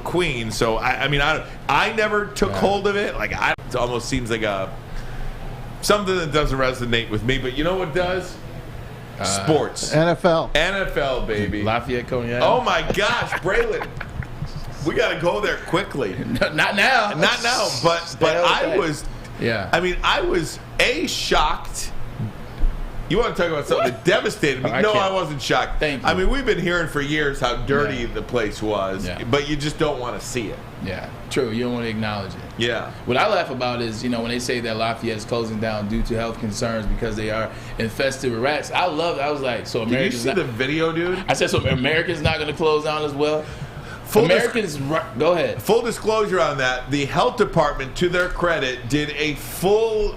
Queens, so I never took hold of it. Like it almost seems like something that doesn't resonate with me. But you know what does? Sports. NFL, baby. Lafayette, Cognac. Oh my gosh, Braylon. We got to go there quickly. Not now. Not now, but I was. Yeah. I mean, I was shocked. You want to talk about something that devastated me? No, I wasn't shocked. Thank you. I mean, we've been hearing for years how dirty the place was, but you just don't want to see it. Yeah, true. You don't want to acknowledge it. Yeah. What I laugh about is, when they say that Lafayette is closing down due to health concerns because they are infested with rats. I was like, so Americans. Did you see the video, dude? I said, so Americans not going to close down as well? Go ahead. Full disclosure on that: the health department, to their credit, did a full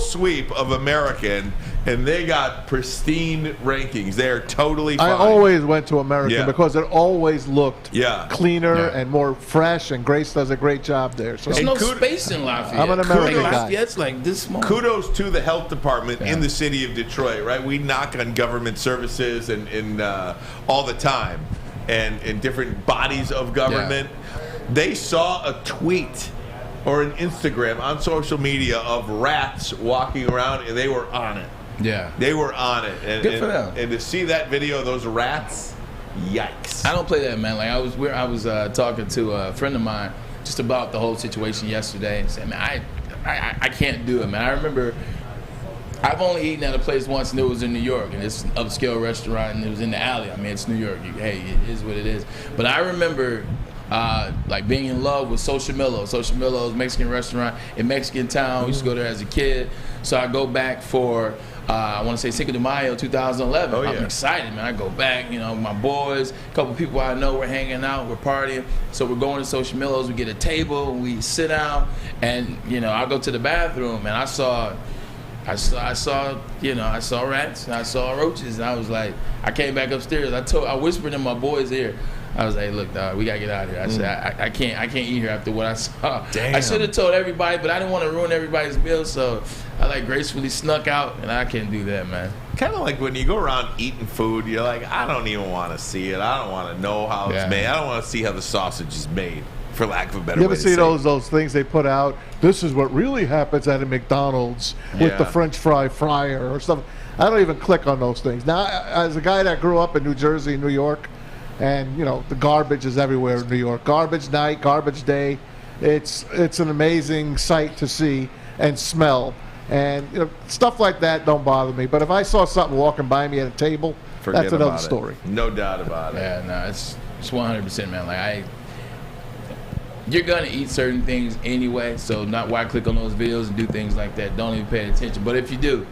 sweep of American, and they got pristine rankings. They are totally fine. I always went to American because it always looked cleaner and more fresh, and Grace does a great job there. So there's no space in Lafayette. I'm an American guy. Lafayette's like this small. Kudos to the health department in the city of Detroit. Right, we knock on government services and all the time. And different bodies of government. They saw a tweet or an Instagram on social media of rats walking around, and they were on it. Yeah. They were on it. And, Good for them. And to see that video of those rats, yikes. I don't play that, man. Like I was talking to a friend of mine just about the whole situation yesterday and said, man, I can't do it, man. I remember I've only eaten at a place once, and it was in New York, and it's an upscale restaurant, and it was in the alley. I mean, it's New York. Hey, it is what it is. But I remember like being in love with Xochimilco. Xochimilco is a Mexican restaurant in Mexican town. We used to go there as a kid. So I go back for, I want to say Cinco de Mayo 2011. Oh, yeah. I'm excited, man. I go back, my boys, a couple people I know, we're hanging out, we're partying. So we're going to Xochimilco's. We get a table, we sit down, and, I go to the bathroom, and I saw rats, and I saw roaches, and I was like, I came back upstairs. I whispered in my boy's ear. I was like, look, dog, we gotta get out of here. I said, I can't eat here after what I saw. Damn. I should have told everybody, but I didn't want to ruin everybody's meal, so I gracefully snuck out, and I can't do that, man. Kind of like when you go around eating food, you're like, I don't even want to see it. I don't want to know how it's made. I don't want to see how the sausage is made, for lack of a better way to say it. You ever see those things they put out? This is what really happens at a McDonald's with the French fry fryer or stuff. I don't even click on those things. Now, as a guy that grew up in New Jersey, New York, and the garbage is everywhere in New York. Garbage night, garbage day. It's an amazing sight to see and smell. And stuff like that don't bother me. But if I saw something walking by me at a table, that's another story. No doubt about it. Yeah, no, it's 100%, man. Like you're gonna eat certain things anyway, so not why click on those videos and do things like that. Don't even pay attention. But if you do,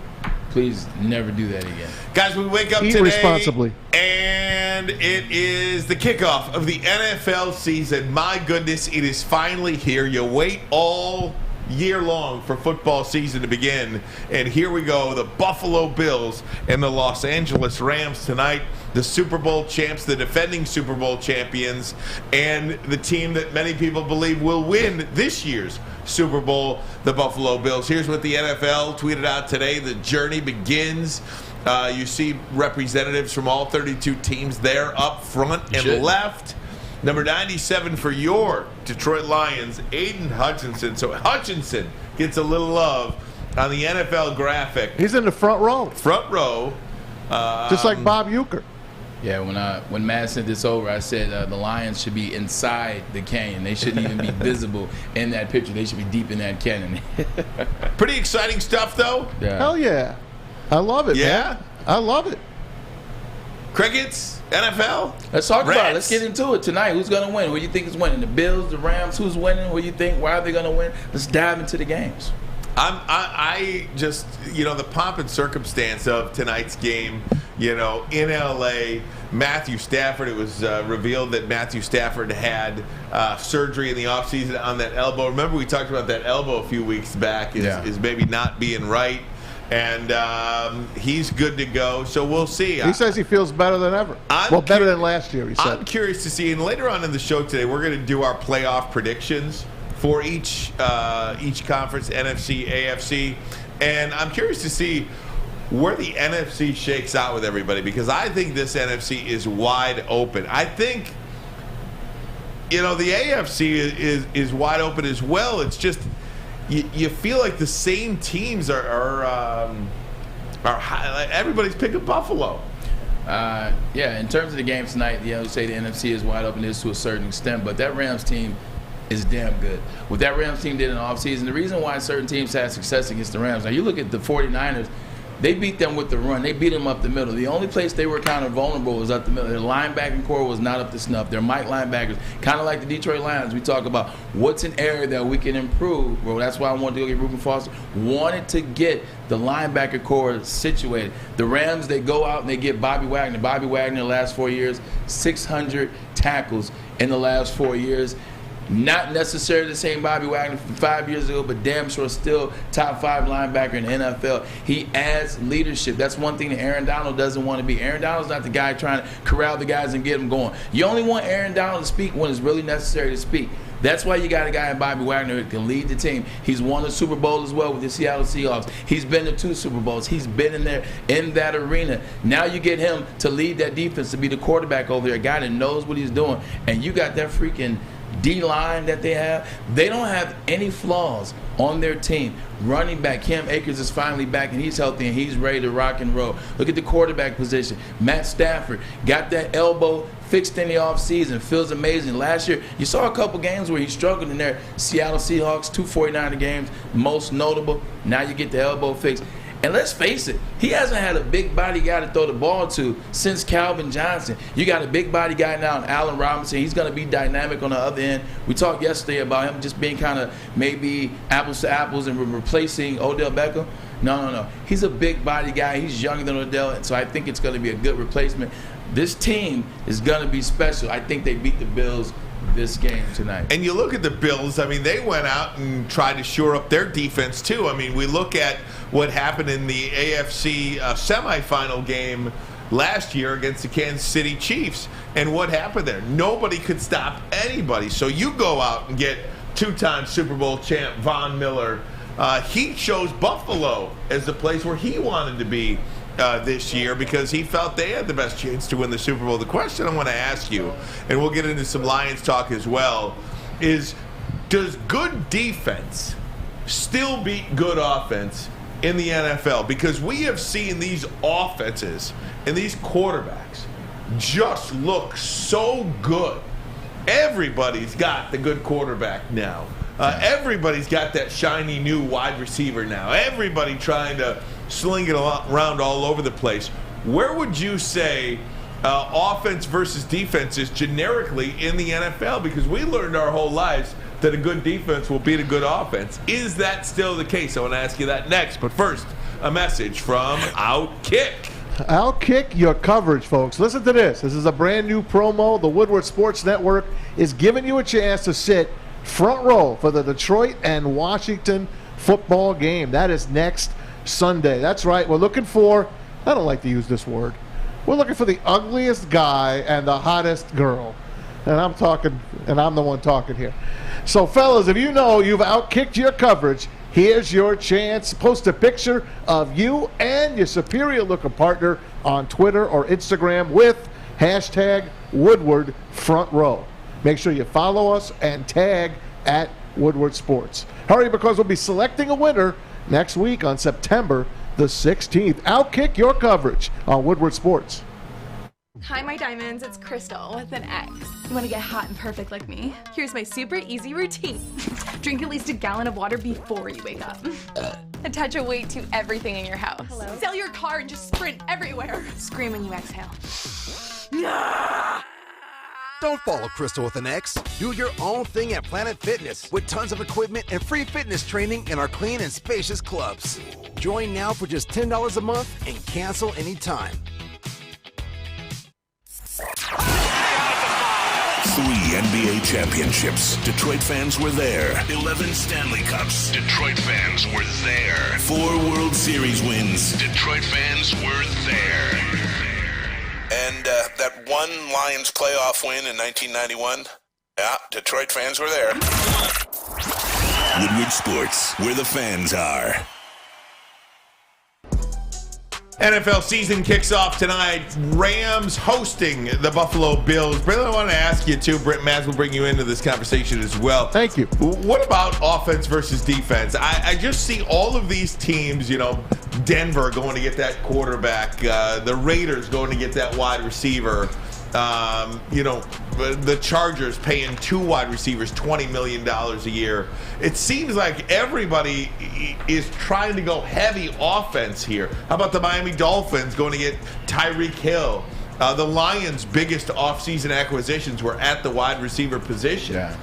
please never do that again. Guys, we wake up Eat today responsibly. And it is the kickoff of the NFL season. My goodness, it is finally here. You wait all year long for football season to begin, and here we go. The Buffalo Bills and the Los Angeles Rams tonight. The Super Bowl champs, the defending Super Bowl champions, and the team that many people believe will win this year's Super Bowl, the Buffalo Bills. Here's what the NFL tweeted out today. The journey begins. You see representatives from all 32 teams there up front and left. Number 97 for your Detroit Lions, Aiden Hutchinson. So Hutchinson gets a little love on the NFL graphic. He's in the front row. Front row. Just like Bob Uecker. Yeah, when Matt sent this over, I said the Lions should be inside the canyon. They shouldn't even be visible in that picture. They should be deep in that canyon. Pretty exciting stuff, though. Yeah. Hell yeah. I love it, man. I love it. Crickets, NFL. Let's talk Rats. about it. Let's get into it tonight. Who's going to win? Who do you think is winning? The Bills, the Rams? Who's winning? What do you think? Why are they going to win? Let's dive into the games. I just, the pomp and circumstance of tonight's game, in L.A., Matthew Stafford, it was revealed that Matthew Stafford had surgery in the offseason on that elbow. Remember we talked about that elbow a few weeks back is maybe not being right. And he's good to go, so we'll see. He says he feels better than ever. Better than last year, he said. I'm curious to see, and later on in the show today, we're going to do our playoff predictions for each conference, NFC, AFC, and I'm curious to see where the NFC shakes out with everybody, because I think this NFC is wide open. I think the AFC is wide open as well. It's just you feel like the same teams are high. Everybody's picking Buffalo. In terms of the game tonight, we say the NFC is wide open to a certain extent, but that Rams team is damn good. What that Rams team did in the offseason, the reason why certain teams had success against the Rams, now you look at the 49ers, they beat them with the run. They beat them up the middle. The only place they were kind of vulnerable was up the middle. Their linebacking core was not up to snuff. Their Mike linebackers, kind of like the Detroit Lions, we talk about what's an area that we can improve. Well, that's why I wanted to go get Reuben Foster. Wanted to get the linebacker core situated. The Rams, they go out and they get Bobby Wagner. Bobby Wagner in the last 4 years, 600 tackles in the last 4 years. Not necessarily the same Bobby Wagner from 5 years ago, but damn sure still top 5 linebacker in the NFL. He adds leadership. That's one thing that Aaron Donald doesn't want to be. Aaron Donald's not the guy trying to corral the guys and get them going. You only want Aaron Donald to speak when it's really necessary to speak. That's why you got a guy in Bobby Wagner who can lead the team. He's won a Super Bowl as well with the Seattle Seahawks. He's been to 2 Super Bowls. He's been in there in that arena. Now you get him to lead that defense, to be the quarterback over there, a guy that knows what he's doing. And you got that freaking D-line that they have. They don't have any flaws on their team. Running back, Cam Akers is finally back and he's healthy and he's ready to rock and roll. Look at the quarterback position. Matt Stafford got that elbow fixed in the offseason. Feels amazing. Last year, you saw a couple games where he struggled in there. Seattle Seahawks, 2 49er games, most notable. Now you get the elbow fixed. And let's face it, he hasn't had a big body guy to throw the ball to since Calvin Johnson. You got a big body guy now in Allen Robinson. He's going to be dynamic on the other end. We talked yesterday about him just being kind of maybe apples to apples and replacing Odell Beckham. No. He's a big body guy. He's younger than Odell, and so I think it's going to be a good replacement. This team is going to be special. I think they beat the Bills this game tonight. And you look at the Bills, they went out and tried to shore up their defense too. We look at what happened in the AFC semifinal game last year against the Kansas City Chiefs. And what happened there? Nobody could stop anybody. So you go out and get 2-time Super Bowl champ Von Miller. He chose Buffalo as the place where he wanted to be this year because he felt they had the best chance to win the Super Bowl. The question I want to ask you, and we'll get into some Lions talk as well, is does good defense still beat good offense in the NFL? Because we have seen these offenses and these quarterbacks just look so good. Everybody's got the good quarterback now. Everybody's got that shiny new wide receiver now. Everybody trying to sling it around all over the place. Where would you say offense versus defense is generically in the NFL? Because we learned our whole lives that a good defense will beat a good offense. Is that still the case? I want to ask you that next. But first, a message from Outkick. Outkick your coverage, folks. Listen to this. This is a brand new promo. The Woodward Sports Network is giving you a chance to sit front row for the Detroit and Washington football game. That is next Sunday. That's right. We're looking for, I don't like to use this word, we're looking for the ugliest guy and the hottest girl. And I'm the one talking here. So, fellas, if you know you've outkicked your coverage, here's your chance. Post a picture of you and your superior-looking partner on Twitter or Instagram with hashtag Woodward Front Row. Make sure you follow us and tag at Woodward Sports. Hurry, because we'll be selecting a winner next week on September the 16th. Outkick your coverage on Woodward Sports. Hi, my diamonds. It's Crystal with an X. You want to get hot and perfect like me? Here's my super easy routine. Drink at least a gallon of water before you wake up. Attach a weight to everything in your house. Hello? Sell your car and just sprint everywhere. Scream when you exhale. Don't follow Crystal with an X. Do your own thing at Planet Fitness with tons of equipment and free fitness training in our clean and spacious clubs. Join now for just $10 a month and cancel anytime. 3 NBA championships. Detroit fans were there. 11 Stanley Cups. Detroit fans were there. 4 World Series wins. Detroit fans were there. And that one Lions playoff win in 1991, yeah, Detroit fans were there. Woodward Sports, where the fans are. NFL season kicks off tonight. Rams hosting the Buffalo Bills. Braylon, I want to ask you too. Brent Maz will bring you into this conversation as well. Thank you. What about offense versus defense? I just see all of these teams, Denver going to get that quarterback, the Raiders going to get that wide receiver. The Chargers paying 2 wide receivers $20 million a year. It seems like everybody is trying to go heavy offense here. How about the Miami Dolphins going to get Tyreek Hill? The Lions' biggest offseason acquisitions were at the wide receiver position. Yeah.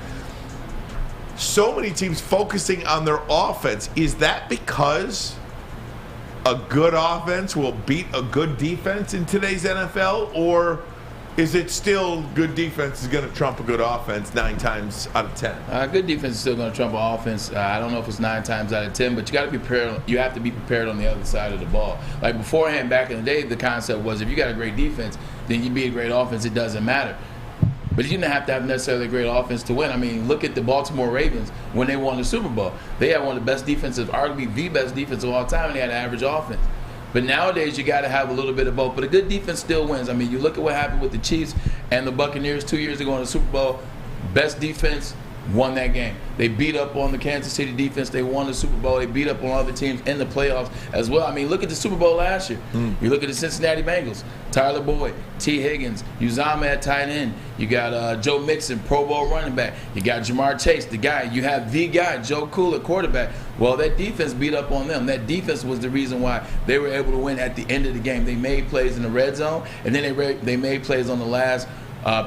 So many teams focusing on their offense. Is that because a good offense will beat a good defense in today's NFL, or is it still good defense is going to trump a good offense 9 times out of 10? Good defense is still going to trump an offense. I don't know if it's 9 times out of 10, but you got to be prepared. You have to be prepared on the other side of the ball. Like beforehand, back in the day, the concept was if you got a great defense, then you beat a great offense. It doesn't matter. But you didn't have to have necessarily a great offense to win. I mean, look at the Baltimore Ravens when they won the Super Bowl. They had one of the best defenses, arguably the best defense of all time, and they had an average offense. But nowadays, you got to have a little bit of both. But a good defense still wins. I mean, you look at what happened with the Chiefs and the Buccaneers 2 years ago in the Super Bowl. Best defense won that game. They beat up on the Kansas City defense. They won the Super Bowl. They beat up on other teams in the playoffs as well. I mean, look at the Super Bowl last year. You look at the Cincinnati Bengals. Tyler Boyd, T. Higgins, Uzama at tight end. You got Joe Mixon, Pro Bowl running back. You got Jamar Chase, the guy. You have the guy, Joe Cool at quarterback. Well, that defense beat up on them. That defense was the reason why they were able to win at the end of the game. They made plays in the red zone, and then they made plays on the last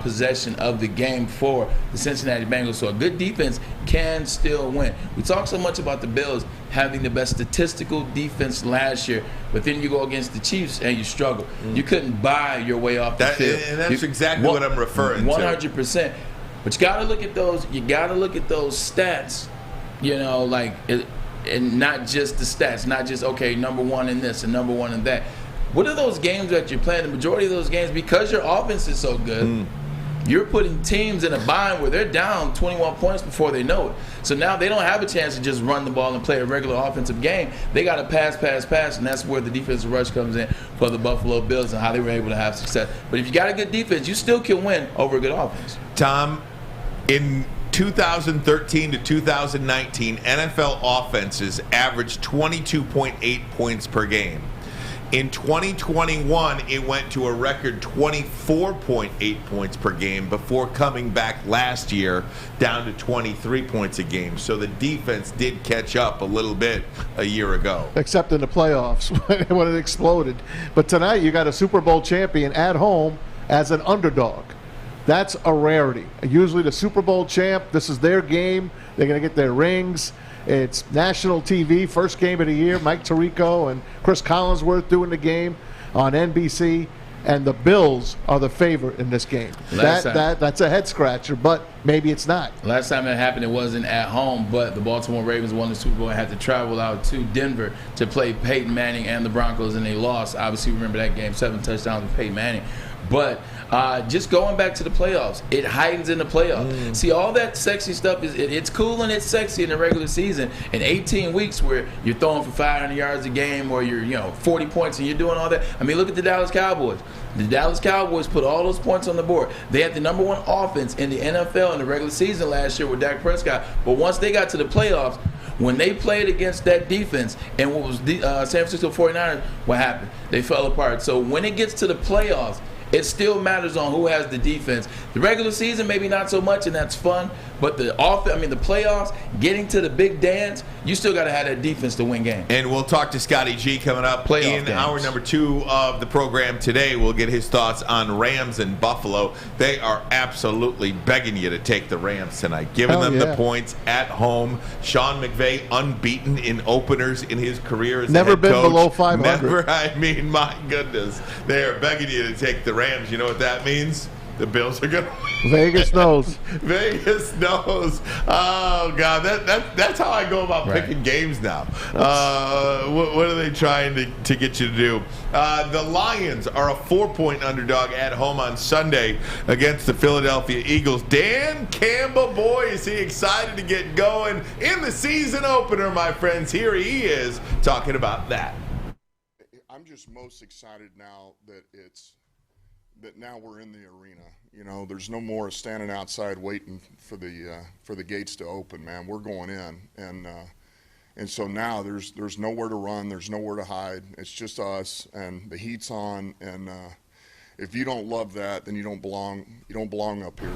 possession of the game for the Cincinnati Bengals. So a good defense can still win. We talk so much about the Bills having the best statistical defense last year, but then you go against the Chiefs and you struggle. You couldn't buy your way off the field. And that's exactly what I'm referring to. 100%. But you got to look at those. You got to look at those stats. And not just the stats, not just number 1 in this and number 1 in that. What are those games that you're playing? The majority of those games, because your offense is so good, you're putting teams in a bind where they're down 21 points before they know it. So now they don't have a chance to just run the ball and play a regular offensive game. They got to pass, and that's where the defensive rush comes in for the Buffalo Bills and how they were able to have success. But if you got a good defense, you still can win over a good offense. Tom, in 2013 to 2019, NFL offenses averaged 22.8 points per game. In 2021, it went to a record 24.8 points per game before coming back last year down to 23 points a game. So the defense did catch up a little bit a year ago. Except in the playoffs when it exploded. But tonight you got a Super Bowl champion at home as an underdog. That's a rarity. Usually the Super Bowl champ, this is their game. They're going to get their rings. It's national TV, first game of the year. Mike Tirico and Chris Collinsworth doing the game on NBC. And the Bills are the favorite in this game. That's a head scratcher, but maybe it's not. Last time that happened, it wasn't at home, but the Baltimore Ravens won the Super Bowl and had to travel out to Denver to play Peyton Manning and the Broncos, and they lost. Obviously, remember that game, 7 touchdowns with Peyton Manning. But just going back to the playoffs, it heightens in the playoffs. See, all that sexy stuff, it's cool and it's sexy in the regular season. In 18 weeks where you're throwing for 500 yards a game or you're 40 points and you're doing all that. I mean, look at the Dallas Cowboys. The Dallas Cowboys put all those points on the board. They had the number 1 offense in the NFL in the regular season last year with Dak Prescott. But once they got to the playoffs, when they played against that defense and what was the San Francisco 49ers, what happened? They fell apart. So when it gets to the playoffs, it still matters on who has the defense. The regular season, maybe not so much, and that's fun. But the playoffs, getting to the big dance, you still got to have that defense to win games. And we'll talk to Scotty G coming up in hour number 2 of the program today. We'll get his thoughts on Rams and Buffalo. They are absolutely begging you to take the Rams tonight, giving them the points at home. Sean McVay unbeaten in openers in his career as never head been coach. below 500. Never. I mean, my goodness, they are begging you to take the Rams. You know what that means? The Bills are going to Vegas knows. Vegas knows. Oh, God. That's how I go about picking games now. What are they trying to get you to do? The Lions are a 4-point underdog at home on Sunday against the Philadelphia Eagles. Dan Campbell, boy, is he excited to get going in the season opener, my friends. Here he is talking about that. I'm just most excited now that now we're in the arena. You know, there's no more standing outside waiting for the gates to open, man. We're going in, and so now there's nowhere to run, there's nowhere to hide. It's just us, and the heat's on, and if you don't love that, then you don't belong up here.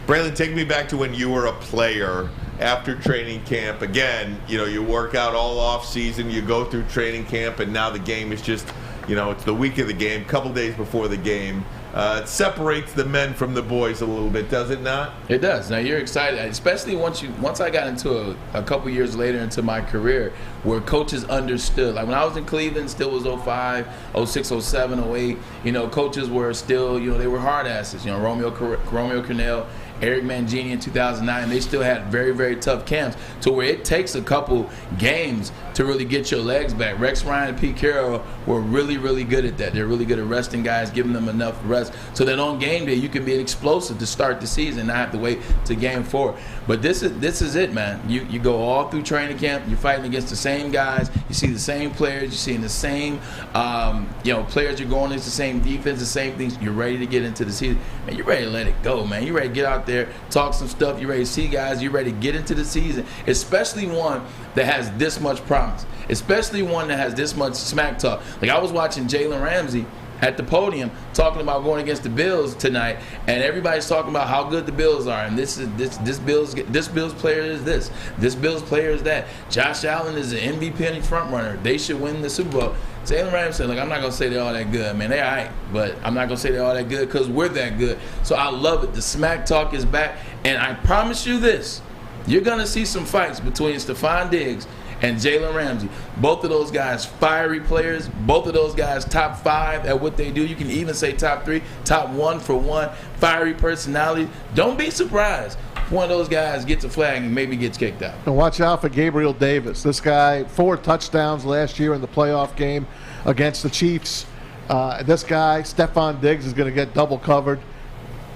Braylon, take me back to when you were a player after training camp. Again, you know, you work out all off season, you go through training camp, and now the game is just, you know, it's the week of the game, couple days before the game. It separates the men from the boys a little bit, does it not? It does. Now you're excited, especially once I got into a couple years later into my career, where coaches understood. Like when I was in Cleveland, still was 05, 06, 07, 08. You know, coaches were still, you know, they were hard asses. You know, Romeo Cornell, Eric Mangini in 2009, they still had very, very tough camps to where it takes a couple games to really get your legs back. Rex Ryan and Pete Carroll were really, really good at that. They're really good at resting guys, giving them enough rest so that on game day you can be explosive to start the season, not have to wait to game 4. But this is it, man. You go all through training camp, you're fighting against the same guys, you see the same players, you're seeing the same players, you're going against the same defense, the same things. You're ready to get into the season. Man, you're ready to let it go, man. You're ready to get out there, talk some stuff, you're ready to see guys, you're ready to get into the season, especially one that has this much promise, especially one that has this much smack talk. Like I was watching Jalen Ramsey at the podium talking about going against the Bills tonight, and everybody's talking about how good the Bills are, and this Bills player is this Bills player is that. Josh Allen is an MVP and front runner. They should win the Super Bowl. Jalen Ramsey said, "Look, I'm not gonna say they're all that good, man. They're all right, but I'm not gonna say they're all that good because we're that good." So I love it. The smack talk is back, and I promise you this: you're gonna see some fights between Stephon Diggs and Jalen Ramsey. Both of those guys fiery players. Both of those guys top 5 at what they do. You can even say top 3, top 1 for one. Fiery personality. Don't be surprised if one of those guys gets a flag and maybe gets kicked out. And watch out for Gabriel Davis. This guy, 4 touchdowns last year in the playoff game against the Chiefs. This guy, Stephon Diggs, is going to get double covered.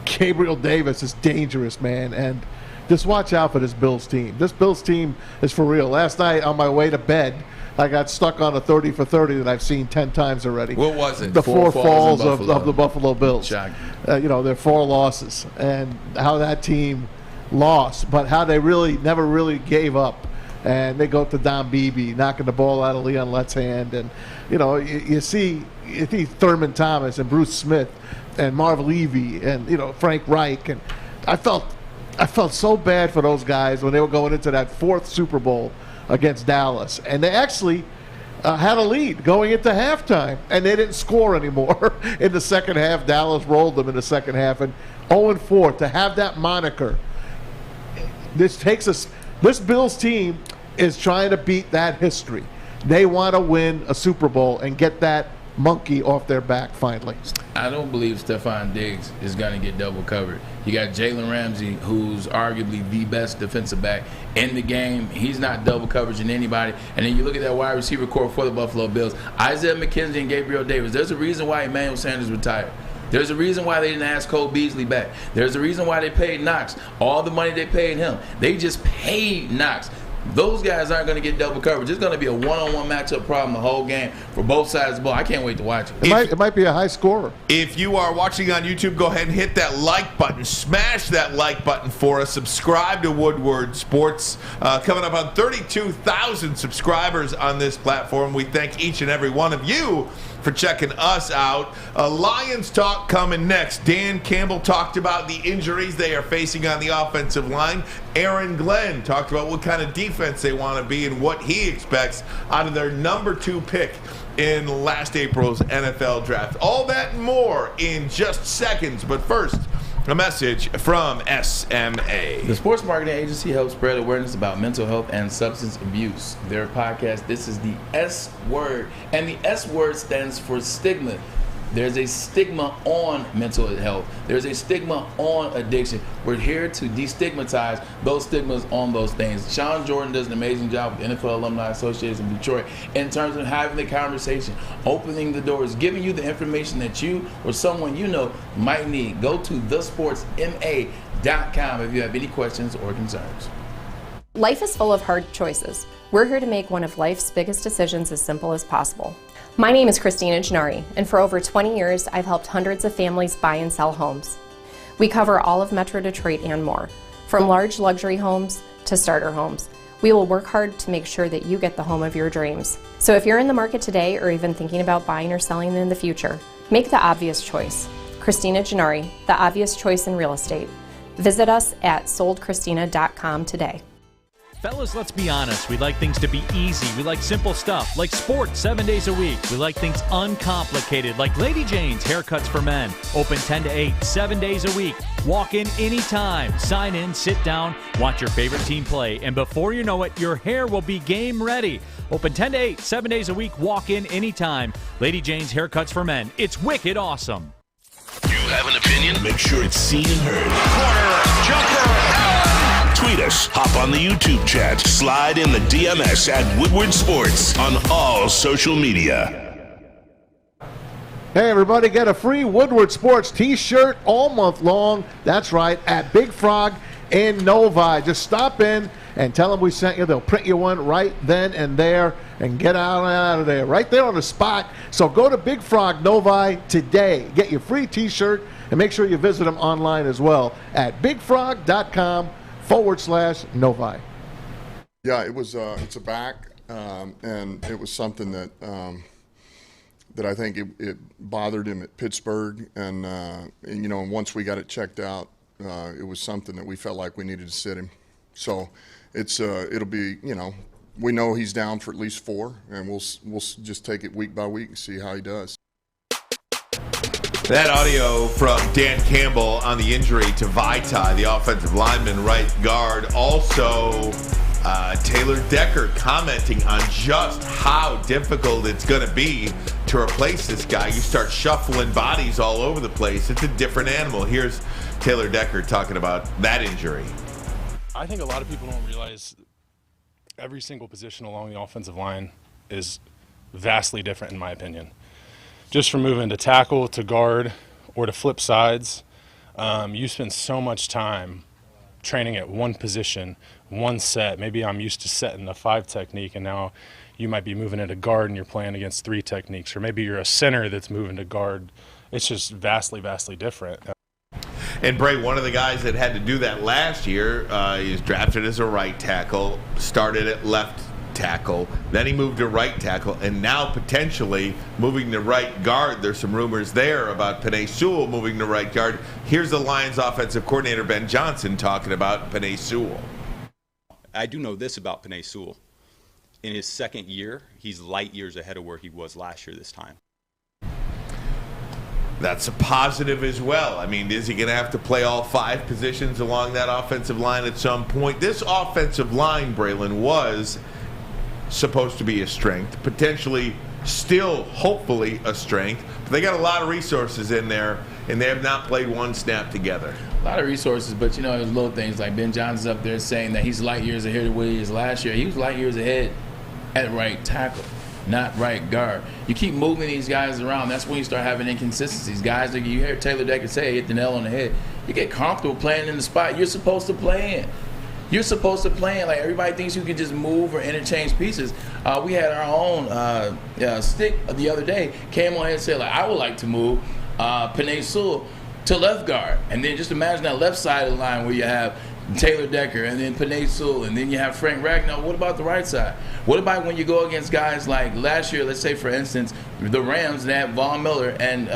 Gabriel Davis is dangerous, man, and just watch out for this Bills team. This Bills team is for real. Last night on my way to bed, I got stuck on a 30 for 30 that I've seen 10 times already. What was it? The four falls of the Buffalo Bills. Their 4 losses, and how that team lost, but how they never really gave up. And they go to Don Beebe, knocking the ball out of Leon Lett's hand. And, you see Thurman Thomas and Bruce Smith and Marv Levy and, Frank Reich. And I felt so bad for those guys when they were going into that 4th Super Bowl against Dallas. And they actually had a lead going into halftime, and they didn't score anymore in the second half. Dallas rolled them in the second half. And 0-4, to have that moniker, this Bills team is trying to beat that history. They want to win a Super Bowl and get that monkey off their back finally. I don't believe Stephon Diggs is going to get double covered. You got Jalen Ramsey, who's arguably the best defensive back in the game. He's not double coverage in anybody. And then you look at that wide receiver core for the Buffalo Bills, Isaiah McKenzie and Gabriel Davis. There's a reason why Emmanuel Sanders retired. There's a reason why they didn't ask Cole Beasley back. There's a reason why they paid Knox all the money they paid him. They just paid Knox. Those guys aren't going to get double coverage. It's going to be a one-on-one matchup problem the whole game for both sides of the ball. I can't wait to watch it. It might be a high scorer. If you are watching on YouTube, go ahead and hit that like button. Smash that like button for us. Subscribe to Woodward Sports. Coming up on 32,000 subscribers on this platform. We thank each and every one of you for checking us out. Lions talk coming next. Dan Campbell talked about the injuries they are facing on the offensive line. Aaron Glenn talked about what kind of defense they want to be and what he expects out of their number 2 pick in last April's NFL draft. All that and more in just seconds. But first, a message from SMA. The sports marketing agency helps spread awareness about mental health and substance abuse. Their podcast, This is the S Word, and the S Word stands for stigma. There's a stigma on mental health. There's a stigma on addiction. We're here to destigmatize those stigmas on those things. Sean Jordan does an amazing job with NFL Alumni Association in Detroit in terms of having the conversation, opening the doors, giving you the information that you or someone you know might need. Go to thesportsma.com if you have any questions or concerns. Life is full of hard choices. We're here to make one of life's biggest decisions as simple as possible. My name is Christina Gennari, and for over 20 years, I've helped hundreds of families buy and sell homes. We cover all of Metro Detroit and more, from large luxury homes to starter homes. We will work hard to make sure that you get the home of your dreams. So if you're in the market today or even thinking about buying or selling in the future, make the obvious choice. Christina Gennari, the obvious choice in real estate. Visit us at soldchristina.com today. Fellas, let's be honest. We like things to be easy. We like simple stuff, like sports 7 days a week. We like things uncomplicated, like Lady Jane's Haircuts for Men. Open 10 to 8, 7 days a week. Walk in anytime. Sign in, sit down, watch your favorite team play, and before you know it, your hair will be game ready. Open 10 to 8, 7 days a week. Walk in anytime. Lady Jane's Haircuts for Men. It's wicked awesome. You have an opinion? Make sure it's seen and heard. Corner, jumper, tweet us, hop on the YouTube chat, slide in the DMS at Woodward Sports on all social media. Hey everybody, get a free Woodward Sports t-shirt all month long. That's right, at Big Frog in Novi. Just stop in and tell them we sent you. They'll print you one right then and there and get out of there, right there on the spot. So go to Big Frog Novi today. Get your free t-shirt and make sure you visit them online as well at bigfrog.com/Novi. Yeah, it was. It's a back, and it was something that that I think it bothered him at Pittsburgh, and you know, and once we got it checked out, it was something that we felt like we needed to sit him. So it's it'll be, you know, we know he's down for at least 4, and we'll just take it week by week and see how he does. That audio from Dan Campbell on the injury to Vaitai, the offensive lineman, right guard. Also, Taylor Decker commenting on just how difficult it's going to be to replace this guy. You start shuffling bodies all over the place. It's a different animal. Here's Taylor Decker talking about that injury. I think a lot of people don't realize every single position along the offensive line is vastly different, in my opinion. Just from moving to tackle, to guard, or to flip sides, you spend so much time training at one position, one set. Maybe I'm used to setting a 5 technique, and now you might be moving into guard and you're playing against 3 techniques. Or maybe you're a center that's moving to guard. It's just vastly, vastly different. And Bray, one of the guys that had to do that last year, he was drafted as a right tackle, started at left tackle, then he moved to right tackle, and now potentially moving to right guard. There's some rumors there about Penei Sewell moving to right guard. Here's the Lions offensive coordinator Ben Johnson talking about Penei Sewell. I do know this about Penei Sewell. In his second year, he's light years ahead of where he was last year this time. That's a positive as well. I mean, is he going to have to play all 5 positions along that offensive line at some point? This offensive line, Braylon, was supposed to be a strength, potentially still, hopefully, a strength. But they got a lot of resources in there, and they have not played one snap together. A lot of resources, but you know, there's little things like Ben Johnson's up there saying that he's light years ahead of where he is last year. He was light years ahead at right tackle, not right guard. You keep moving these guys around, that's when you start having inconsistencies. Guys, like you hear Taylor Decker say, hit the nail on the head. You get comfortable playing in the spot you're supposed to play in. You're supposed to play in. Like, everybody thinks you can just move or interchange pieces. We had our own stick the other day, came on and said, like, I would like to move Penei Sewell to left guard. And then just imagine that left side of the line where you have Taylor Decker and then Penei Sewell, and then you have Frank Ragnow. What about the right side? What about when you go against guys like last year, let's say, for instance, the Rams, they have Von Miller and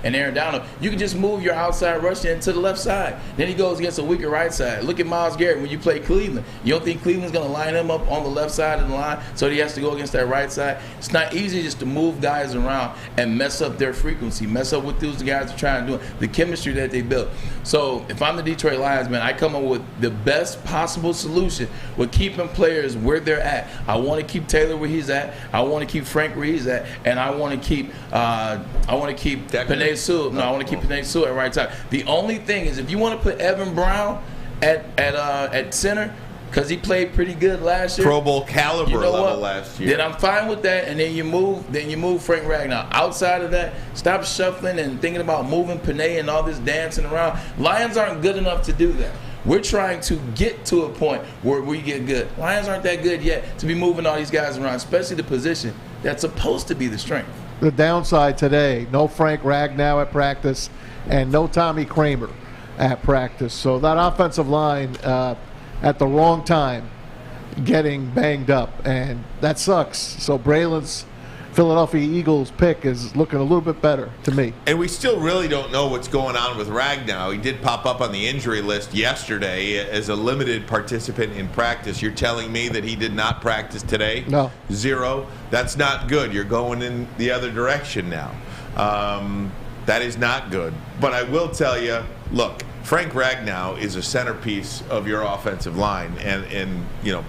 Aaron Donald. You can just move your outside rusher into the left side. Then he goes against a weaker right side. Look at Myles Garrett when you play Cleveland. You don't think Cleveland's going to line him up on the left side of the line so he has to go against that right side? It's not easy just to move guys around and mess up their frequency, mess up what those guys are trying to do, the chemistry that they built. So if I'm the Detroit Lions, man, I come up with the best possible solution with keeping players where they're at. I want to keep Taylor where he's at. I want to keep Frank where he's at, and I want to keep Penei Sewell. No, I want to keep Penei Sewell at right side. The only thing is, if you want to put Evan Brown at center, because he played pretty good last year, Pro Bowl caliber you know level last year, then I'm fine with that. And then you move Frank Ragnow. Outside of that, stop shuffling and thinking about moving Penei and all this dancing around. Lions aren't good enough to do that. We're trying to get to a point where we get good. Lions aren't that good yet to be moving all these guys around, especially the position that's supposed to be the strength. The downside today, no Frank Ragnow at practice and no Tommy Kramer at practice. So that offensive line at the wrong time getting banged up, and that sucks. So Braylon's Philadelphia Eagles pick is looking a little bit better to me. And we still really don't know what's going on with Ragnow. He did pop up on the injury list yesterday as a limited participant in practice. You're telling me that he did not practice today? No. 0? That's not good. You're going in the other direction now. That is not good. But I will tell you, look, Frank Ragnow is a centerpiece of your offensive line, and you know,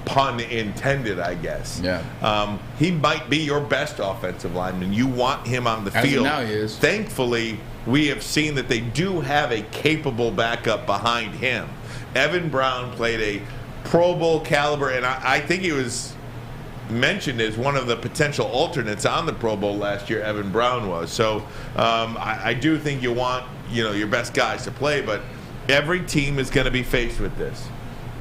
pun intended, I guess. Yeah. He might be your best offensive lineman. You want him on the field. Now he is. Thankfully, we have seen that they do have a capable backup behind him. Evan Brown played a Pro Bowl caliber, and I think he was mentioned as one of the potential alternates on the Pro Bowl last year. Evan Brown was. So I do think you want, you know, your best guys to play, but every team is going to be faced with this.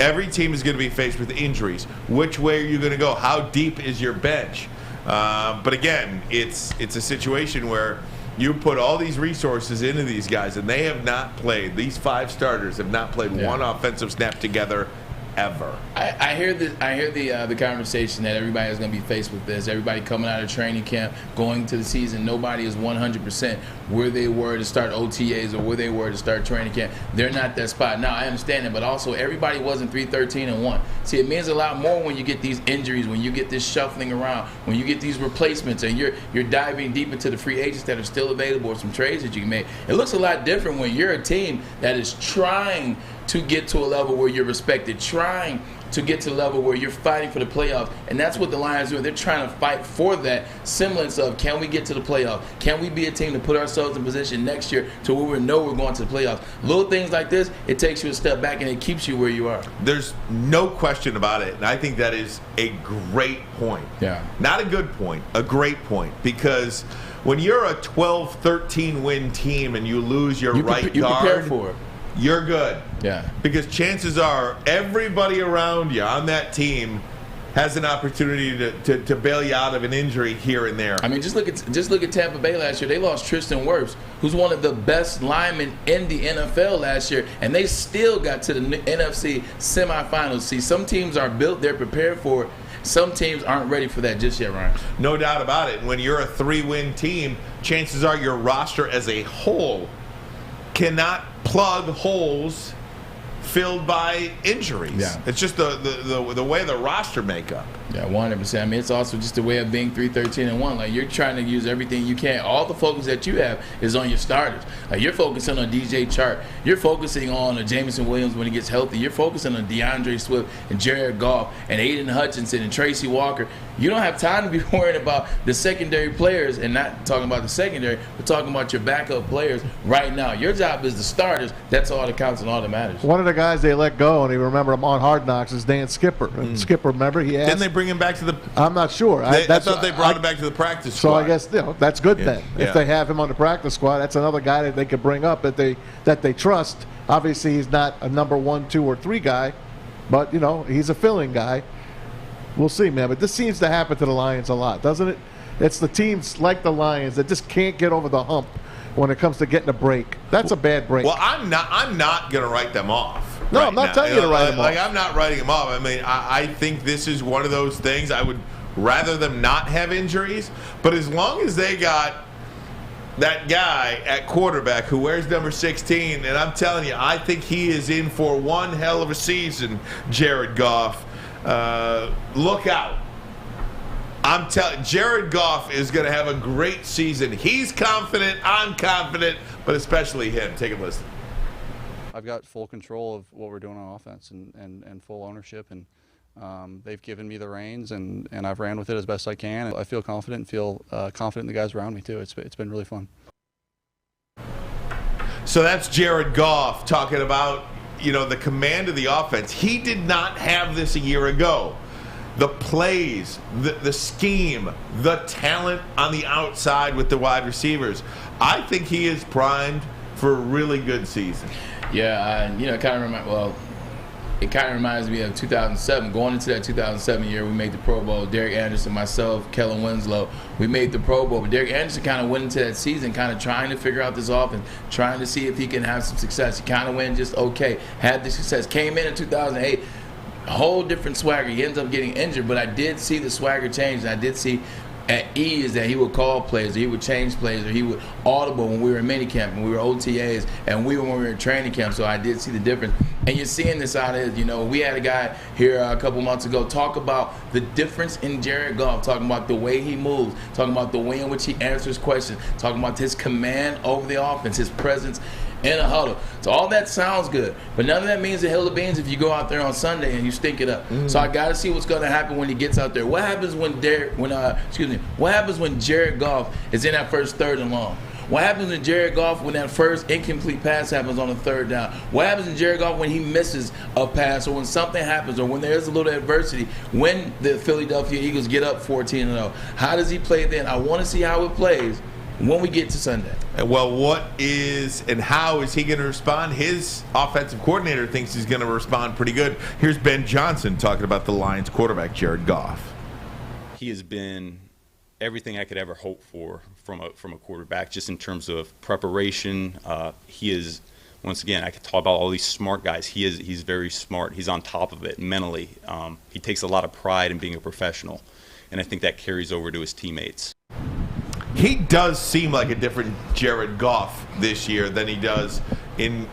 Every team is going to be faced with injuries. Which way are you going to go? How deep is your bench? But again, it's a situation where you put all these resources into these guys, and they have not played. These 5 starters have not played one offensive snap together ever. I hear the conversation that everybody is going to be faced with this. Everybody coming out of training camp, going to the season, nobody is 100% where they were to start OTAs or where they were to start training camp. They're not that spot. Now, I understand it, but also everybody wasn't 3-13-1. See, it means a lot more when you get these injuries, when you get this shuffling around, when you get these replacements, and you're diving deep into the free agents that are still available or some trades that you can make. It looks a lot different when you're a team that is trying to get to a level where you're respected, trying to get to the level where you're fighting for the playoffs. And that's what the Lions do. They're trying to fight for that semblance of, can we get to the playoffs? Can we be a team to put ourselves in position next year to where we know we're going to the playoffs? Little things like this, it takes you a step back and it keeps you where you are. There's no question about it, and I think that is a great point. Yeah. Not a good point, a great point, because when you're a 12-13 win team and you lose your right guard, you prepare for it. You're good. Yeah. Because chances are everybody around you on that team has an opportunity to bail you out of an injury here and there. I mean, just look at Tampa Bay last year. They lost Tristan Wirfs, who's one of the best linemen in the NFL last year, and they still got to the NFC semifinals. See, some teams are built, they're prepared for it. Some teams aren't ready for that just yet, Ryan. No doubt about it. And when you're a 3-win team, chances are your roster as a whole cannot plug holes filled by injuries. Yeah. It's just the way the roster makeup. Yeah, 100%. I mean, it's also just a way of being 3-13-1. Like, you're trying to use everything you can. All the focus that you have is on your starters. Like, you're focusing on DJ Chark. You're focusing on Jameson Williams when he gets healthy. You're focusing on DeAndre Swift and Jared Goff and Aiden Hutchinson and Tracy Walker. You don't have time to be worrying about the secondary players, and not talking about the secondary, but talking about your backup players right now. Your job is the starters. That's all that counts and all that matters. One of the guys they let go, and you remember him on Hard Knocks, is Dan Skipper. And Skipper, remember, he asked. Didn't they bring him back to the? I'm not sure. I thought they brought him back to the practice squad. So I guess that's good then. Yeah. If they have him on the practice squad, that's another guy that they could bring up that they trust. Obviously, he's not a number 1, 2, or 3 guy, but he's a filling guy. We'll see, man. But this seems to happen to the Lions a lot, doesn't it? It's the teams like the Lions that just can't get over the hump when it comes to getting a break. That's a bad break. Well, I'm not going to write them off. No, I'm not telling you to write them off. Like, I'm not writing them off. I mean, I think this is one of those things. I would rather them not have injuries, but as long as they got that guy at quarterback who wears number 16, and I'm telling you, I think he is in for one hell of a season, Jared Goff. Look out. I'm telling Jared Goff is going to have a great season. He's confident, I'm confident, but especially him. Take a listen. I've got full control of what we're doing on offense and full ownership, and they've given me the reins, and I've ran with it as best I can. I feel confident and feel confident in the guys around me too. It's been really fun. So that's Jared Goff talking about the command of the offense. He did not have this a year ago. The plays, the scheme, the talent on the outside with the wide receivers. I think he is primed for a really good season. Yeah, kind of remember. Well, it kind of reminds me of 2007. Going into that 2007 year, we made the Pro Bowl. Derek Anderson, myself, Kellen Winslow, we made the Pro Bowl. But Derek Anderson kind of went into that season kind of trying to figure out this offense, trying to see if he can have some success. He kind of went just okay, had the success. Came in 2008, a whole different swagger. He ends up getting injured, but I did see the swagger change. And I did see at ease that he would call plays, or he would change plays, or he would audible when we were in minicamp, when we were OTAs, and when we were in training camp. So I did see the difference. And you're seeing this out of, we had a guy here a couple months ago talk about the difference in Jared Goff, talking about the way he moves, talking about the way in which he answers questions, talking about his command over the offense, his presence in a huddle. So all that sounds good, but none of that means a hill of beans if you go out there on Sunday and you stink it up. So I got to see what's going to happen when he gets out there. What happens when What happens when Jared Goff is in that first 3rd and long? What happens to Jared Goff when that first incomplete pass happens on the 3rd down? What happens to Jared Goff when he misses a pass, or when something happens, or when there's a little adversity, when the Philadelphia Eagles get up 14-0? How does he play then? I want to see how it plays when we get to Sunday. Well, what is and how is he going to respond? His offensive coordinator thinks he's going to respond pretty good. Here's Ben Johnson talking about the Lions quarterback, Jared Goff. He has been everything I could ever hope for from a quarterback, just in terms of preparation. He is, once again, I could talk about all these smart guys. He's very smart. He's on top of it mentally. He takes a lot of pride in being a professional, and I think that carries over to his teammates. He does seem like a different Jared Goff this year than he does in,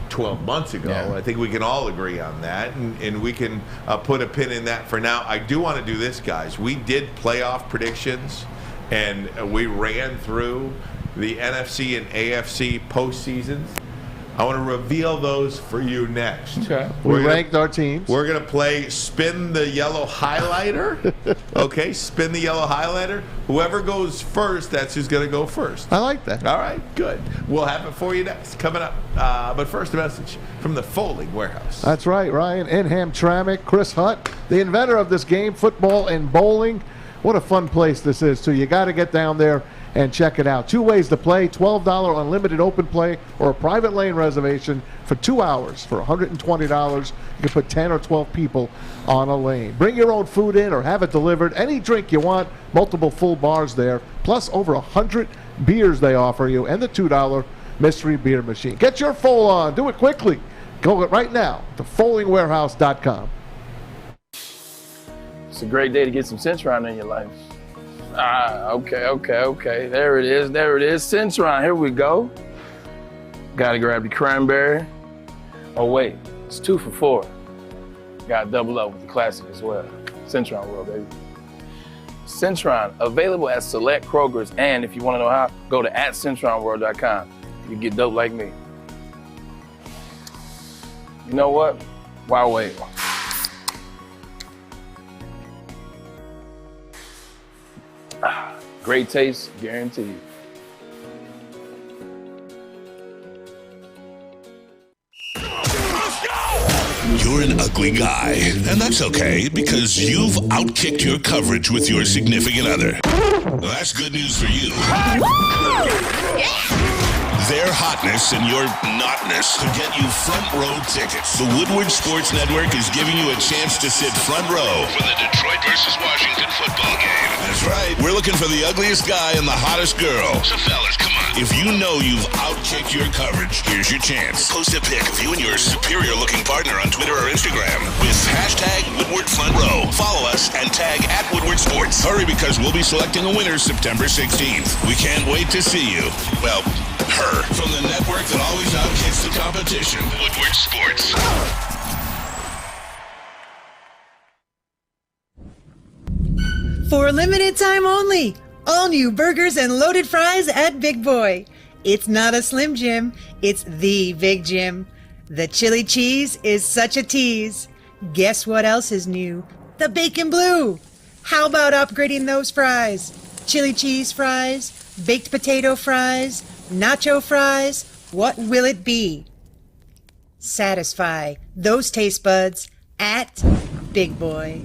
12 months ago. Yeah. I think we can all agree on that, and we can put a pin in that for now. I do want to do this, guys. We did playoff predictions, and we ran through the NFC and AFC postseasons. I want to reveal those for you next. Okay. We ranked our teams. We're going to play Spin the Yellow Highlighter. Okay, Spin the Yellow Highlighter. Whoever goes first, that's who's going to go first. I like that. All right, good. We'll have it for you next, coming up. But first, a message from the Folding Warehouse. That's right, Ryan. In Hamtramck, Chris Hutt, the inventor of this game, football and bowling. What a fun place this is, too. You got to get down there and check it out. 2 ways to play: $12 unlimited open play, or a private lane reservation for 2 hours for $120. You can put 10 or 12 people on a lane. Bring your own food in or have it delivered. Any drink you want, multiple full bars there, plus over 100 beers they offer you, and the $2 mystery beer machine. Get your full on. Do it quickly. Go right now to foldingwarehouse.com. It's a great day to get some Centron in your life. Okay. There it is. Centron, here we go. Gotta grab the cranberry. Oh wait, it's 2 for $4. Gotta double up with the classic as well. Centron World, baby. Centron, available at select Kroger's, and if you wanna know how, go to @CentronWorld.com. You get dope like me. You know what? Why wait? Great taste, guaranteed. You're an ugly guy, and that's okay, because you've outkicked your coverage with your significant other. Well, that's good news for you. Their hotness and your notness could get you front row tickets. The Woodward Sports Network is giving you a chance to sit front row for the Detroit versus Washington football game. That's right. We're looking for the ugliest guy and the hottest girl. So fellas, come on. If you know you've outkicked your coverage, here's your chance. Post a pic of you and your superior-looking partner on Twitter or Instagram with #WoodwardFrontRow. Follow us and tag @WoodwardSports. Hurry, because we'll be selecting a winner September 16th. We can't wait to see you. Well, her. From the network that always outkicks the competition. Woodward Sports. For a limited time only, all new burgers and loaded fries at Big Boy. It's not a Slim Jim, it's the Big Jim. The chili cheese is such a tease. Guess what else is new? The bacon blue. How about upgrading those fries? Chili cheese fries, baked potato fries, nacho fries, what will it be? Satisfy those taste buds at Big Boy.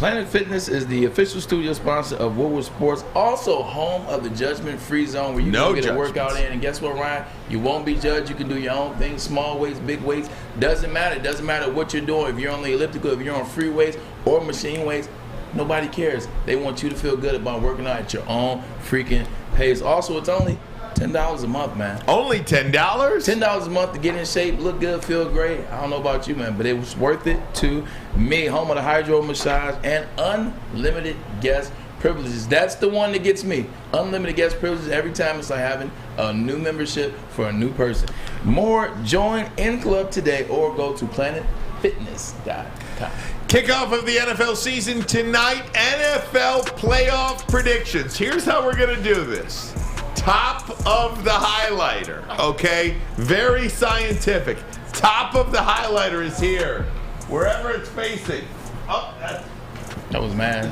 Planet Fitness is the official studio sponsor of Woodward Sports, also home of the judgment-free zone where you can get a workout in. And guess what, Ryan? You won't be judged. You can do your own thing, small weights, big weights. Doesn't matter. It doesn't matter what you're doing. If you're on the elliptical, if you're on free weights or machine weights, nobody cares. They want you to feel good about working out at your own freaking pace. Also, it's only $10 a month, man. Only $10? $10 a month to get in shape, look good, feel great. I don't know about you, man, but it was worth it to me. Home of the hydro massage and unlimited guest privileges. That's the one that gets me. Unlimited guest privileges every time. It's like having a new membership for a new person. More, join in club today or go to planetfitness.com. Kickoff of the NFL season tonight. NFL playoff predictions. Here's how we're going to do this. Top of the highlighter, okay? Very scientific. Top of the highlighter is here. Wherever it's facing. Oh, that was Maz.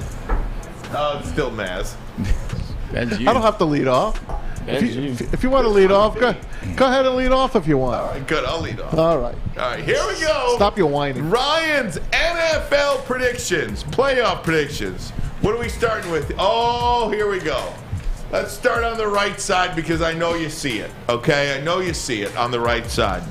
Oh, it's still Maz. That's you. I don't have to lead off. If you want to lead off, go ahead and lead off if you want. All right, good. I'll lead off. All right. All right, here we go. Stop your whining. Ryan's NFL predictions, playoff predictions. What are we starting with? Oh, here we go. Let's start on the right side because I know you see it, okay? I know you see it on the right side.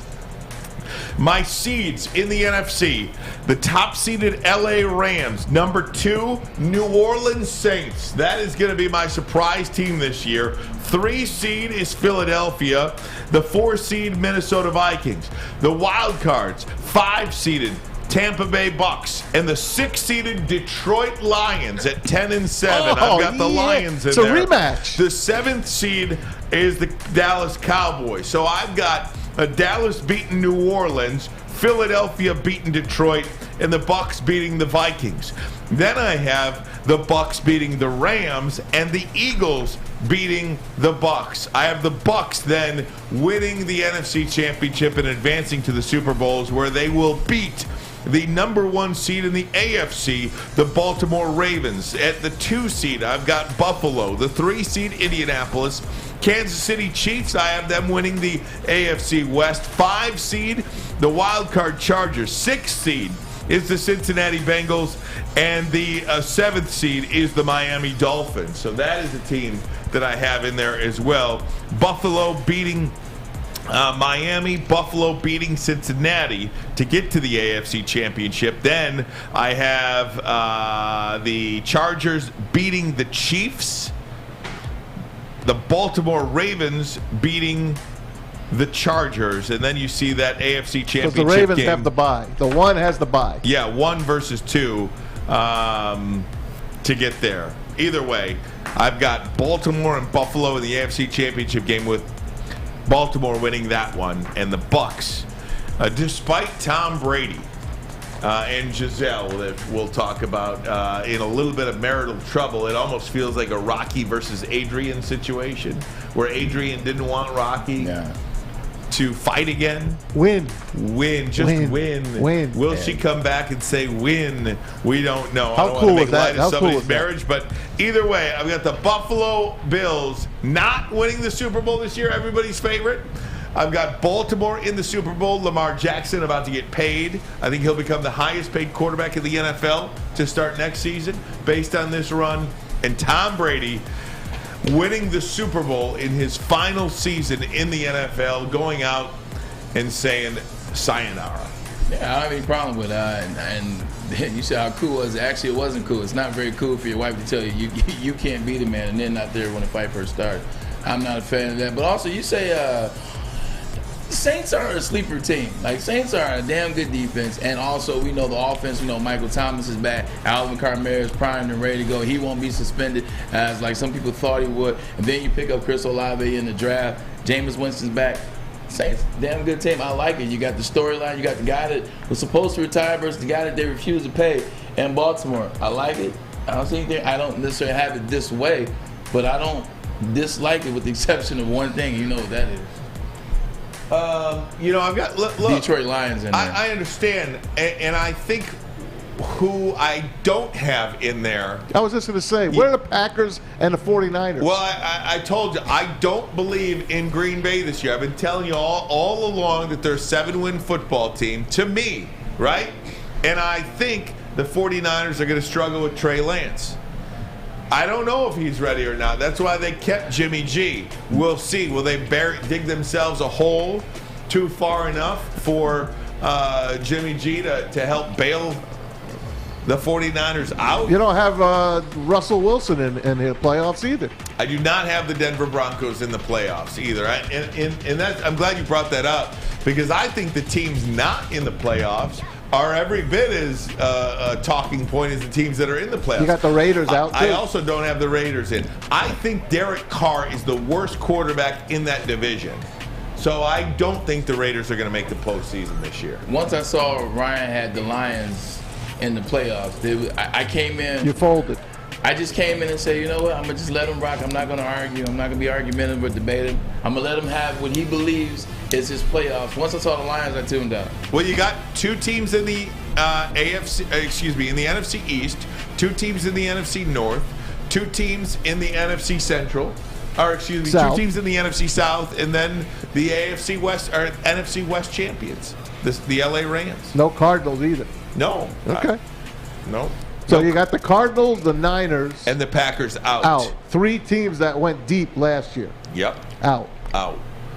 My seeds in the NFC, the top-seeded LA Rams. Number 2, New Orleans Saints. That is going to be my surprise team this year. 3 seed is Philadelphia. The 4 seed Minnesota Vikings. The wild cards, 5 seeded Tampa Bay Bucks, and the 6-seeded Detroit Lions at 10-7. I've got the Lions in there. It's a rematch. The 7th seed is the Dallas Cowboys. So I've got Dallas beating New Orleans, Philadelphia beating Detroit, and the Bucks beating the Vikings. Then I have the Bucks beating the Rams and the Eagles beating the Bucks. I have the Bucks then winning the NFC Championship and advancing to the Super Bowls, where they will beat the number 1 seed in the AFC, the Baltimore Ravens. At the 2 seed, I've got Buffalo. The 3 seed, Indianapolis. Kansas City Chiefs, I have them winning the AFC West. 5 seed, the wild card Chargers. 6 seed is the Cincinnati Bengals. And the 7th seed is the Miami Dolphins. So that is a team that I have in there as well. Buffalo beating Miami, Buffalo beating Cincinnati to get to the AFC Championship. Then I have the Chargers beating the Chiefs, the Baltimore Ravens beating the Chargers, and then you see that AFC Championship game. Because the Ravens have the bye. The 1 has the bye. Yeah, 1 versus 2 to get there. Either way, I've got Baltimore and Buffalo in the AFC Championship game, with Baltimore winning that one, and the Bucks, despite Tom Brady and Giselle, that we'll talk about in a little bit of marital trouble. It almost feels like a Rocky versus Adrian situation, where Adrian didn't want Rocky to fight again. Win. Just win. Will she come back and say win? We don't know. How I don't cool want to is make light that? of How cool somebody's is that? marriage, but either way, I've got the Buffalo Bills not winning the Super Bowl this year, everybody's favorite. I've got Baltimore in the Super Bowl. Lamar Jackson about to get paid. I think he'll become the highest paid quarterback in the NFL to start next season based on this run. And Tom Brady winning the Super Bowl in his final season in the NFL, going out and saying sayonara. Yeah, I don't have any problem with that. And you said how cool it was. Actually, it wasn't cool. It's not very cool for your wife to tell you you can't beat a man and then not there when the fight first started. I'm not a fan of that. But also, you say Saints are a sleeper team. Like, Saints are a damn good defense, and also we know the offense. We know Michael Thomas is back. Alvin Kamara is primed and ready to go. He won't be suspended as like some people thought he would. And then you pick up Chris Olave in the draft. Jameis Winston's back. Saints, damn good team. I like it. You got the storyline. You got the guy that was supposed to retire versus the guy that they refused to pay in Baltimore. I like it. I don't see anything. I don't necessarily have it this way, but I don't dislike it with the exception of one thing. You know what that is. I've got look, Detroit Lions in there. I understand, and I think who I don't have in there. I was just going to say, where are the Packers and the 49ers? Well, I told you, I don't believe in Green Bay this year. I've been telling you all along that they're a 7-win football team, to me, right? And I think the 49ers are going to struggle with Trey Lance. I don't know if he's ready or not. That's why they kept Jimmy G. We'll see. Will they dig themselves a hole too far enough for Jimmy G to help bail the 49ers out? You don't have Russell Wilson in the playoffs either. I do not have the Denver Broncos in the playoffs either. And that's, I'm glad you brought that up, because I think the teams not in the playoffs are every bit as a talking point as the teams that are in the playoffs. You got the Raiders out, too. I also don't have the Raiders in. I think Derek Carr is the worst quarterback in that division. So I don't think the Raiders are going to make the postseason this year. Once I saw Ryan had the Lions in the playoffs, I came in. You folded. I just came in and said, you know what, I'm going to just let him rock. I'm not going to argue. I'm not going to be argumentative or debative. I'm going to let him have what he believes is his playoffs. Once I saw the Lions, I tuned out. Well, you got two teams in the in the NFC East, two teams in the NFC North, two teams in the NFC Central, South. 2 teams in the NFC South, and then the AFC West or NFC West champions, the LA Rams. No Cardinals either. No. Okay. No. So you got the Cardinals, the Niners, and the Packers out. 3 teams that went deep last year. Yep. Out.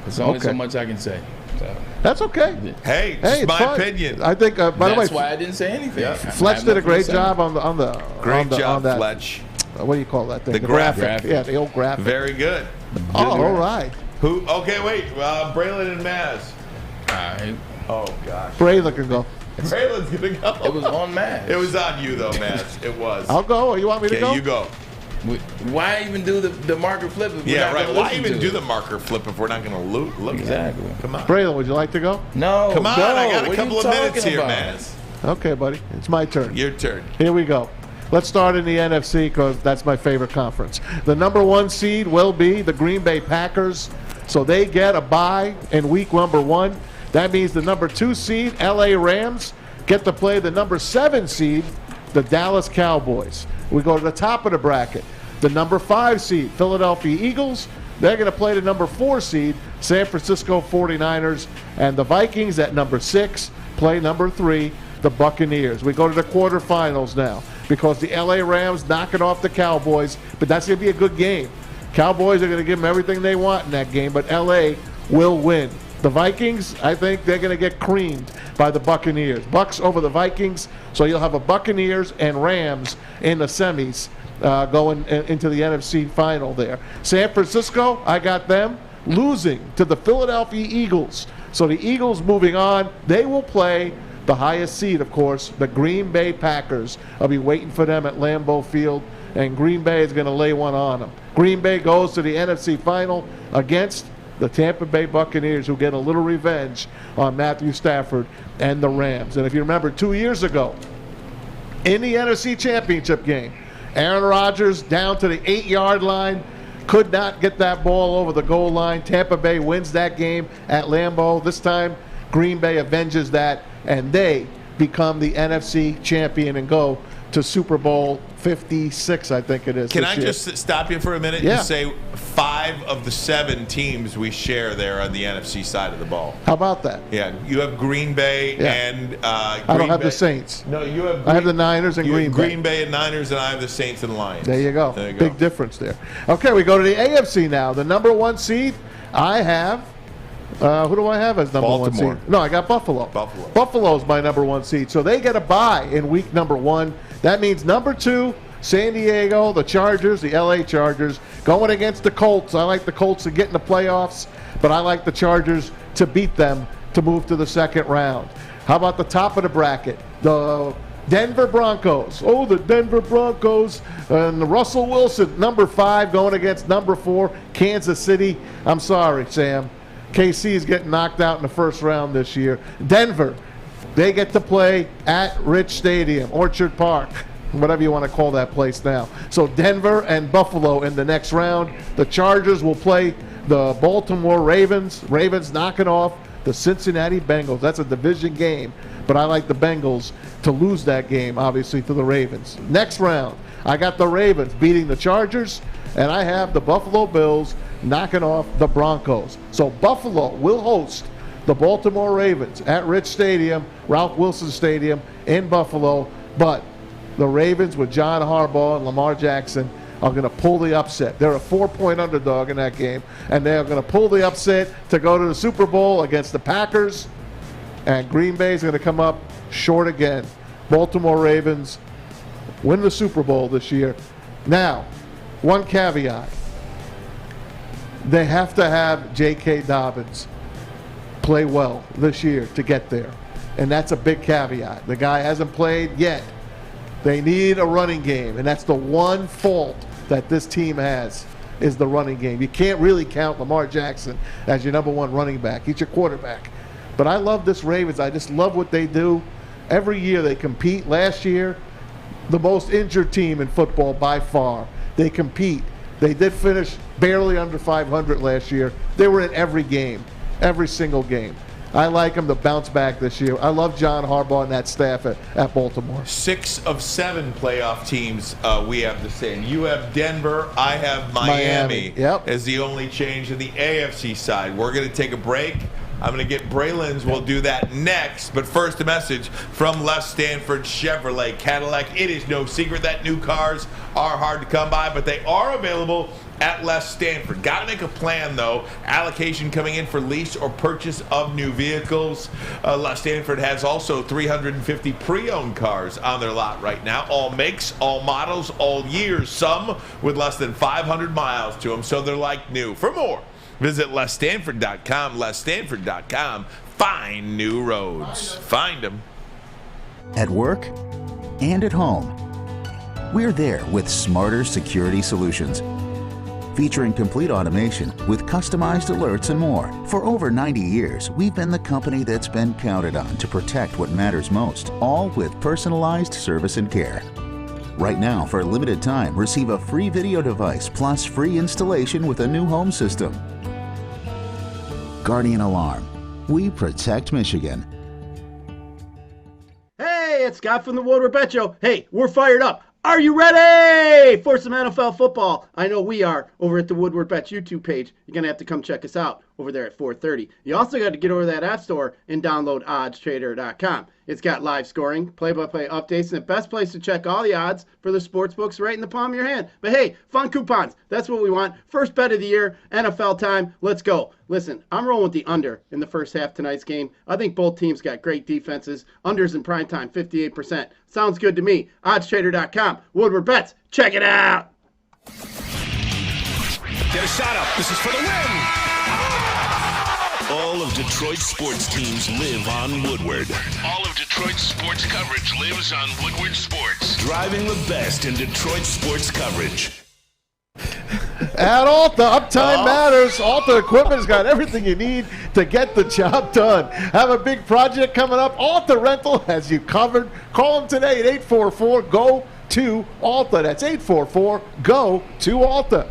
There's only so much I can say. So. That's okay. Hey, it's my opinion. I think. By the way, that's why I didn't say anything. Yeah. Fletch did a great job on the great job, on that, Fletch. What do you call that thing? The graphic. Yeah, the old graphic. Very good. Oh, all right. Who? Okay, wait. Braylon and Maz. All right. Oh gosh. Braylon can go. Braylon's gonna go. It was on Maz. It was on you though, Maz. It was. I'll go. You want me to go? Yeah, you go. Why even do the marker flip if we're Yeah, not right. gonna Why listen even to do it? the marker flip if we're not going to look Exactly. at it? Come on. Braylon, would you like to go? No. Come on. Go. I got a What are couple you of minutes talking here, about? Maz. Okay, buddy. It's my turn. Your turn. Here we go. Let's start in the NFC because that's my favorite conference. The number 1 seed will be the Green Bay Packers. So they get a bye in week number 1. That means the number 2 seed, LA Rams, get to play the number 7 seed, the Dallas Cowboys. We go to the top of the bracket. The number 5 seed, Philadelphia Eagles, they're going to play the number 4 seed, San Francisco 49ers. And the Vikings at number 6 play number 3, the Buccaneers. We go to the quarterfinals now because the LA Rams knocking off the Cowboys, but that's going to be a good game. Cowboys are going to give them everything they want in that game, but LA will win. The Vikings, I think they're going to get creamed by the Buccaneers. Bucks over the Vikings, so you'll have a Buccaneers and Rams in the semis going into the NFC final there. San Francisco, I got them losing to the Philadelphia Eagles. So the Eagles moving on, they will play the highest seed, of course, the Green Bay Packers. I'll be waiting for them at Lambeau Field, and Green Bay is going to lay one on them. Green Bay goes to the NFC final against the Tampa Bay Buccaneers, who get a little revenge on Matthew Stafford and the Rams. And if you remember 2 years ago, in the NFC Championship game, Aaron Rodgers down to the 8-yard line, could not get that ball over the goal line. Tampa Bay wins that game at Lambeau. This time, Green Bay avenges that, and they become the NFC champion and go to Super Bowl 56, I think it is. Can I just stop you for a minute Yeah. and say 5 of the 7 teams we share there on the NFC side of the ball? How about that? Yeah, you have Green Bay and I don't have the Saints. No, you have. I have the Niners and Green Bay. Green Bay and Niners, and I have the Saints and Lions. There you go. There you go. Big difference there. Okay, we go to the AFC now. The number 1 seed, I have. Who do I have as number 1 Baltimore. seed? No, I got Buffalo. Buffalo's my number 1 seed. So they get a bye in week number 1. That means number 2, San Diego, the Chargers, the LA Chargers, going against the Colts. I like the Colts to get in the playoffs, but I like the Chargers to beat them to move to the second round. How about the top of the bracket? The Denver Broncos. Oh, the Denver Broncos. And Russell Wilson, number 5, going against number 4, Kansas City. I'm sorry, Sam. KC is getting knocked out in the first round this year. Denver, they get to play at Rich Stadium, Orchard Park, whatever you want to call that place now. So Denver and Buffalo in the next round. The Chargers will play the Baltimore Ravens. Ravens knocking off the Cincinnati Bengals. That's a division game, but I like the Bengals to lose that game, obviously, to the Ravens. Next round, I got the Ravens beating the Chargers, and I have the Buffalo Bills knocking off the Broncos. So Buffalo will host the Baltimore Ravens at Rich Stadium, Ralph Wilson Stadium in Buffalo, but the Ravens with John Harbaugh and Lamar Jackson are going to pull the upset. They're a 4-point underdog in that game, and they're going to pull the upset to go to the Super Bowl against the Packers, and Green Bay is going to come up short again. Baltimore Ravens win the Super Bowl this year. Now, one caveat. They have to have J.K. Dobbins play well this year to get there, and that's a big caveat. The guy hasn't played yet. They need a running game, and that's the one fault that this team has, is the running game. You can't really count Lamar Jackson as your number one running back. He's your quarterback. But I love this Ravens. I just love what they do. Every year they compete. Last year, the most injured team in football by far. They compete. They did finish barely under 500 last year. They were in every game, every single game. I like them to bounce back this year. I love John Harbaugh and that staff at Baltimore. 6 of 7 playoff teams we have the same. You have Denver. I have Miami. Yep. As the only change in the AFC side. We're going to take a break. I'm going to get Braylon's. We'll do that next. But first, a message from Les Stanford Chevrolet Cadillac. It is no secret that new cars are hard to come by, but they are available at Les Stanford. Got to make a plan, though. Allocation coming in for lease or purchase of new vehicles. Les Stanford has also 350 pre-owned cars on their lot right now. All makes, all models, all years. Some with less than 500 miles to them, so they're like new. For more, visit LesStanford.com. LesStanford.com. Find new roads. Find them. At work and at home, we're there with smarter security solutions. Featuring complete automation with customized alerts and more. For over 90 years, we've been the company that's been counted on to protect what matters most, all with personalized service and care. Right now, for a limited time, receive a free video device plus free installation with a new home system. Guardian Alarm. We protect Michigan. Hey, it's Scott from the Woodward Bet Show. Hey, we're fired up. Are you ready for some NFL football? I know we are over at the Woodward Bets YouTube page. You're going to have to come check us out over there at 4:30. You also got to get over to that app store and download oddstrader.com. It's got live scoring, play-by-play updates, and the best place to check all the odds for the sports books right in the palm of your hand. But hey, fun coupons. That's what we want. First bet of the year, NFL time. Let's go. Listen, I'm rolling with the under in the first half tonight's game. I think both teams got great defenses. Unders in prime time, 58%. Sounds good to me. Oddstrader.com. Woodward Bets. Check it out. Get a shot up. This is for the win. All of Detroit's sports teams live on Woodward. All of Detroit's sports coverage lives on Woodward Sports. Driving the best in Detroit sports coverage. At Alta, uptime matters. Alta Equipment's got everything you need to get the job done. Have a big project coming up? Alta Rental has you covered. Call them today at 844-GO-TO-ALTA. That's 844-GO-TO-ALTA.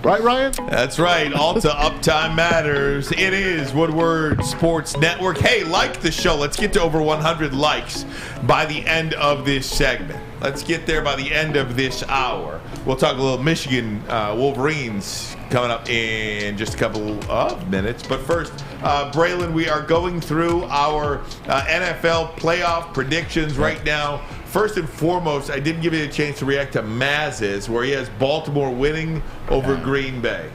Right, Ryan? That's right. Alta Uptime Matters. It is Woodward Sports Network. Hey, like the show. Let's get to over 100 likes by the end of this segment. Let's get there by the end of this hour. We'll talk a little Michigan Wolverines coming up in just a couple of minutes. But first, Braylon, we are going through our NFL playoff predictions right now. First and foremost, I didn't give you a chance to react to Maz's, where he has Baltimore winning over Green Bay.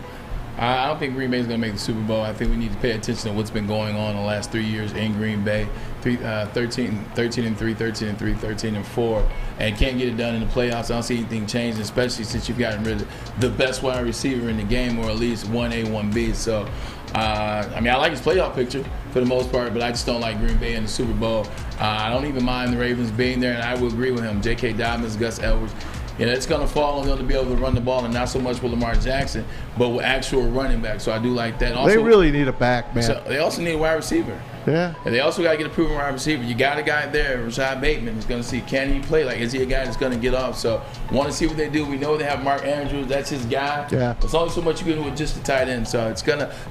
I don't think Green Bay is going to make the Super Bowl. I think we need to pay attention to what's been going on the last 3 years in Green Bay. 13-3, 13-3, 13-4, and can't get it done in the playoffs. I don't see anything changing, especially since you've gotten rid of the best wide receiver in the game, or at least 1A, 1B. So, I like his playoff picture for the most part, but I just don't like Green Bay in the Super Bowl. I don't even mind the Ravens being there, and I will agree with him. J.K. Dobbins, Gus Edwards. It's going to fall on them to be able to run the ball, and not so much with Lamar Jackson, but with actual running back. So I do like that. Also, they really need a back, man. So they also need a wide receiver. Yeah. And they also got to get a proven wide receiver. You got a guy there, Rashad Bateman, is going to see, can he play? Like, is he a guy that's going to get off? So want to see what they do. We know they have Mark Andrews. That's his guy. Yeah. There's only so much you can do with just the tight end. So it's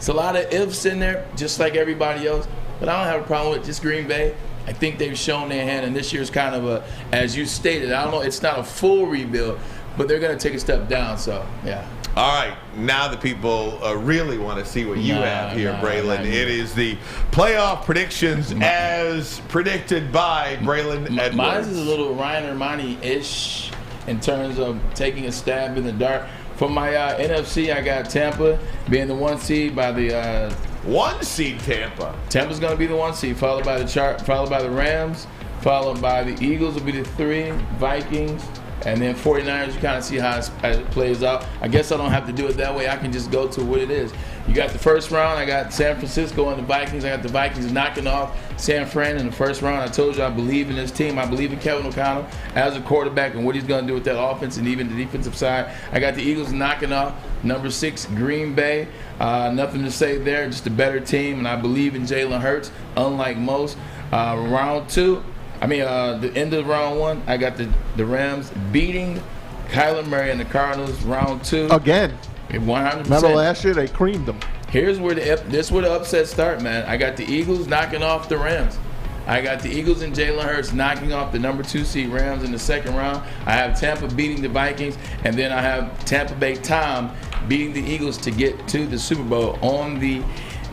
a lot of ifs in there, just like everybody else. But I don't have a problem with just Green Bay. I think they've shown their hand, and this year's kind of as you stated, I don't know, it's not a full rebuild, but they're going to take a step down, so, yeah. All right, now the people really want to see what you have here, Braylon. It is the playoff predictions as predicted by Braylon Edwards. Mine is a little Ryan Ermanni-ish in terms of taking a stab in the dark. For my NFC, I got Tampa being the 1 seed by the 1 seed Tampa. Tampa's going to be the 1 seed, followed by the Rams, followed by the Eagles will be the 3, Vikings. And then 49ers, you kind of see how it plays out. I guess I don't have to do it that way. I can just go to what it is. You got the first round. I got San Francisco and the Vikings. I got the Vikings knocking off San Fran in the first round. I told you I believe in this team. I believe in Kevin O'Connell as a quarterback and what he's going to do with that offense and even the defensive side. I got the Eagles knocking off number 6, Green Bay. Nothing to say there. Just a better team. And I believe in Jalen Hurts, unlike most. Round 2. The end of round 1, I got the Rams beating Kyler Murray and the Cardinals. Round 2 again. 100%. Remember last year they creamed them. Here's where the upsets start, man. I got the Eagles knocking off the Rams. I got the Eagles and Jalen Hurts knocking off the number 2 seed Rams in the second round. I have Tampa beating the Vikings, and then I have Tampa Bay Tom beating the Eagles to get to the Super Bowl. On the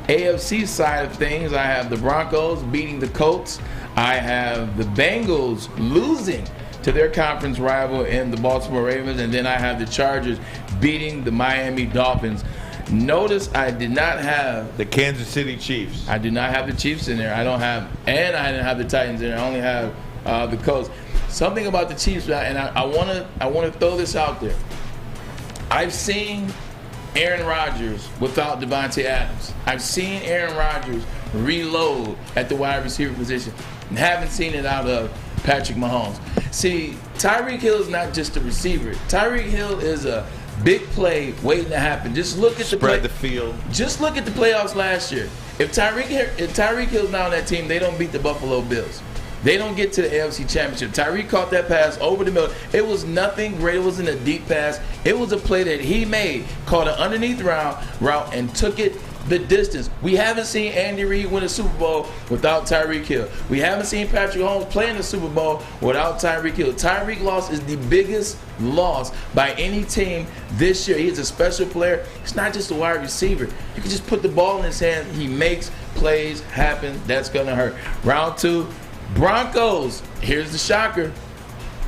AFC side of things, I have the Broncos beating the Colts. I have the Bengals losing to their conference rival in the Baltimore Ravens, and then I have the Chargers beating the Miami Dolphins. Notice I did not have the Kansas City Chiefs. I do not have the Chiefs in there. I didn't have the Titans in there. I only have the Colts. Something about the Chiefs, and I want to throw this out there. I've seen Aaron Rodgers without Devontae Adams. I've seen Aaron Rodgers reload at the wide receiver position. And haven't seen it out of Patrick Mahomes. See, Tyreek Hill is not just a receiver. Tyreek Hill is a big play waiting to happen. Just look at the field. Just look at the playoffs last year. If Tyreek Hill's not on that team, they don't beat the Buffalo Bills. They don't get to the AFC Championship. Tyreek caught that pass over the middle. It was nothing great. It wasn't a deep pass. It was a play that he made, caught an underneath route, and took it the distance. We haven't seen Andy Reid win a Super Bowl without Tyreek Hill. We haven't seen Patrick Mahomes play in the Super Bowl without Tyreek Hill. Tyreek loss is the biggest loss by any team this year. He's a special player. He's not just a wide receiver. You can just put the ball in his hand. He makes plays happen. That's going to hurt. Round 2, Broncos. Here's the shocker.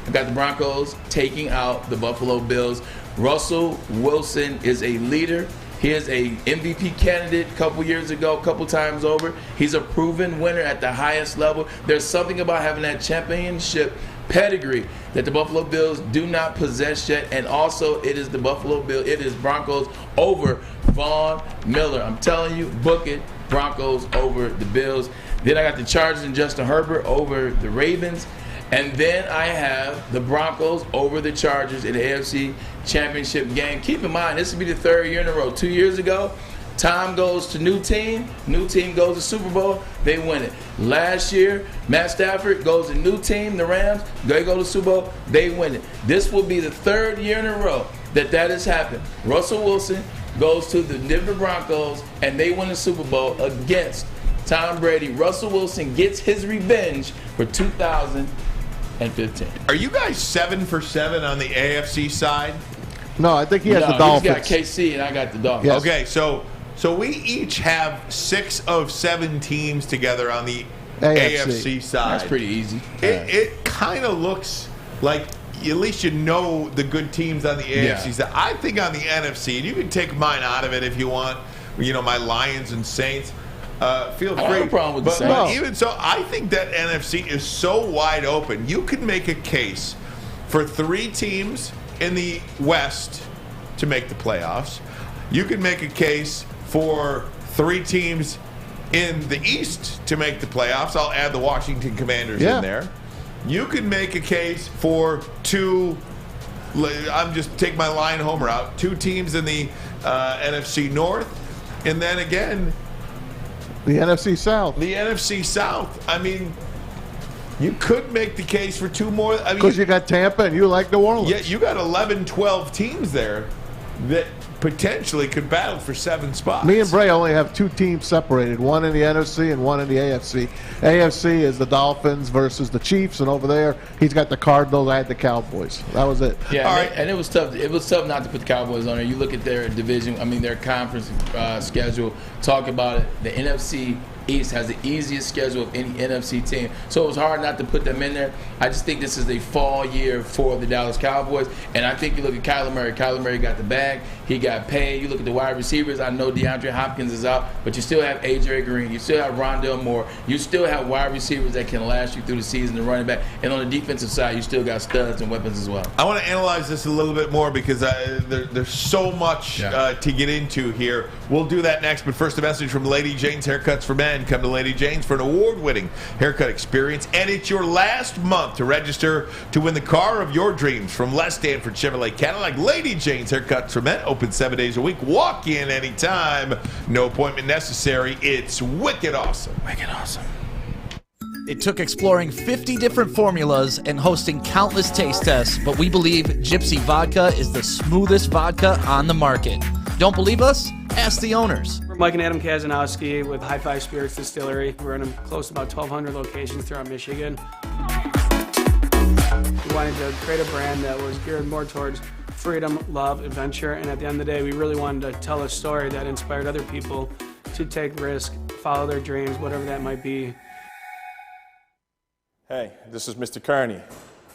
I got the Broncos taking out the Buffalo Bills. Russell Wilson is a leader. He is a MVP candidate a couple years ago, a couple times over. He's a proven winner at the highest level. There's something about having that championship pedigree that the Buffalo Bills do not possess yet. And also, it is the Buffalo Bills. It is Broncos over Von Miller. I'm telling you, book it. Broncos over the Bills. Then I got the Chargers and Justin Herbert over the Ravens. And then I have the Broncos over the Chargers in the AFC Championship game. Keep in mind, this will be the 3rd year in a row. 2 years ago, Tom goes to new team goes to Super Bowl, they win it. Last year, Matt Stafford goes to new team, the Rams, they go to Super Bowl, they win it. This will be the 3rd year in a row that has happened. Russell Wilson goes to the Denver Broncos, and they win the Super Bowl against Tom Brady. Russell Wilson gets his revenge for 2015. Are you guys 7 for 7 on the AFC side? No, I think he has the Dolphins. He's got KC and I got the Dolphins. Yes. Okay, so we each have 6 of 7 teams together on the AFC side. That's pretty easy. It kind of looks like at least you know the good teams on the AFC side. I think on the NFC, and you can take mine out of it if you want, my Lions and Saints. Feel free. I have a problem with the Saints. But even so, I think that NFC is so wide open. You could make a case for 3 teams in the West to make the playoffs. You could make a case for 3 teams in the East to make the playoffs. I'll add the Washington Commanders in there. You could make a case for 2. I'm just take my line homer out. 2 teams in the NFC North, and then again. The NFC South. The NFC South. I mean, you could make the case for 2 more. Because you got Tampa and you like New Orleans. Yeah, you got 11, 12 teams there that potentially could battle for 7 spots. Me and Bray only have 2 teams separated, one in the NFC and one in the AFC. AFC is the Dolphins versus the Chiefs, and over there he's got the Cardinals. I had the Cowboys. That was it. Yeah, and it was tough. It was tough not to put the Cowboys on there. You look at their division, their conference schedule. Talk about it. The NFC East has the easiest schedule of any NFC team. So it was hard not to put them in there. I just think this is a fall year for the Dallas Cowboys. And I think you look at Kyler Murray. Kyler Murray got the bag. He got paid. You look at the wide receivers. I know DeAndre Hopkins is out, but you still have A.J. Green. You still have Rondale Moore. You still have wide receivers that can last you through the season and running back. And on the defensive side, you still got studs and weapons as well. I want to analyze this a little bit more because there's so much to get into here. We'll do that next, but first a message from Lady Jane's Haircuts for Men. Come to Lady Jane's for an award-winning haircut experience, and it's your last month to register to win the car of your dreams from Les Stanford Chevrolet Cadillac. Lady Jane's Haircuts for Men, open 7 days a week. Walk in anytime. No appointment necessary. It's wicked awesome. Wicked awesome. It took exploring 50 different formulas and hosting countless taste tests, but we believe Gypsy Vodka is the smoothest vodka on the market. Don't believe us? Ask the owners. We're Mike and Adam Kazanowski with High Five Spirits Distillery. We're in close to about 1,200 locations throughout Michigan. We wanted to create a brand that was geared more towards freedom, love, adventure, and at the end of the day, we really wanted to tell a story that inspired other people to take risks, follow their dreams, whatever that might be. Hey, this is Mr. Kearney,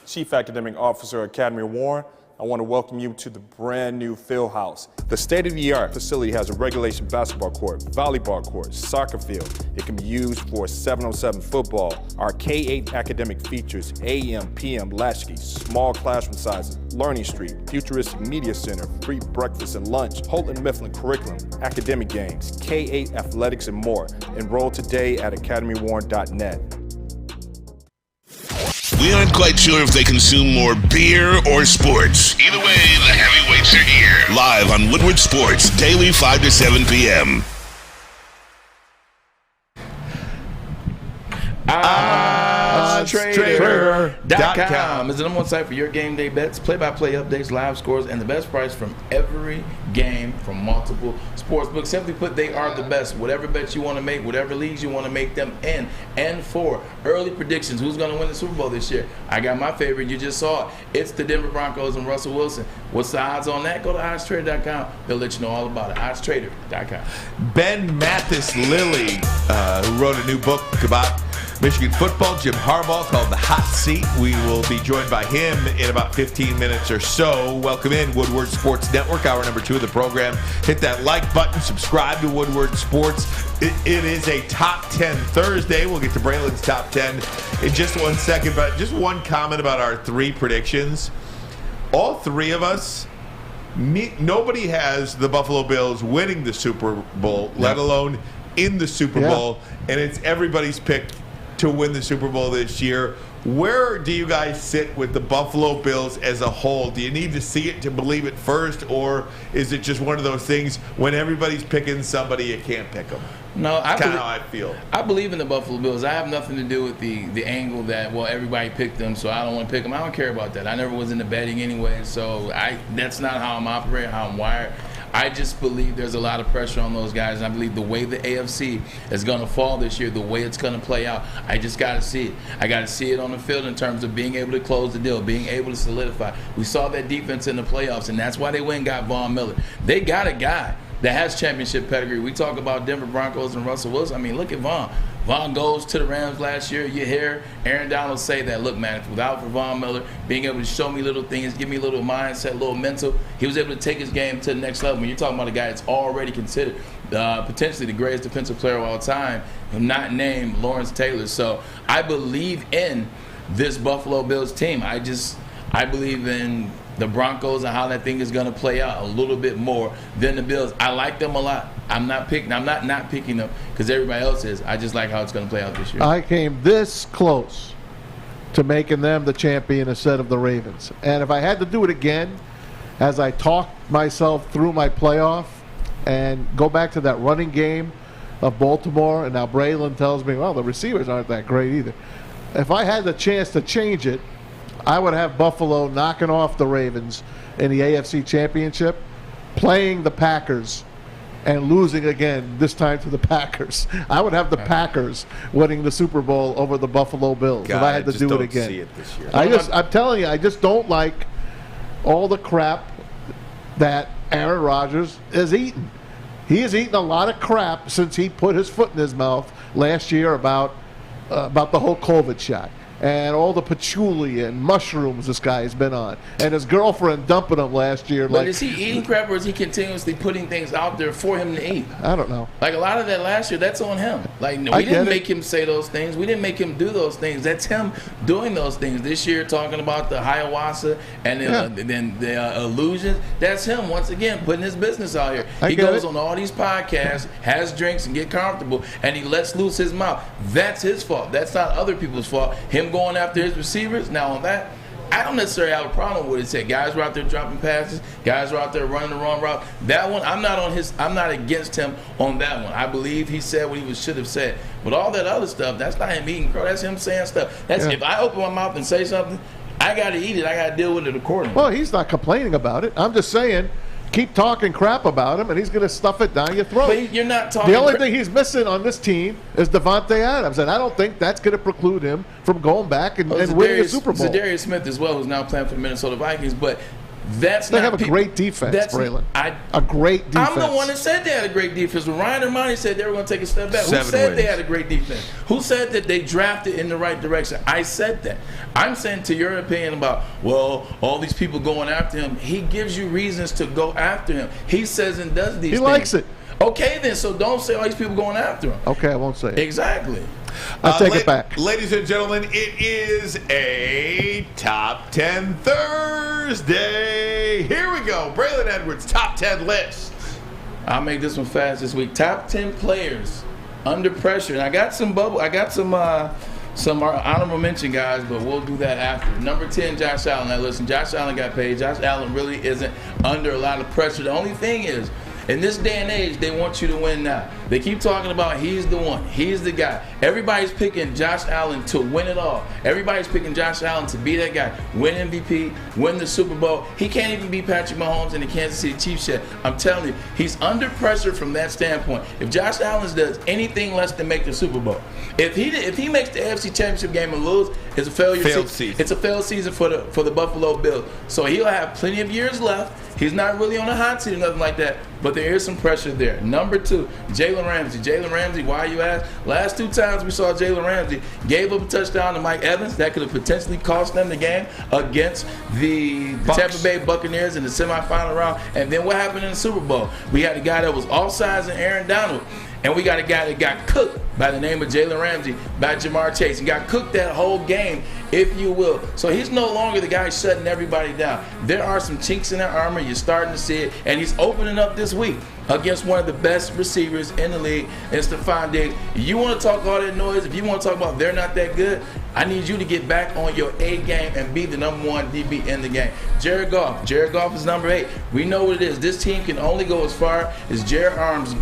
Chief Academic Officer at Academy of Warren. I want to welcome you to the brand new field house. The state-of-the-art facility has a regulation basketball court, volleyball court, soccer field. It can be used for 7-on-7 football. Our K-8 academic features AM, PM, latchkey, small classroom sizes, Learning Street, futuristic media center, free breakfast and lunch, Holton Mifflin curriculum, academic games, K-8 athletics, and more. Enroll today at academywarren.net. We aren't quite sure if they consume more beer or sports. Either way, the heavyweights are here. Live on Woodward Sports, daily 5 to 7 p.m. OddsTrader.com is the number one site for your game day bets, play-by-play updates, live scores, and the best price from every game from multiple sports books. Simply put, they are the best. Whatever bets you want to make, whatever leagues you want to make them in, and for early predictions, who's going to win the Super Bowl this year? I got my favorite. You just saw it. It's the Denver Broncos and Russell Wilson. What's the odds on that? Go to OddsTrader.com. They'll let you know all about it. OddsTrader.com. Ben Mathis-Lilley, who wrote a new book about Michigan football, Jim Harbaugh, called The Hot Seat. We will be joined by him in about 15 minutes or so. Welcome in, Woodward Sports Network, hour number 2 of the program. Hit that like button, subscribe to Woodward Sports. It is a Top 10 Thursday. We'll get to Braylon's Top 10 in just 1 second, but just one comment about our 3 predictions. All 3 of us, nobody has the Buffalo Bills winning the Super Bowl, let alone in the Super Bowl, and it's everybody's pick to win the Super Bowl this year. Where do you guys sit with the Buffalo Bills as a whole? Do you need to see it to believe it first, or is it just one of those things when everybody's picking somebody, you can't pick them? No, That's kind of how I feel. I believe in the Buffalo Bills. I have nothing to do with the angle that, well, everybody picked them, so I don't want to pick them. I don't care about that. I never was into betting anyway, so that's not how I'm operating, how I'm wired. I just believe there's a lot of pressure on those guys, and I believe the way the AFC is going to fall this year, the way it's going to play out, I just got to see it. I got to see it on the field in terms of being able to close the deal, being able to solidify. We saw that defense in the playoffs, and that's why they went and got Von Miller. They got a guy that has championship pedigree. We talk about Denver Broncos and Russell Wilson. I mean, look at Von. Von goes to the Rams last year. You hear Aaron Donald say that, look, man, without for Von Miller being able to show me little things, give me a little mindset, a little mental, he was able to take his game to the next level. When you're talking about a guy that's already considered potentially the greatest defensive player of all time, not named Lawrence Taylor. So I believe in this Buffalo Bills team. I believe in the Broncos and how that thing is going to play out a little bit more than the Bills. I like them a lot. I'm not picking them because everybody else is. I just like how it's going to play out this year. I came this close to making them the champion instead of the Ravens. And if I had to do it again, as I talked myself through my playoff and go back to that running game of Baltimore, and now Braylon tells me, well, the receivers aren't that great either. If I had the chance to change it, I would have Buffalo knocking off the Ravens in the AFC Championship. playing the Packers and losing again, this time to the Packers. I would have the Packers winning the Super Bowl over the Buffalo Bills if I had to do it again. See it this year. I'm telling you, I just don't like all the crap that Aaron Rodgers is eating. He has eaten a lot of crap since he put his foot in his mouth last year about the whole COVID shot and all the patchouli and mushrooms this guy has been on, and his girlfriend dumping him last year. But is he eating crap, or is he continuously putting things out there for him to eat? I don't know. Like a lot of that last year, that's on him. Like we didn't make him say those things. We didn't make him do those things. That's him doing those things. This year, talking about the ayahuasca and then the illusions. That's him once again putting his business out here. He goes on all these podcasts, has drinks, and get comfortable, and he lets loose his mouth. That's his fault. That's not other people's fault. Him going after his receivers. Now on that, I don't necessarily have a problem with it. Say guys were out there dropping passes, guys were out there running the wrong route. That one, I'm not against him on that one. I believe he said what he should have said. But all that other stuff, that's not him eating crow. That's him saying stuff. That's if I open my mouth and say something, I got to eat it. I got to deal with it accordingly. Well, he's not complaining about it. I'm just saying, keep talking crap about him, and he's going to stuff it down your throat. But you're not talking. The only thing he's missing on this team is Devontae Adams, and I don't think that's going to preclude him from going back and winning a Super Bowl. Zadarius Smith as well, who's now playing for the Minnesota Vikings, but they have a great defense, Braylon. A great defense. I'm the one that said they had a great defense. When Ryan and Ermanni said they were going to take a step back, who said they had a great defense? Who said that they drafted in the right direction? I said that. I'm saying to your opinion about, well, all these people going after him, he gives you reasons to go after him. He says and does these things. He likes it. Okay, then, so don't say all these people going after him. Okay, I won't say it. Exactly. I'll take it back. Ladies and gentlemen, it is a Top 10 Thursday. Here we go. Braylon Edwards, Top 10 list. I'll make this one fast this week. Top 10 players under pressure. And I got some honorable mention guys, but we'll do that after. Number 10, Josh Allen. Now listen, Josh Allen got paid. Josh Allen really isn't under a lot of pressure. The only thing is, in this day and age, they want you to win now. They keep talking about he's the one, he's the guy. Everybody's picking Josh Allen to win it all. Everybody's picking Josh Allen to be that guy, win MVP, win the Super Bowl. He can't even beat Patrick Mahomes and the Kansas City Chiefs yet. I'm telling you, he's under pressure from that standpoint. If Josh Allen does anything less than make the Super Bowl, if he makes the AFC Championship game and lose, it's a failure season. It's a failed season for the Buffalo Bills. So he'll have plenty of years left. He's not really on a hot seat or nothing like that, but there is some pressure there. Number 2, Jalen Ramsey. Jalen Ramsey, why you ask? Last 2 times we saw Jalen Ramsey gave up a touchdown to Mike Evans. That could have potentially cost them the game against the Tampa Bay Buccaneers in the semifinal round. And then what happened in the Super Bowl? We had a guy that was offsides and Aaron Donald. And we got a guy that got cooked by the name of Jalen Ramsey by Jamar Chase. He got cooked that whole game, if you will. So he's no longer the guy shutting everybody down. There are some chinks in their armor. You're starting to see it. And he's opening up this week against one of the best receivers in the league, and Stephon Diggs. You want to talk all that noise? If you want to talk about they're not that good, I need you to get back on your A game and be the number 1 DB in the game. Jared Goff. Jared Goff is number 8. We know what it is. This team can only go as far as Jared Arm's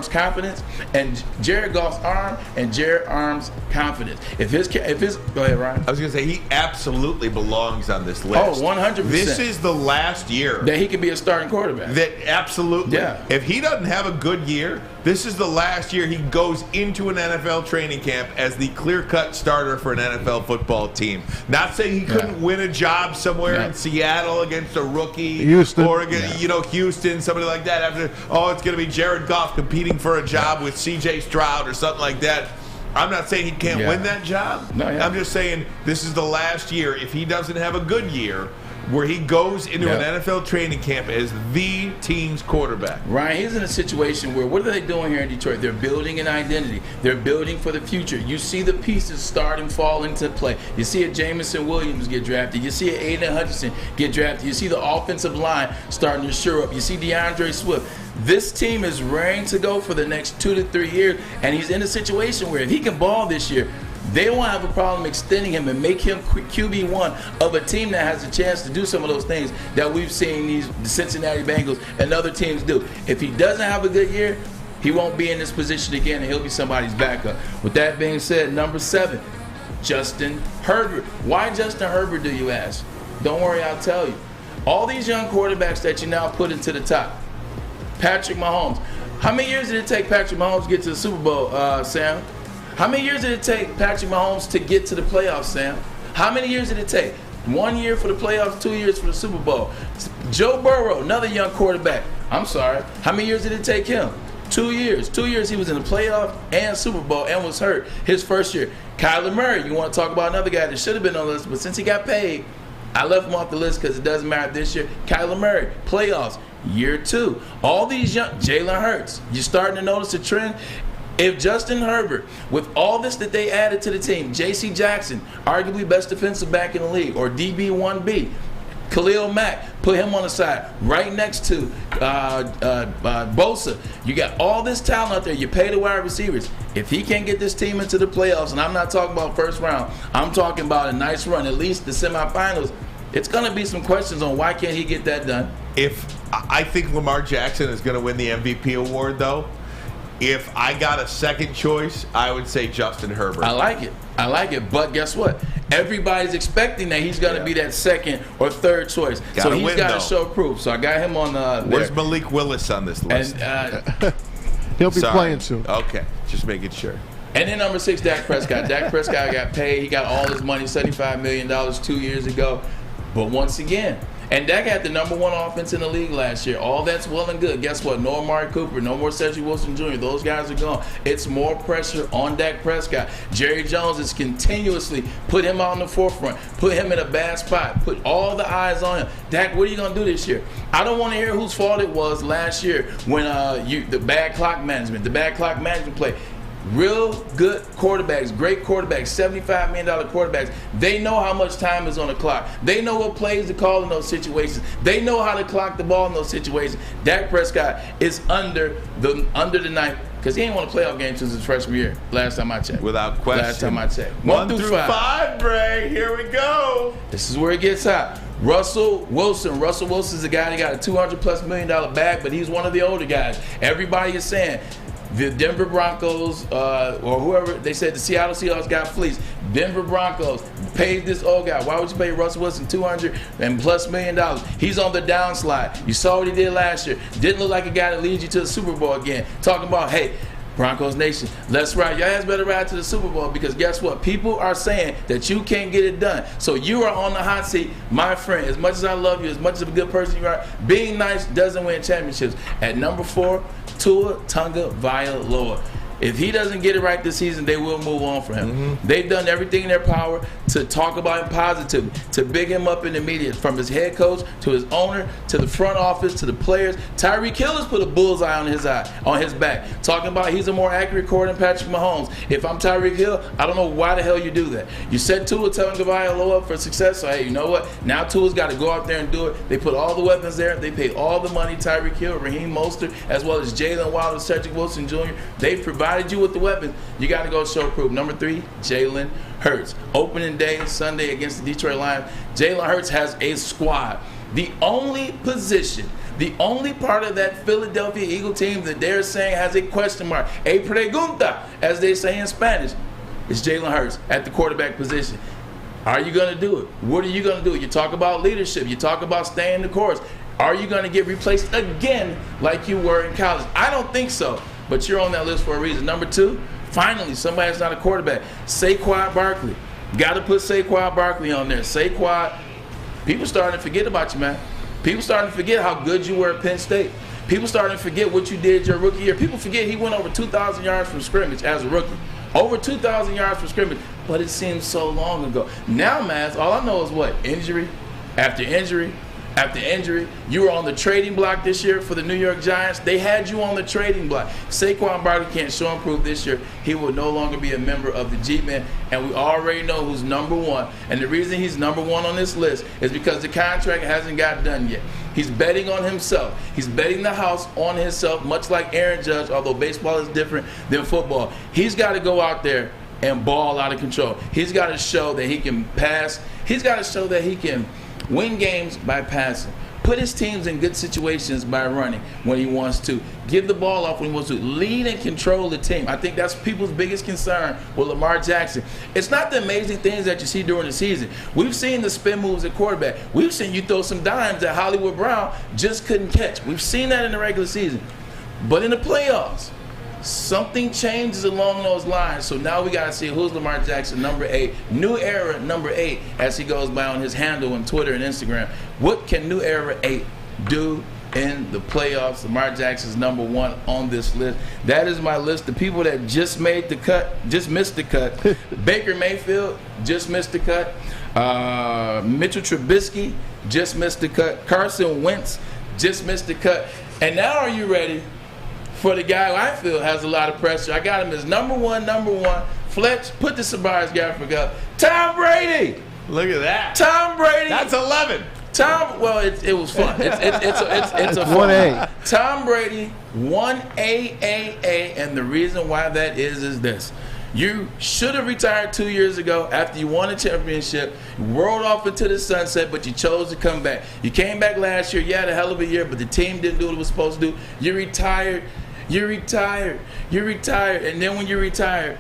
confidence and Jared Goff's arm and Jared Arm's confidence. If his go ahead, Ryan. I was going to say he absolutely belongs on this list. Oh, 100%. This is the last year that he could be a starting quarterback. That absolutely. Yeah. If he doesn't have a good year, this is the last year he goes into an NFL training camp as the clear-cut starter for an NFL football team. Not saying he couldn't win a job somewhere in Seattle against a rookie, Houston, or Houston, somebody like that. After it's going to be Jared Goff competing for a job with C.J. Stroud or something like that. I'm not saying he can't win that job. No, I'm just saying this is the last year. If he doesn't have a good year, where he goes into an NFL training camp as the team's quarterback. Ryan, he's in a situation where what are they doing here in Detroit? They're building an identity. They're building for the future. You see the pieces start and fall into play. You see a Jamison Williams get drafted. You see a Aiden Hutchinson get drafted. You see the offensive line starting to shore up. You see DeAndre Swift. This team is raring to go for the next 2 to 3 years, and he's in a situation where if he can ball this year, they won't have a problem extending him and make him QB1 of a team that has a chance to do some of those things that we've seen the Cincinnati Bengals and other teams do. If he doesn't have a good year, he won't be in this position again, and he'll be somebody's backup. With that being said, number 7, Justin Herbert. Why Justin Herbert, do you ask? Don't worry, I'll tell you. All these young quarterbacks that you now put into the top. Patrick Mahomes. How many years did it take Patrick Mahomes to get to the Super Bowl, Sam? How many years did it take Patrick Mahomes to get to the playoffs, Sam? How many years did it take? 1 year for the playoffs, 2 years for the Super Bowl. Joe Burrow, another young quarterback. I'm sorry. How many years did it take him? 2 years. 2 years he was in the playoff and Super Bowl and was hurt his first year. Kyler Murray, you want to talk about another guy that should have been on the list, but since he got paid, I left him off the list because it doesn't matter this year. Kyler Murray, playoffs, year 2. All these young, Jalen Hurts, you're starting to notice a trend. If Justin Herbert, with all this that they added to the team, J.C. Jackson, arguably best defensive back in the league, or DB1B, Khalil Mack, put him on the side, right next to Bosa. You got all this talent out there. You pay the wide receivers. If he can't get this team into the playoffs, and I'm not talking about first round, I'm talking about a nice run, at least the semifinals, it's going to be some questions on why can't he get that done. I think Lamar Jackson is going to win the MVP award, though. If I got a second choice, I would say Justin Herbert. I like it. But guess what? Everybody's expecting that he's going to be that second or third choice. So he's got to show proof. So I got him on Where's Malik Willis on this list? And, he'll be playing soon. Okay, just making sure. And then number 6, Dak Prescott. Dak Prescott got paid. He got all his money, $75 million 2 years ago. But once again, and Dak had the number 1 offense in the league last year. All that's well and good. Guess what? No Amari Cooper, no more Cedric Wilson Jr. Those guys are gone. It's more pressure on Dak Prescott. Jerry Jones has continuously put him out in the forefront, put him in a bad spot, put all the eyes on him. Dak, what are you going to do this year? I don't want to hear whose fault it was last year when the bad clock management play. Real good quarterbacks, great quarterbacks, $75 million quarterbacks, they know how much time is on the clock. They know what plays to call in those situations. They know how to clock the ball in those situations. Dak Prescott is under the knife because he ain't won a playoff game since his freshman year, last time I checked. Without question. Last time I checked. 1 through 5, Bray. Here we go. This is where it gets hot. Russell Wilson. Russell Wilson's a guy that got a $200+ million bag, but he's one of the older guys. Everybody is saying the Denver Broncos or whoever, they said the Seattle Seahawks got fleeced. Denver Broncos paid this old guy. Why would you pay Russell Wilson $200+ million? He's on the downslide. You saw what he did last year. Didn't look like a guy that leads you to the Super Bowl again. Talking about, hey, Broncos Nation, let's ride. Your ass better ride to the Super Bowl because guess what? People are saying that you can't get it done. So you are on the hot seat, my friend. As much as I love you, as much of a good person you are, being nice doesn't win championships. At number 4, Tua Tagovailoa. If he doesn't get it right this season, they will move on for him. Mm-hmm. They've done everything in their power to talk about him positively, to big him up in the media, from his head coach to his owner to the front office to the players. Tyreek Hill has put a bullseye on his back, talking about he's a more accurate quarterback than Patrick Mahomes. If I'm Tyreek Hill, I don't know why the hell you do that. You set Tua Tagovailoa up for success, so hey, you know what? Now Tua's got to go out there and do it. They put all the weapons there. They paid all the money. Tyreek Hill, Raheem Mostert, as well as Jalen Waddle, Cedric Wilson Jr. They've provided you with the weapons. You got to go show proof. Number 3, Jalen Hurts. Opening day, Sunday against the Detroit Lions. Jalen Hurts has a squad. The only position, the only part of that Philadelphia Eagle team that they're saying has a question mark, a pregunta, as they say in Spanish, is Jalen Hurts at the quarterback position. Are you going to do it? What are you going to do? You talk about leadership. You talk about staying the course. Are you going to get replaced again like you were in college? I don't think so. But you're on that list for a reason. Number 2, finally, somebody that's not a quarterback. Saquon Barkley. Got to put Saquon Barkley on there. Saquon, people starting to forget about you, man. People starting to forget how good you were at Penn State. People starting to forget what you did your rookie year. People forget he went over 2,000 yards from scrimmage as a rookie. Over 2,000 yards from scrimmage. But it seems so long ago. Now, man, all I know is what? Injury after injury after injury. You were on the trading block this year for the New York Giants. They had you on the trading block. Saquon Barkley can't show and prove this year. He will no longer be a member of the G-Men, and we already know who's number 1. And the reason he's number 1 on this list is because the contract hasn't got done yet. He's betting on himself. He's betting the house on himself, much like Aaron Judge, although baseball is different than football. He's got to go out there and ball out of control. He's got to show that he can pass. He's got to show that he can win games by passing. Put his teams in good situations by running when he wants to. Give the ball off when he wants to. Lead and control the team. I think that's people's biggest concern with Lamar Jackson. It's not the amazing things that you see during the season. We've seen the spin moves at quarterback. We've seen you throw some dimes that Hollywood Brown just couldn't catch. We've seen that in the regular season. But in the playoffs, something changes along those lines. So now we got to see who's Lamar Jackson, number 8. New Era, number 8, as he goes by on his handle on Twitter and Instagram. What can New Era 8 do in the playoffs? Lamar Jackson's number 1 on this list. That is my list. The people that just made the cut, just missed the cut. Baker Mayfield just missed the cut. Mitchell Trubisky just missed the cut. Carson Wentz just missed the cut. And now are you ready for the guy who I feel has a lot of pressure? I got him as number one. Fletch, put the Sabars graphic up. Tom Brady. Look at that. Tom Brady. That's 11. Well, it was fun. It's a fun 1A. Tom Brady, 1A, and the reason why that is this. You should have retired 2 years ago after you won a championship, rolled off into the sunset, but you chose to come back. You came back last year, you had a hell of a year, but the team didn't do what it was supposed to do. You retired, and then when you retired,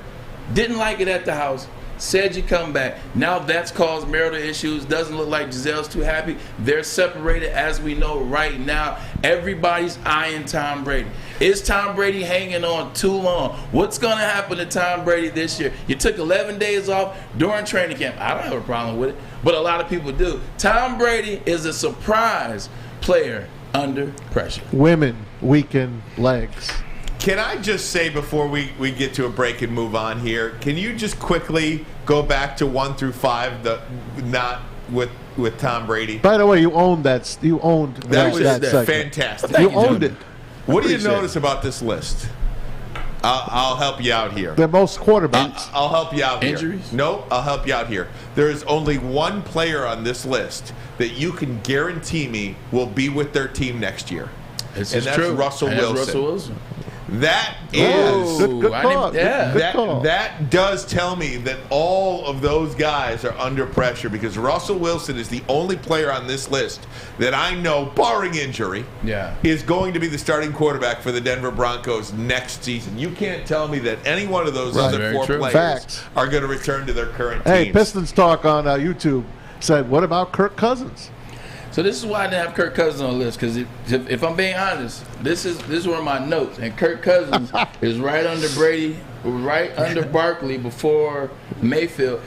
didn't like it at the house, said you come back. Now that's caused marital issues. Doesn't look like Gisele's too happy. They're separated as we know right now. Everybody's eyeing Tom Brady. Is Tom Brady hanging on too long? What's going to happen to Tom Brady this year? You took 11 days off during training camp. I don't have a problem with it, but a lot of people do. Tom Brady is a surprise player under pressure. Women weaken legs. Can I just say before we get to a break and move on here, can you just quickly go back to 1 through 5, not with Tom Brady? By the way, you owned that. You owned that segment. Fantastic. You owned it. What do you notice about this list? I'll help you out here. The most quarterbacks. I'll help you out here. Injuries? No, I'll help you out here. There is only one player on this list that you can guarantee me will be with their team next year. And that's true. Russell And Wilson. Russell Wilson. That is good call. Good call. That does tell me that all of those guys are under pressure because Russell Wilson is the only player on this list that I know, barring injury, is going to be the starting quarterback for the Denver Broncos next season. You can't tell me that any one of those other 4 players are going to return to their current teams. Hey, Pistons Talk on YouTube said, what about Kirk Cousins? So this is why I didn't have Kirk Cousins on the list, because if I'm being honest, this is one of my notes, and Kirk Cousins is right under Brady, right under Barkley before Mayfield.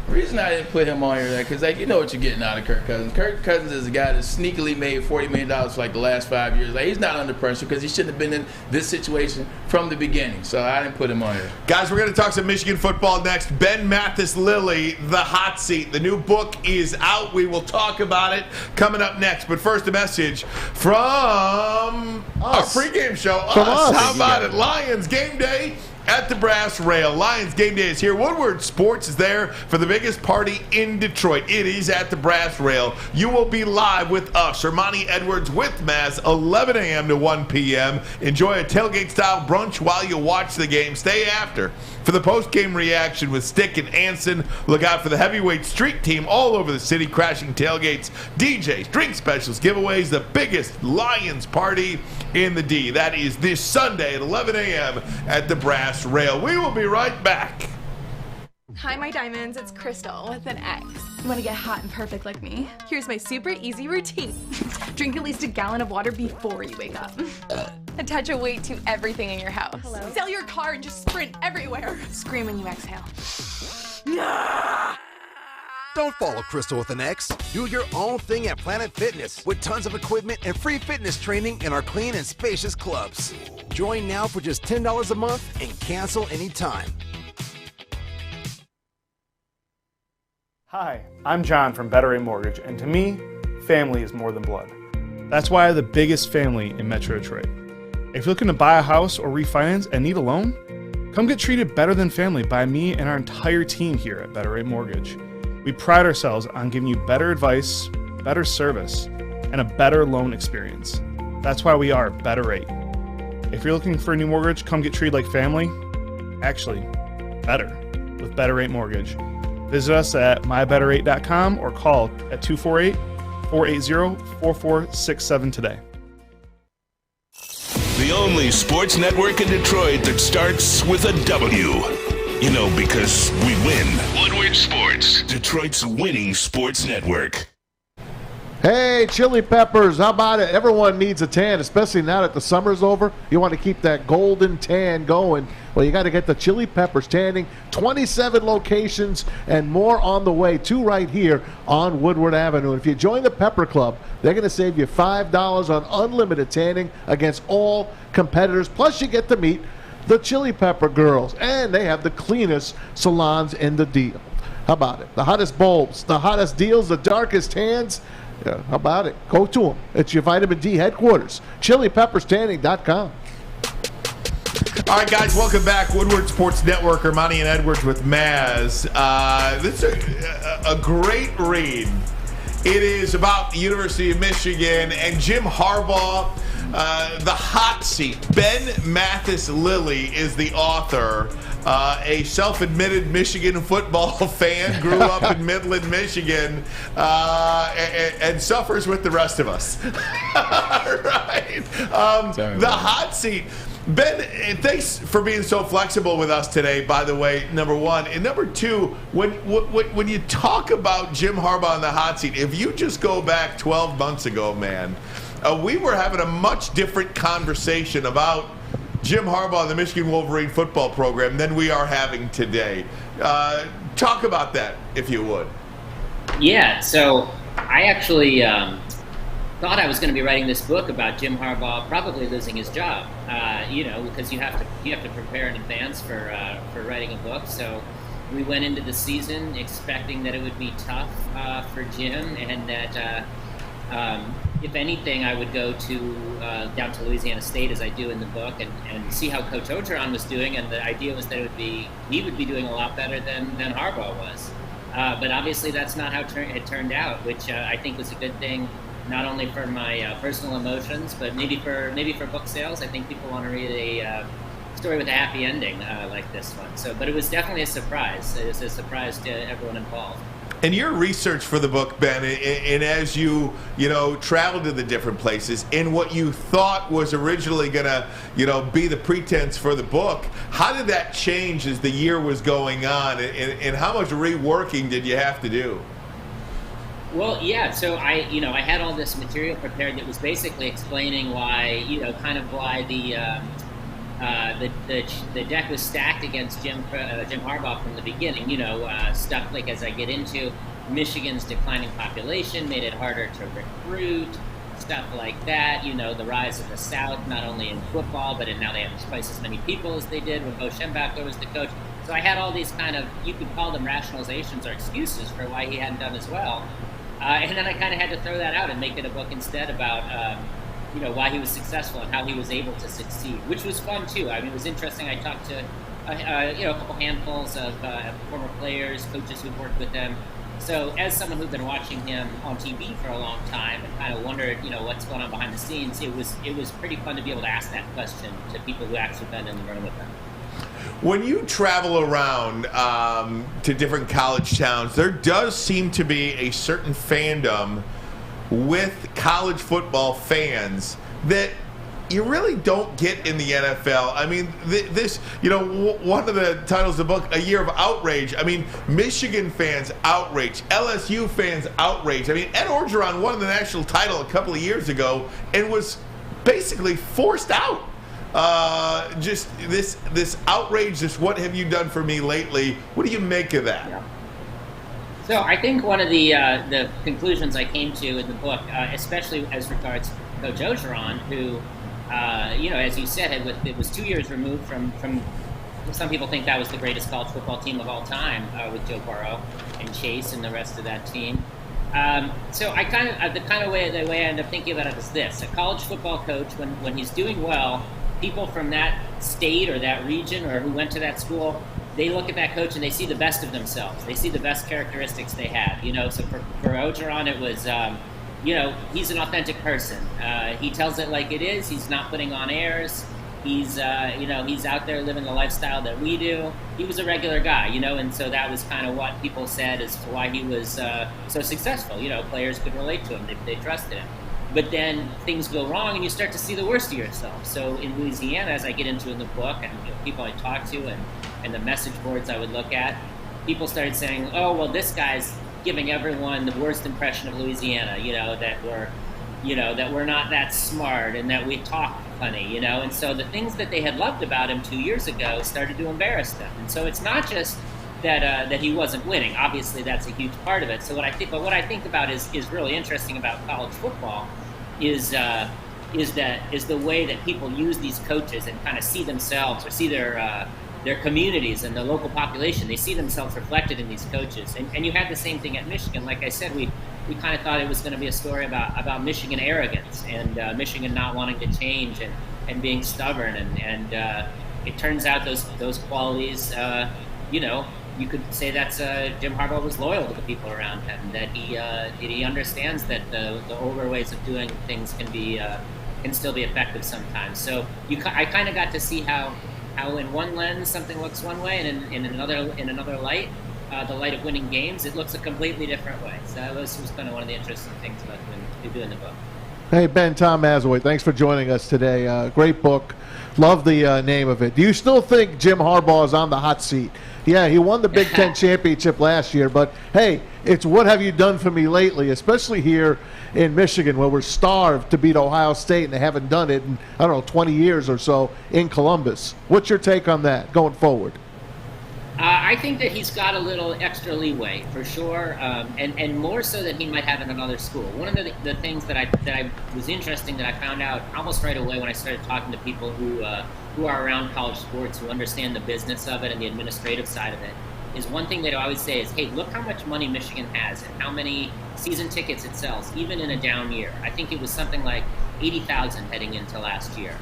The reason I didn't put him on here, because you know what you're getting out of Kirk Cousins. Kirk Cousins is a guy that sneakily made $40 million for like the last 5 years. He's not under pressure because he shouldn't have been in this situation from the beginning. So I didn't put him on here. Guys, we're going to talk some Michigan football next. Ben Mathis-Lilley, The Hot Seat. The new book is out. We will talk about it coming up next. But first, a message from our pregame show. Us. How about it? Lions game day at the Brass Rail. Lions game day is here. Woodward Sports is there for the biggest party in Detroit. It is at the Brass Rail. You will be live with us, Ermanni Edwards with Maz, 11 a.m. to 1 p.m. Enjoy a tailgate-style brunch while you watch the game. Stay after for the post-game reaction with Stick and Anson. Look out for the heavyweight street team all over the city, crashing tailgates, DJs, drink specials, giveaways, the biggest Lions party in the D. That is this Sunday at 11 a.m. at the Brass Rail. We will be right back. Hi, my diamonds. It's Crystal with an X. You want to get hot and perfect like me? Here's my super easy routine. Drink at least a gallon of water before you wake up. Attach a weight to everything in your house. Hello? Sell your car and just sprint everywhere. Scream when you exhale. Don't follow Crystal with an X. Do your own thing at Planet Fitness with tons of equipment and free fitness training in our clean and spacious clubs. Join now for just $10 a month and cancel anytime. Hi, I'm John from Better Rate Mortgage, and to me, family is more than blood. That's why I have the biggest family in Metro Detroit. If you're looking to buy a house or refinance and need a loan, come get treated better than family by me and our entire team here at Better Rate Mortgage. We pride ourselves on giving you better advice, better service, and a better loan experience. That's why we are Better Rate. If you're looking for a new mortgage, come get treated like family. Actually, better with Better Rate Mortgage. Visit us at mybetterrate.com or call at 248-4 480-4467 today. The only sports network in Detroit that starts with a W. You know, because we win. Woodward Sports, Detroit's winning sports network. Hey, chili peppers, how about it? Everyone needs a tan, especially now that the summer's over. You want to keep that golden tan going. Well, you got to get the chili peppers tanning. 27 locations and more on the way, 2 right here on Woodward Avenue. And if you join the Pepper Club, they're going to save you $5 on unlimited tanning against all competitors. Plus, you get to meet the Chili Pepper Girls, and they have the cleanest salons in the deal. How about it? The hottest bulbs, the hottest deals, the darkest tans. Yeah, how about it? Go to them. It's your vitamin D headquarters. ChiliPeppersTanning.com. All right, guys, welcome back. Woodward Sports Network, Ermanni and Edwards with Maz. This is a great read. It is about the University of Michigan and Jim Harbaugh, the hot seat. Ben Mathis-Lilley is the author. A self-admitted Michigan football fan, grew up in Midland, Michigan, and suffers with the rest of us. Right. The hot seat. Ben, thanks for being so flexible with us today, by the way, number one. And number two, when you talk about Jim Harbaugh on the hot seat, if you just go back 12 months ago, man, we were having a much different conversation about Jim Harbaugh and the Michigan Wolverine football program than we are having today. Talk about that, if you would. Yeah, so I actually thought I was going to be writing this book about Jim Harbaugh probably losing his job. Because you have to prepare in advance for writing a book. So we went into the season expecting that it would be tough for Jim, and that if anything, I would go down to Louisiana State, as I do in the book, and see how Coach Orgeron was doing. And the idea was that he would be doing a lot better than Harbaugh was. But obviously, that's not how it turned out, which I think was a good thing, not only for my personal emotions, but maybe for book sales. I think people want to read a story with a happy ending like this one. But it was definitely a surprise. It was a surprise to everyone involved. And your research for the book, Ben, and as you traveled to the different places, in what you thought was originally going to be the pretense for the book, how did that change as the year was going on, and how much reworking did you have to do? Well, yeah. So I had all this material prepared that was basically explaining why why the deck was stacked against Jim Harbaugh from the beginning. Stuff like, as I get into, Michigan's declining population made it harder to recruit. Stuff like that. The rise of the South, not only in football, but now they have twice as many people as they did when Bo Schembechler was the coach. So I had all these you could call them rationalizations or excuses for why he hadn't done as well. And then I kind of had to throw that out and make it a book instead about, why he was successful and how he was able to succeed, which was fun too. I mean, it was interesting. I talked to, a couple handfuls of former players, coaches who've worked with them. So as someone who'd been watching him on TV for a long time and kind of wondered, what's going on behind the scenes, it was pretty fun to be able to ask that question to people who actually been in the room with them. When you travel around to different college towns, there does seem to be a certain fandom with college football fans that you really don't get in the NFL. I mean, one of the titles of the book, A Year of Outrage. I mean, Michigan fans outrage, LSU fans outrage. I mean, Ed Orgeron won the national title a couple of years ago and was basically forced out. Just this outrage, this what have you done for me lately? What do you make of that? Yeah. So I think one of the conclusions I came to in the book, especially as regards Coach Orgeron, who, as you said, it was 2 years removed from some people think that was the greatest college football team of all time with Joe Burrow and Chase and the rest of that team. So I the way I end up thinking about it is this: a college football coach, when he's doing well, people from that state or that region or who went to that school, they look at that coach and they see the best of themselves. They see the best characteristics they have. So for Orgeron, it was, he's an authentic person. He tells it like it is. He's not putting on airs. He's he's out there living the lifestyle that we do. He was a regular guy, and so that was kind of what people said as to why he was so successul. Players could relate to him; they trusted him. But then things go wrong, and you start to see the worst of yourself. So in Louisiana, as I get into in the book, and people I talk to, and the message boards I would look at, people started saying, "Oh, well, this guy's giving everyone the worst impression of Louisiana. That we're not that smart, and that we talk funny, And so the things that they had loved about him 2 years ago started to embarrass them. And so it's not just that he wasn't winning. Obviously, that's a huge part of it. So what I think about is really interesting about college football is the way that people use these coaches and kind of see themselves or see their communities and the local population. They see themselves reflected in these coaches. And you had the same thing at Michigan. Like I said, we kind of thought it was going to be a story about Michigan arrogance and Michigan not wanting to change and being stubborn. And it turns out those qualities, you could say that's Jim Harbaugh was loyal to the people around him, that he understands that the older ways of doing things can still be effective sometimes. So I kind of got to see how in one lens something looks one way, and in another light, the light of winning games, it looks a completely different way. So that was kind of one of the interesting things about doing the book. Hey, Ben, Tom Mazawey, thanks for joining us today. Great book. Love the name of it. Do you still think Jim Harbaugh is on the hot seat? Yeah, he won the Big Ten championship last year, but hey, it's what have you done for me lately, especially here in Michigan where we're starved to beat Ohio State and they haven't done it in, 20 years or so in Columbus. What's your take on that going forward? I think that he's got a little extra leeway for sure, and more so than he might have in another school. One of the things that I was interesting that I found out almost right away when I started talking to people who are around college sports, who understand the business of it and the administrative side of it, is one thing they always say is, hey, look how much money Michigan has and how many season tickets it sells, even in a down year. I think it was something like 80,000 heading into last year.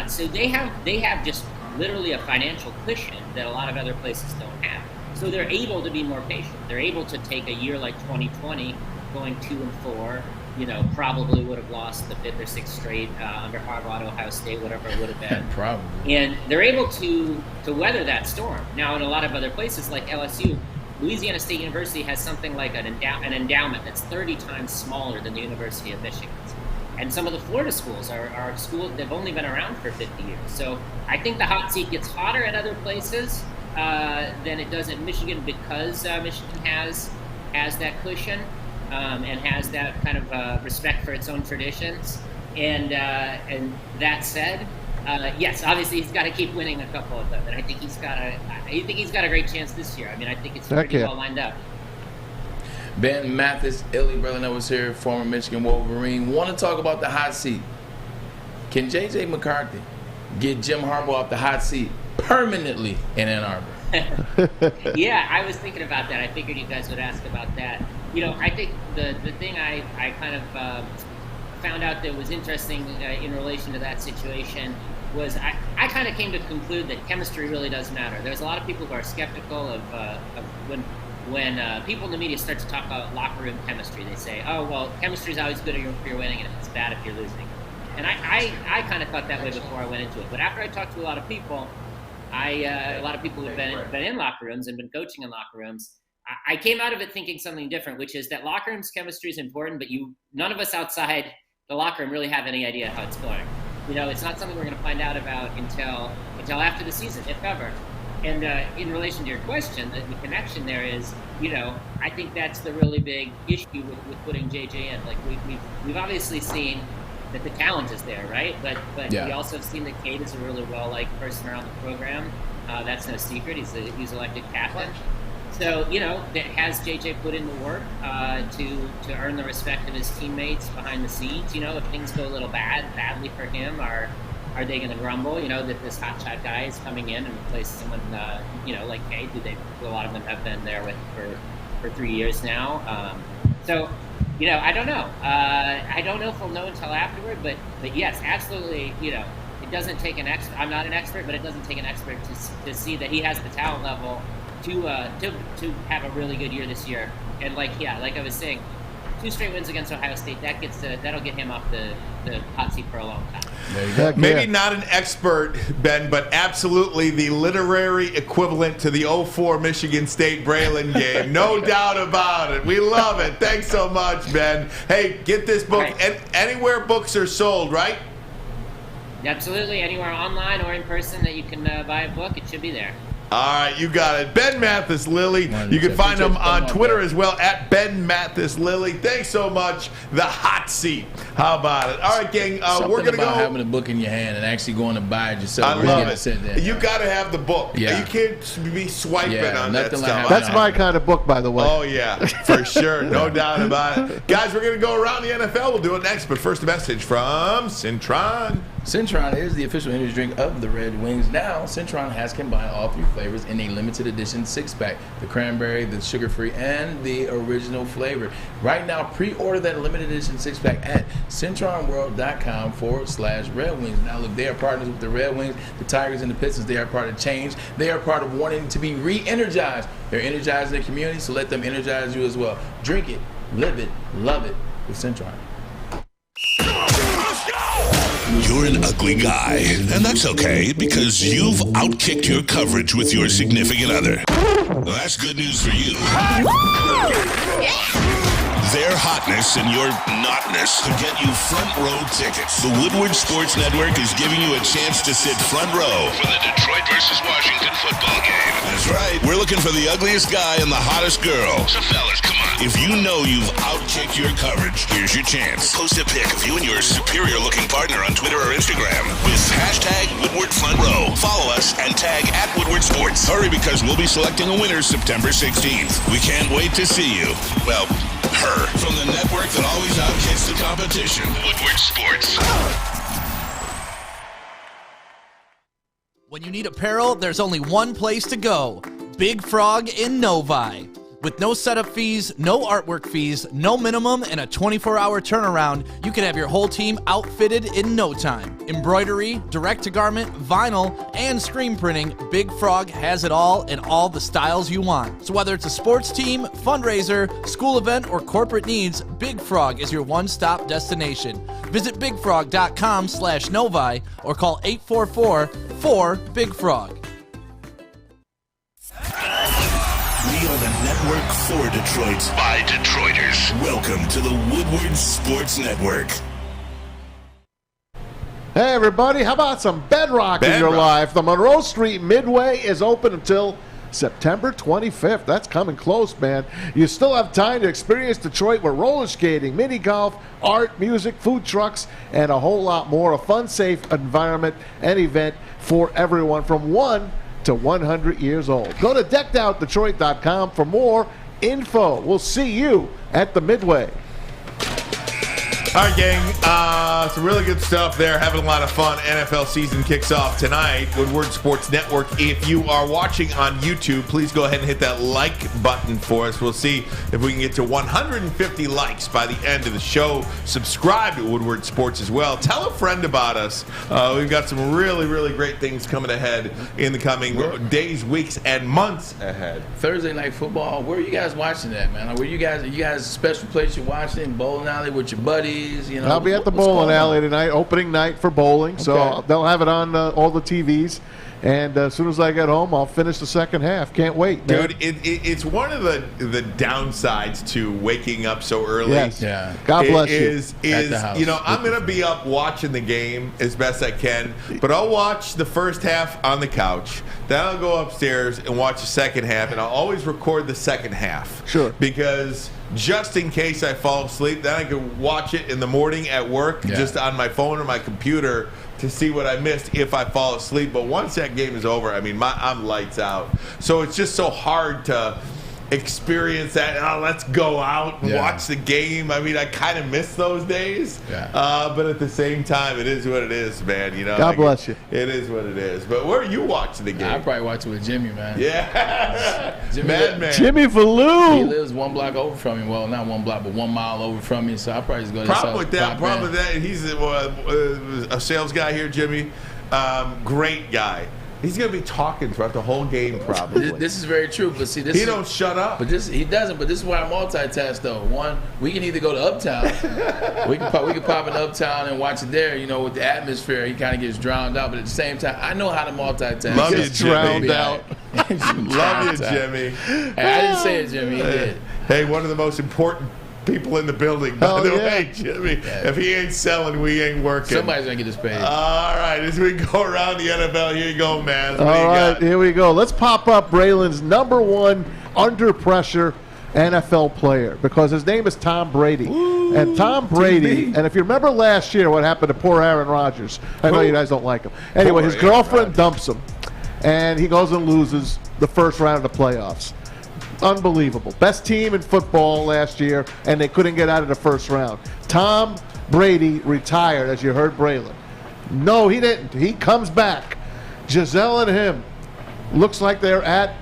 So they have just literally a financial cushion that a lot of other places don't have. So they're able to be more patient. They're able to take a year like 2020, going 2-4, probably would have lost the 5th or 6th straight under Harbaugh, Ohio State, whatever it would have been. Probably. And they're able to weather that storm. Now, in a lot of other places like LSU, Louisiana State University has something like an endowment that's 30 times smaller than the University of Michigan. And some of the Florida schools are schools that have only been around for 50 years. So I think the hot seat gets hotter at other places than it does at Michigan because Michigan has that cushion and has that kind of respect for its own traditions. And that said, yes, obviously he's got to keep winning a couple of them, and I think he's got a great chance this year. I mean, I think it's pretty well lined up. Ben, Mathis-Lilley, Braylon Edwards here, former Michigan Wolverine. Want to talk about the hot seat. Can J.J. McCarthy get Jim Harbaugh off the hot seat permanently in Ann Arbor? Yeah, I was thinking about that. I figured you guys would ask about that. I think the thing I kind of found out that was interesting in relation to that situation was I kind of came to conclude that chemistry really does matter. There's a lot of people who are skeptical of when people in the media start to talk about locker room chemistry. They say, oh, well, chemistry is always good if you're winning and it's bad if you're losing. And I kind of thought that way before I went into it. But after I talked to a lot of people, a lot of people who've been in locker rooms and been coaching in locker rooms, I came out of it thinking something different, which is that locker rooms chemistry is important, but none of us outside the locker room really have any idea how it's going. It's not something we're going to find out about until after the season, if ever. And in relation to your question, the connection there is, I think that's the really big issue with putting JJ in. Like we've obviously seen that the talent is there, right? But yeah. We also have seen that Cade is a really well-liked person around the program. That's no secret. He's elected captain. So, has JJ put in the work to earn the respect of his teammates behind the scenes? If things go a little badly for him, are they going to grumble, that this hotshot guy is coming in and replaces someone, like Cade, who a lot of them have been there with for 3 years now. So, I don't know. I don't know if we'll know until afterward, but yes, absolutely, it doesn't take an expert. I'm not an expert, but it doesn't take an expert to see that he has the talent level to have a really good year this year. And like I was saying, 2 straight wins against Ohio State. That'll get him off the hot seat for a long time. Maybe not an expert, Ben, but absolutely the literary equivalent to the 04 Michigan State Braylon game. No doubt about it. We love it. Thanks so much, Ben. Hey, get this book anywhere books are sold, right? Absolutely. Anywhere online or in person that you can buy a book, it should be there. All right, you got it. Ben Mathis-Lilley. You can find him on Twitter as well, at Ben Mathis-Lilley. Thanks so much. The hot seat. How about it? All right, gang, we're going to go. Having a book in your hand and actually going to buy it yourself. I love it. You got to have the book. Yeah. You can't be swiping on that stuff. That's my kind of book, by the way. Oh, yeah, for sure. No doubt about it. Guys, we're going to go around the NFL. We'll do it next, but first a message from Cintron. Cintron is the official energy drink of the Red Wings. Now, Cintron has combined all 3 flavors in a limited edition 6-pack. The cranberry, the sugar-free, and the original flavor. Right now, pre-order that limited edition 6-pack at CintronWorld.com/Red Wings. Now, look, they are partners with the Red Wings, the Tigers, and the Pistons. They are part of change. They are part of wanting to be re-energized. They're energizing their community, so let them energize you as well. Drink it, live it, love it with Cintron. You're an ugly guy, and that's okay because you've outkicked your coverage with your significant other. Well, that's good news for you. Their hotness and your notness could get you front row tickets. The Woodward Sports Network is giving you a chance to sit front row for the Detroit versus Washington football game. That's right. We're looking for the ugliest guy and the hottest girl. So fellas, come on. If you know you've outkicked your coverage, here's your chance. Post a pic of you and your superior-looking partner on Twitter or Instagram with hashtag Woodward Front Row. Follow us and tag at Woodward Sports. Hurry, because we'll be selecting a winner September 16th. We can't wait to see you. Well, her. From the network that always outkicks the competition. Woodward Sports. When you need apparel, there's only one place to go. Big Frog in Novi. With no setup fees, no artwork fees, no minimum, and a 24-hour turnaround, you can have your whole team outfitted in no time. Embroidery, direct-to-garment, vinyl, and screen printing, Big Frog has it all in all the styles you want. So whether it's a sports team, fundraiser, school event, or corporate needs, Big Frog is your one-stop destination. Visit bigfrog.com/Novi or call 844-4-BIG-FROG. We are the network for Detroit by Detroiters. Welcome to the Woodward Sports Network. Hey, everybody, how about some bedrock in your life? The Monroe Street Midway is open until September 25th. That's coming close, man. You still have time to experience Detroit with roller skating, mini golf, art, music, food trucks, and a whole lot more. A fun, safe environment and event for everyone from 1 to 100 years old. Go to deckedoutdetroit.com for more info. We'll see you at the Midway. All right, gang. Some really good stuff there. Having a lot of fun. NFL season kicks off tonight. Woodward Sports Network. If you are watching on YouTube, please go ahead and hit that like button for us. We'll see if we can get to 150 likes by the end of the show. Subscribe to Woodward Sports as well. Tell a friend about us. We've got some really, really great things coming ahead in the coming days, weeks, and months ahead. Thursday night football. Where are you guys watching that, man? Where you guys? Are you guys a special place you're watching? Bowling alley with your buddies? You know, I'll be at the bowling alley tonight, opening night for bowling. Okay. So they'll have it on all the TVs. And as soon as I get home, I'll finish the second half. Can't wait, man. Dude, it's one of the downsides to waking up so early. Yes. Yeah. God bless you. Is you know, I'm going to be up watching the game as best I can, but I'll watch the first half on the couch. Then I'll go upstairs and watch the second half, and I'll always record the second half. Sure. Because just in case I fall asleep, then I can watch it in the morning at work, just on my phone or my computer, to see what I missed if I fall asleep. But once that game is over, I mean, I'm lights out. So it's just so hard to experience that. Oh, let's go out and watch the game. I mean, I kind of miss those days. But at the same time, it is what it is, man. You know, God bless you. It is what it is. But where are you watching the game? I probably watch it with Jimmy, man. Yeah. Jimmy, Jimmy Falou. He lives 1 block over from me. Well, not 1 block, but 1 mile over from me. So I probably just go to Problem with that, he's a sales guy here, Jimmy. Great guy. He's going to be talking throughout the whole game, probably. This is very true, but see, he don't shut up. But he doesn't. But this is why I multitask, though. One, we can either go to Uptown, we can pop in Uptown and watch it there. You know, with the atmosphere, he kind of gets drowned out. But at the same time, I know how to multitask. Love you, Jimmy. Drowned out. Love you, Jimmy. I didn't say it, Jimmy. He did. Hey, one of the most important people in the building, by the way, Jimmy. Yeah. If he ain't selling, we ain't working. Somebody's going to get us paid. All right, as we go around the NFL, here you go, man. All right, here we go. Let's pop up Braylon's number one under pressure NFL player, because his name is Tom Brady. Ooh, and Tom Brady, and if you remember last year what happened to poor Aaron Rodgers, I know you guys don't like him. Anyway, his girlfriend dumps him, and he goes and loses the first round of the playoffs. Unbelievable. Best team in football last year, and they couldn't get out of the first round. Tom Brady retired, as you heard Braylon. No, he didn't. He comes back. Giselle and him looks like they're at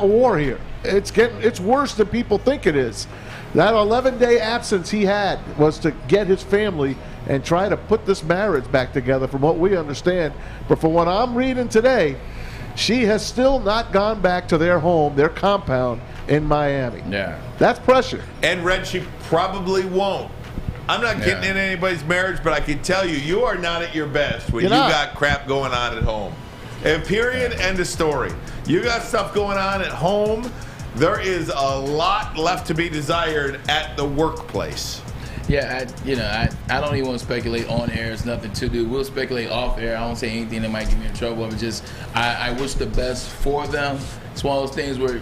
war here. It's worse than people think it is. That 11-day absence he had was to get his family and try to put this marriage back together, from what we understand. But from what I'm reading today, she has still not gone back to their home, their compound in Miami. Yeah. That's pressure. And Red, she probably won't. I'm not getting in anybody's marriage, but I can tell you, you are not at your best when you got crap going on at home. And period, end of story. You got stuff going on at home. There is a lot left to be desired at the workplace. Yeah, I don't even want to speculate on air. It's nothing to do. We'll speculate off air. I won't say anything that might get me in trouble. But just, I wish the best for them. It's one of those things where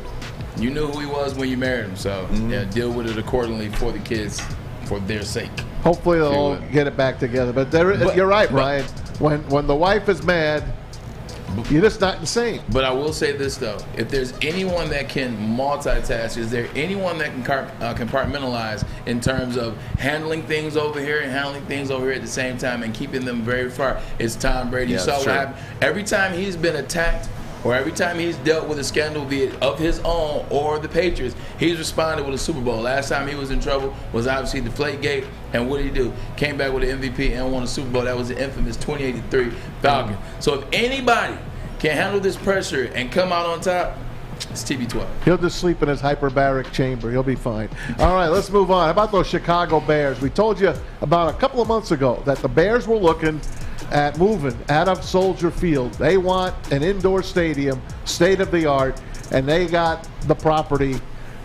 you knew who he was when you married him. So, deal with it accordingly for the kids, for their sake. Hopefully they'll all get it back together. But you're right, Ryan. When the wife is mad, you're just not the same. But I will say this, though. If there's anyone that can multitask, is there anyone that can compartmentalize in terms of handling things over here and handling things over here at the same time and keeping them very far? It's Tom Brady. You saw what happened. Every time he's been attacked or every time he's dealt with a scandal, be it of his own or the Patriots, he's responded with a Super Bowl. Last time he was in trouble was obviously the Deflategate. And what did he do? Came back with an MVP and won a Super Bowl. That was the infamous 28-3 Falcon. So if anybody can handle this pressure and come out on top, it's TB12. He'll just sleep in his hyperbaric chamber. He'll be fine. All right, let's move on. How about those Chicago Bears? We told you about a couple of months ago that the Bears were looking at moving out of Soldier Field. They want an indoor stadium, state-of-the-art, and they got the property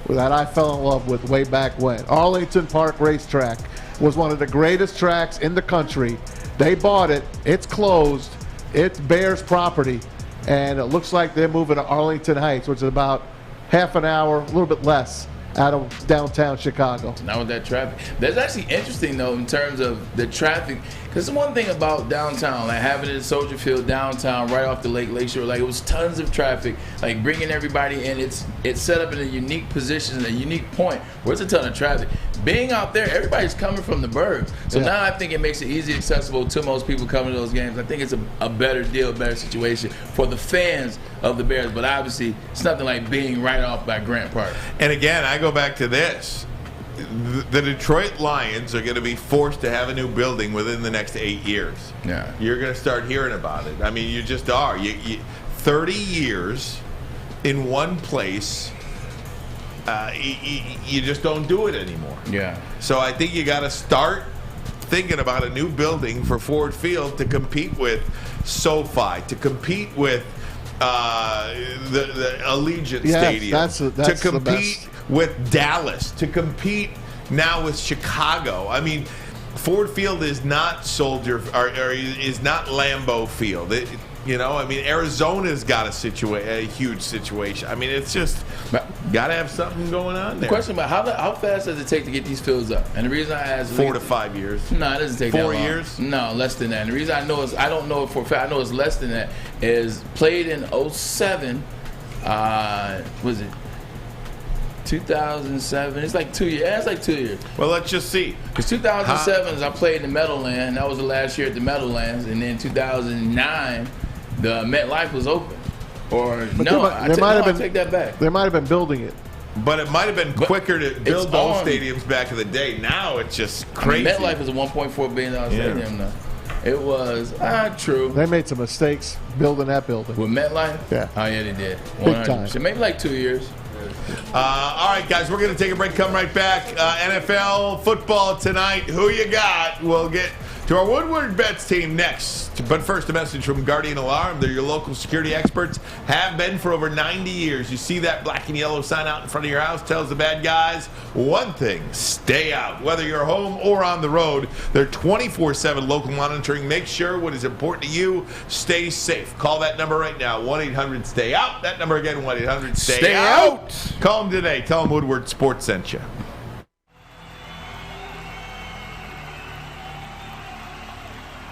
that I fell in love with way back when. Arlington Park Racetrack was one of the greatest tracks in the country. They bought it. It's closed. It's Bears property. And it looks like they're moving to Arlington Heights, which is about half an hour, a little bit less, out of downtown Chicago. Now with that traffic. That's actually interesting, though, in terms of the traffic. Because the one thing about downtown, like having it in Soldier Field downtown, right off the Lakeshore, like it was tons of traffic, like bringing everybody in. It's set up in a unique position, a unique point where it's a ton of traffic. Being out there, everybody's coming from the burbs. So now I think it makes it easy accessible to most people coming to those games. I think it's a better deal, better situation for the fans of the Bears. But obviously, it's nothing like being right off by Grant Park. And again, I go back to this. The Detroit Lions are going to be forced to have a new building within the next 8 years. Yeah. You're going to start hearing about it. I mean, you just are. 30 years in one place, you just don't do it anymore. Yeah. So I think you got to start thinking about a new building for Ford Field to compete with SoFi, to compete with the Allegiant Stadium, to compete with Dallas, to compete now with Chicago. I mean, Ford Field is not or is not Lambeau Field. I mean, Arizona's got a huge situation. I mean, it's just got to have something going on there. The question about how fast does it take to get these fields up? And the reason I ask 4 to 5 years. No, it doesn't take 4 that long. years? No, less than that. And the reason I know I don't know it for a fact, I know it's less than that, is played in 07, was it 2007? It's like 2 years. Yeah, it's like 2 years. Well, let's just see. Because 2007 I played in the Meadowlands. That was the last year at the Meadowlands. And then 2009, the MetLife was open. I take that back. They might have been building it. But it might have been quicker to build those stadiums back in the day. Now it's just crazy. MetLife is a $1.4 billion stadium now. It was true. They made some mistakes building that building. With MetLife? Yeah. Oh, yeah, they did. Big time. Maybe like 2 years. All right, guys, we're going to take a break. Come right back. NFL football tonight. Who you got? We'll get to our Woodward Bets team next. But first, a message from Guardian Alarm. They're your local security experts. Have been for over 90 years. You see that black and yellow sign out in front of your house? Tells the bad guys one thing: stay out. Whether you're home or on the road, they're 24/7 local monitoring. Make sure what is important to you stays safe. Call that number right now, 1-800-STAY-OUT. That number again, 1-800-STAY-OUT. Call them today. Tell them Woodward Sports sent you.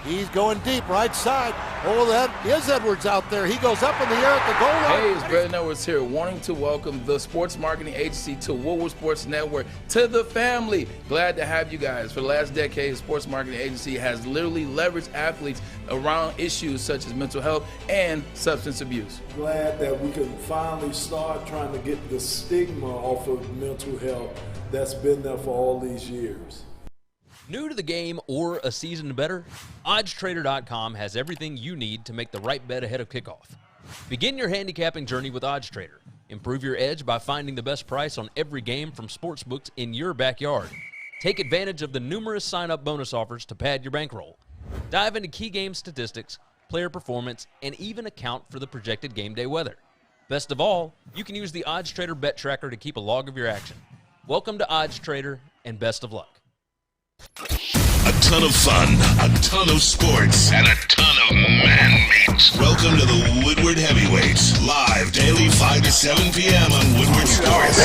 He's going deep, right side. Oh, that is Edwards out there. He goes up in the air at the goal line. Hey, it's Braylon Edwards here, wanting to welcome the sports marketing agency to Woodward Sports Network, to the family. Glad to have you guys. For the last decade, the sports marketing agency has literally leveraged athletes around issues such as mental health and substance abuse. Glad that we can finally start trying to get the stigma off of mental health that's been there for all these years. New to the game or a season better? OddsTrader.com has everything you need to make the right bet ahead of kickoff. Begin your handicapping journey with OddsTrader. Improve your edge by finding the best price on every game from sportsbooks in your backyard. Take advantage of the numerous sign-up bonus offers to pad your bankroll. Dive into key game statistics, player performance, and even account for the projected game day weather. Best of all, you can use the OddsTrader bet tracker to keep a log of your action. Welcome to OddsTrader, and best of luck. A ton of fun, a ton of sports, and a ton of man-meat. Welcome to the Woodward Heavyweights, live daily 5 to 7 p.m. on Woodward Sports.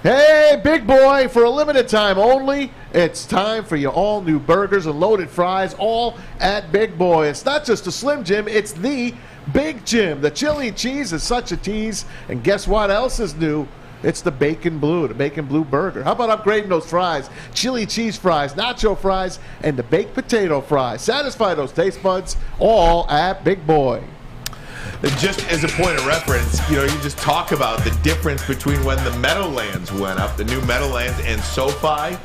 Hey, big boy, for a limited time only, it's time for your all-new burgers and loaded fries, all at Big Boy. It's not just a Slim Jim, it's the Big Jim. The chili cheese is such a tease, and guess what else is new? It's the Bacon Blue burger. How about upgrading those fries? Chili cheese fries, nacho fries, and the baked potato fries. Satisfy those taste buds, all at Big Boy. Just as a point of reference, you just talk about the difference between when the Meadowlands went up, the new Meadowlands, and SoFi.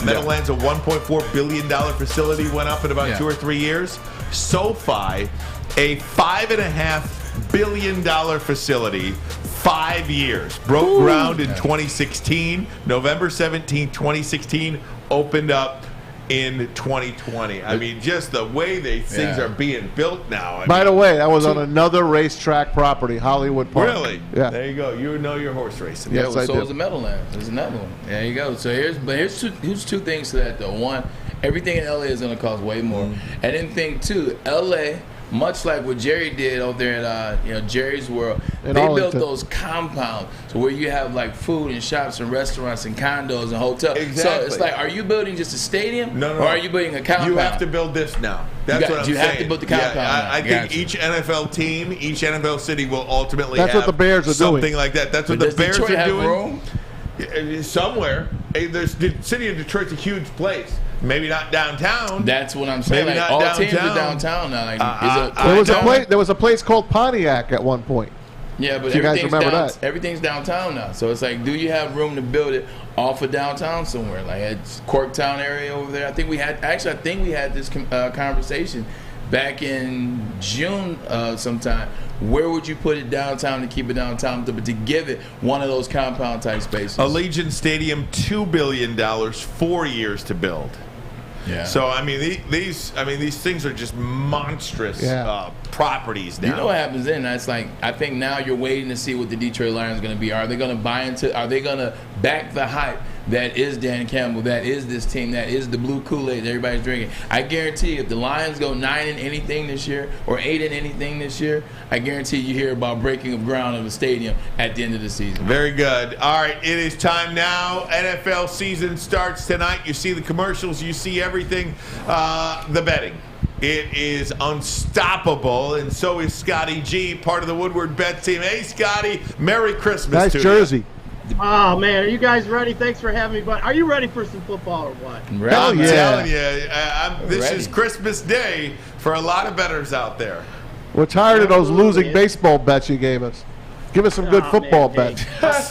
Meadowlands, a $1.4 billion facility, went up in about 2 or 3 years. SoFi, a $5.5 billion facility, 5 years. Broke ground in 2016. November 17, 2016, opened up in 2020. I mean, just the way these things are being built now. By the way, that was on another racetrack property, Hollywood Park. Really? Yeah. There you go. You know your horse racing. Yes, I so do. is the Meadowlands. There's another one. There you go. So here's two things to that, though. One, everything in LA is going to cost way more. And then thing two, LA, much like what Jerry did out there at Jerry's World, they built those compounds so where you have like food and shops and restaurants and condos and hotels. Exactly. So it's like, are you building just a stadium? No. Or are you building a compound? You have to build this now. That's what I'm saying. You have to build the compound. Yeah, I think each NFL team, each NFL city will ultimately That's have what the Bears are something doing. like that. That's what But the Bears Detroit are have doing. Room? Somewhere. The city of Detroit's a huge place. Maybe not downtown. That's what I'm saying. Maybe Like, not all teams are downtown. downtown now. There was a place called Pontiac at one point. Yeah, but if you guys remember that. Everything's downtown now. So it's like, do you have room to build it off of downtown somewhere? Like at Corktown area over there. I think we had this conversation back in June sometime. Where would you put it downtown to keep it downtown, but to give it one of those compound type spaces? Allegiant Stadium, $2 billion, 4 years to build. Yeah. So these things are just monstrous properties now. You know what happens then? That's like, I think now you're waiting to see what the Detroit Lions are going to be. Are they going to buy into? Are they going to back the hype that is Dan Campbell? That is this team? That is the blue Kool-Aid that everybody's drinking? I guarantee you, if the Lions go 9 in anything this year or 8 in anything this year, I guarantee you hear about breaking of ground of a stadium at the end of the season. Very good. All right, it is time now. NFL season starts tonight. You see the commercials. You see everything. The betting. It is unstoppable, and so is Scotty G, part of the Woodward Bet team. Hey, Scotty, Merry Christmas Nice to jersey. you. Oh, man, are you guys ready? Thanks for having me. But are you ready for some football or what? I'm telling you, this is Christmas Day for a lot of bettors out there. We're tired of those losing baseball bets you gave us. Give us some good football bets.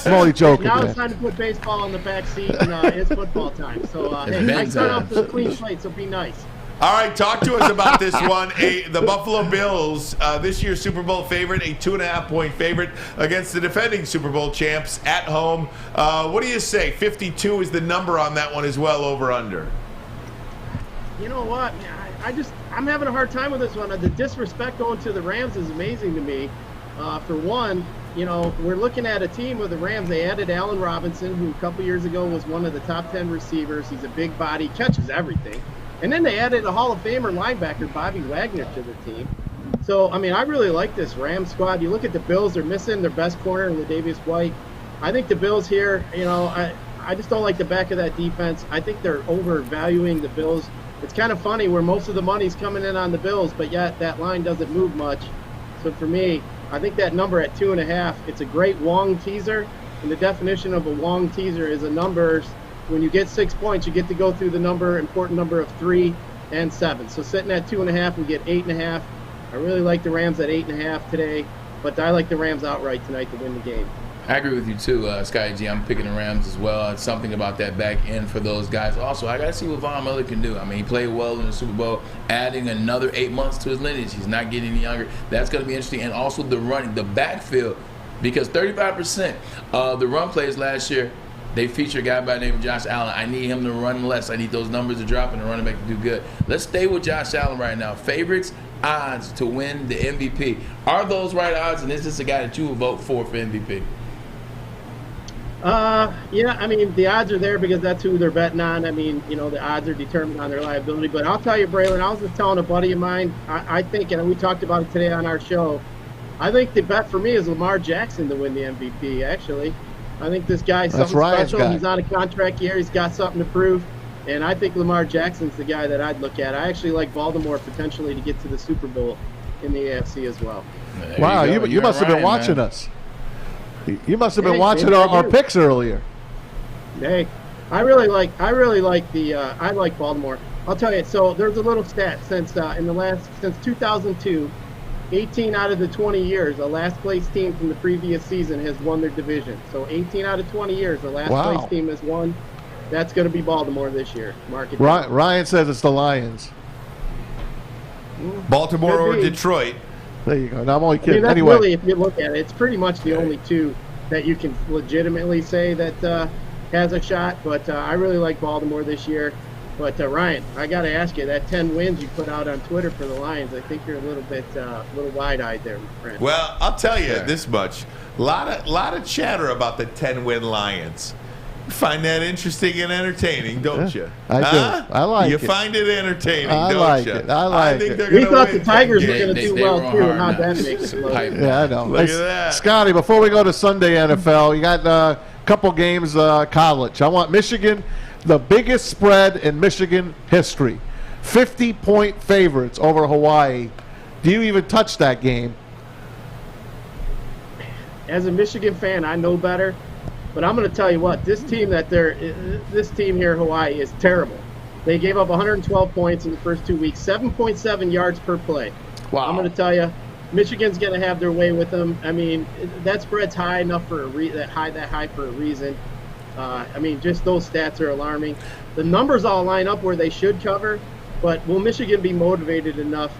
I'm only joking, Now man. it's time to put baseball in the back seat, and it's football time. So, hey, I start off with a clean slate, so be nice. All right, talk to us about this one. The Buffalo Bills, this year's Super Bowl favorite, a 2.5-point favorite against the defending Super Bowl champs at home. What do you say? 52 is the number on that one as well, over under. You know what? I'm having a hard time with this one. The disrespect going to the Rams is amazing to me. For one, we're looking at a team with the Rams. They added Allen Robinson, who a couple years ago was one of the top 10 receivers. He's a big body, catches everything. And then they added a Hall of Famer linebacker, Bobby Wagner, to the team. So, I really like this Rams squad. You look at the Bills, they're missing their best corner, Latavius White. I think the Bills here, I just don't like the back of that defense. I think they're overvaluing the Bills. It's kind of funny where most of the money's coming in on the Bills, but yet that line doesn't move much. So for me, I think that number at 2.5, it's a great Wong teaser. And the definition of a Wong teaser is a number. When you get 6 points, you get to go through the important number of 3 and 7. So sitting at 2.5, we get 8.5. I really like the Rams at 8.5 today, but I like the Rams outright tonight to win the game. I agree with you too, Scotty G. I'm picking the Rams as well. It's something about that back end for those guys. Also, I got to see what Von Miller can do. He played well in the Super Bowl, adding another 8 months to his lineage. He's not getting any younger. That's going to be interesting. And also the running, the backfield, because 35% of the run plays last year, they feature a guy by the name of Josh Allen. I need him to run less. I need those numbers to drop and the running back to do good. Let's stay with Josh Allen right now. Favorites, odds to win the MVP. Are those right odds, and is this a guy that you would vote for MVP? Yeah, the odds are there because that's who they're betting on. The odds are determined on their liability. But I'll tell you, Braylon, I was just telling a buddy of mine, I think, and we talked about it today on our show, I think the bet for me is Lamar Jackson to win the MVP, actually. I think this guy's something special. He's on a contract year. He's got something to prove. And I think Lamar Jackson's the guy that I'd look at. I actually like Baltimore potentially to get to the Super Bowl in the AFC as well. Wow, you must have been watching us. You must have been watching our picks earlier. Hey, I like Baltimore. I'll tell you. So there's a little stat since 2002, 18 out of the 20 years, the last place team from the previous season has won their division. So 18 out of 20 years, the last place team has won. That's going to be Baltimore this year. Mark it down. Ryan says it's the Lions. Baltimore or Detroit. There you go. No, I'm only kidding. That's anyway, really, if you look at it, it's pretty much the only two that you can legitimately say that has a shot. But I really like Baltimore this year. But Ryan, I got to ask you, that 10 wins you put out on Twitter for the Lions, I think you're a little wide-eyed there, my friend. Well, I'll tell you this much: a lot of chatter about the 10-win Lions. You find that interesting and entertaining, don't you? I do. I like it. You find it entertaining, I don't like you? it. I think we thought the Tigers were going to do well too, and how that makes it look. Yeah, I know. Look at that. Scotty, before we go to Sunday NFL, you got a couple games college. I want Michigan. The biggest spread in Michigan history. 50-point favorites over Hawaii. Do you even touch that game? As a Michigan fan, I know better. But I'm going to tell you what, this team here, Hawaii, is terrible. They gave up 112 points in the first 2 weeks, 7.7 yards per play. Wow. I'm going to tell you, Michigan's going to have their way with them. That spread's high enough for that high for a reason. Just those stats are alarming. The numbers all line up where they should cover, but will Michigan be motivated enough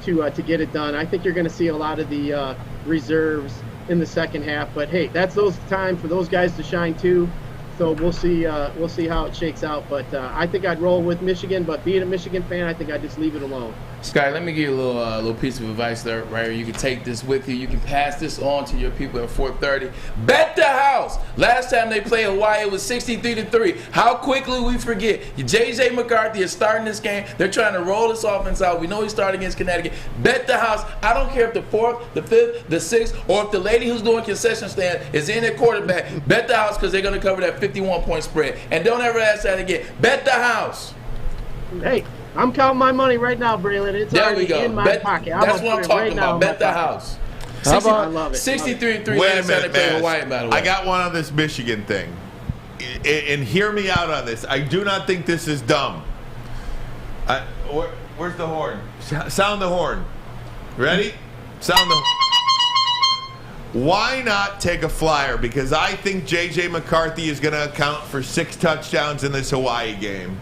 to get it done? I think you're going to see a lot of the reserves in the second half. But hey, that's time for those guys to shine too. So we'll see how it shakes out. But I think I'd roll with Michigan. But being a Michigan fan, I think I'd just leave it alone. Sky, let me give you a little piece of advice there, right here. You can take this with you. You can pass this on to your people at 4:30. Bet the house. Last time they played Hawaii, it was 63-3. How quickly we forget. J.J. McCarthy is starting this game. They're trying to roll this offense out. We know he started against Connecticut. Bet the house. I don't care if the 4th, the 5th, the 6th, or if the lady who's doing concession stand is in at quarterback. Bet the house because they're going to cover that 51-point spread. And don't ever ask that again. Bet the house. Hey. I'm counting my money right now, Braylon. It's already in my pocket. That's what I'm talking about. Bet the house. I love it. 63-3 Wait a last time they minute, played man. Hawaii, by the way. I got one on this Michigan thing. And hear me out on this. I do not think this is dumb. Where's the horn? Sound the horn. Ready? Sound the why not take a flyer? Because I think J.J. McCarthy is going to account for 6 touchdowns in this Hawaii game.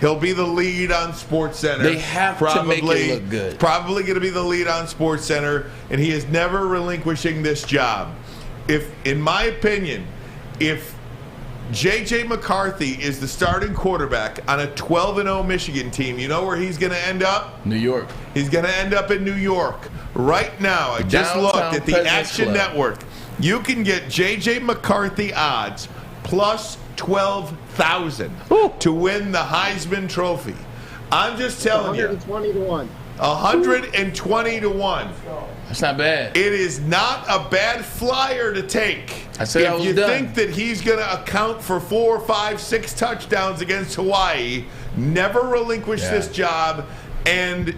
He'll be the lead on SportsCenter. They have to make it look good. Probably going to be the lead on SportsCenter, and he is never relinquishing this job. In my opinion, if J.J. McCarthy is the starting quarterback on a 12-0 Michigan team, you know where he's going to end up? New York. He's going to end up in New York. Right now, I just looked at the Action Network. You can get J.J. McCarthy odds plus 12,000 to win the Heisman Trophy. I'm just telling you. 120 to 1. 120 to 1. That's not bad. It is not a bad flyer to take. I said if you think that he's going to account for 4, 5, 6 touchdowns against Hawaii, never relinquish this job, and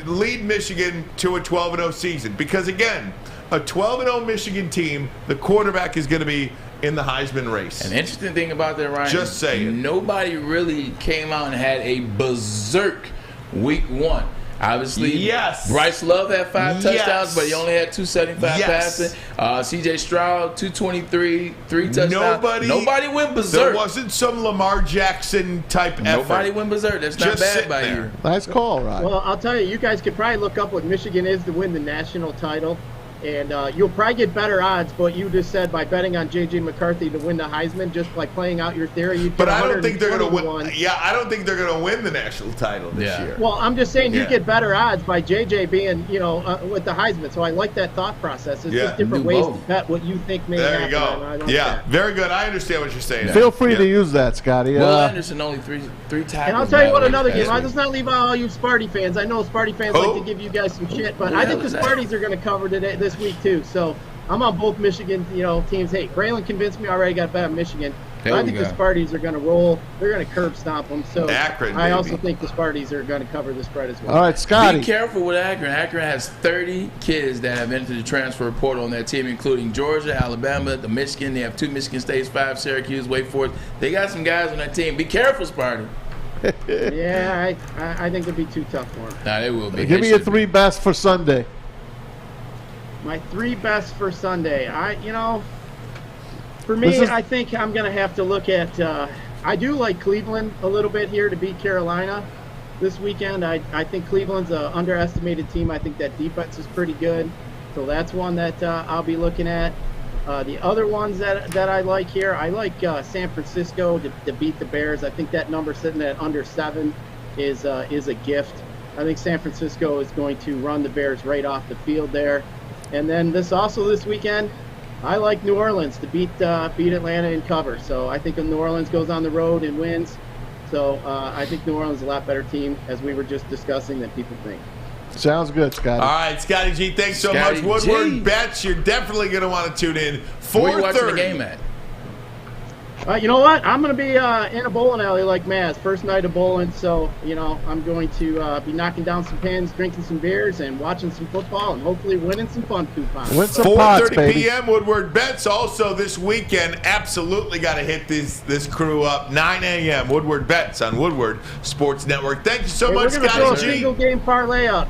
lead Michigan to a 12-0 season. Because again, a 12-0 Michigan team, the quarterback is going to be in the Heisman race. An interesting thing about that, Ryan, just saying, nobody really came out and had a berserk week 1. Obviously, yes. Bryce Love had 5 touchdowns, but he only had 275 passing. C.J. Stroud, 223, 3 touchdowns. Nobody went berserk. There wasn't some Lamar Jackson type effort. Nobody went berserk. That's not bad by you. Nice call, Ryan. Well, I'll tell you guys could probably look up what Michigan is to win the national title. And you'll probably get better odds, but you just said by betting on J.J. McCarthy to win the Heisman, just by playing out your theory. You'd but I don't think they're going to win. Yeah, I don't think they're going to win the national title this year. Well, I'm just saying you get better odds by J.J. being, with the Heisman. So I like that thought process. It's just different ways to bet what you think may happen. There you go. Very good. I understand what you're saying. Feel free to use that, Scotty. Will Anderson only three tackles. And I'll tell you what, another game. Let's not leave out all you Sparty fans. I know Sparty fans like to give you guys some shit, but I think the Sparties are going to cover this week too. So I'm on both Michigan, teams. Hey, Braylon convinced me already. Got to bet on Michigan. I think the Sparties are going to roll. They're going to curb stomp them. So Akron, I also think the Sparties are going to cover the spread as well. All right, Scotty. Be careful with Akron. Akron has 30 kids that have entered the transfer portal on that team, including Georgia, Alabama, the Michigan. They have 2 Michigan States, 5 Syracuse, Wake Forest. They got some guys on that team. Be careful, Sparty. Yeah, I think it'll be too tough for them. Nah, they will be. Give me your 3 best for Sunday. My 3 best for Sunday. For me, I think I'm going to have to look at I do like Cleveland a little bit here to beat Carolina this weekend. I think Cleveland's an underestimated team. I think that defense is pretty good. So that's one that I'll be looking at. The other ones that I like here, I like San Francisco to beat the Bears. I think that number sitting at under 7 is a gift. I think San Francisco is going to run the Bears right off the field there. And then this weekend, I like New Orleans to beat Atlanta in cover. So I think if New Orleans goes on the road and wins, so I think New Orleans is a lot better team, as we were just discussing, than people think. Sounds good, Scotty. All right, Scotty G, thanks so much. Woodward Bets, you're definitely going to want to tune in. 4:30. Where are you watching the game at? You know what? I'm going to be in a bowling alley like Maz. First night of bowling, so, I'm going to be knocking down some pins, drinking some beers, and watching some football, and hopefully winning some fun coupons. 4:30 p.m. Woodward Bets. Also this weekend, absolutely got to hit this crew up. 9 a.m. Woodward Bets on Woodward Sports Network. Thank you so much, Scotty G. We're going to throw a single game parlay up.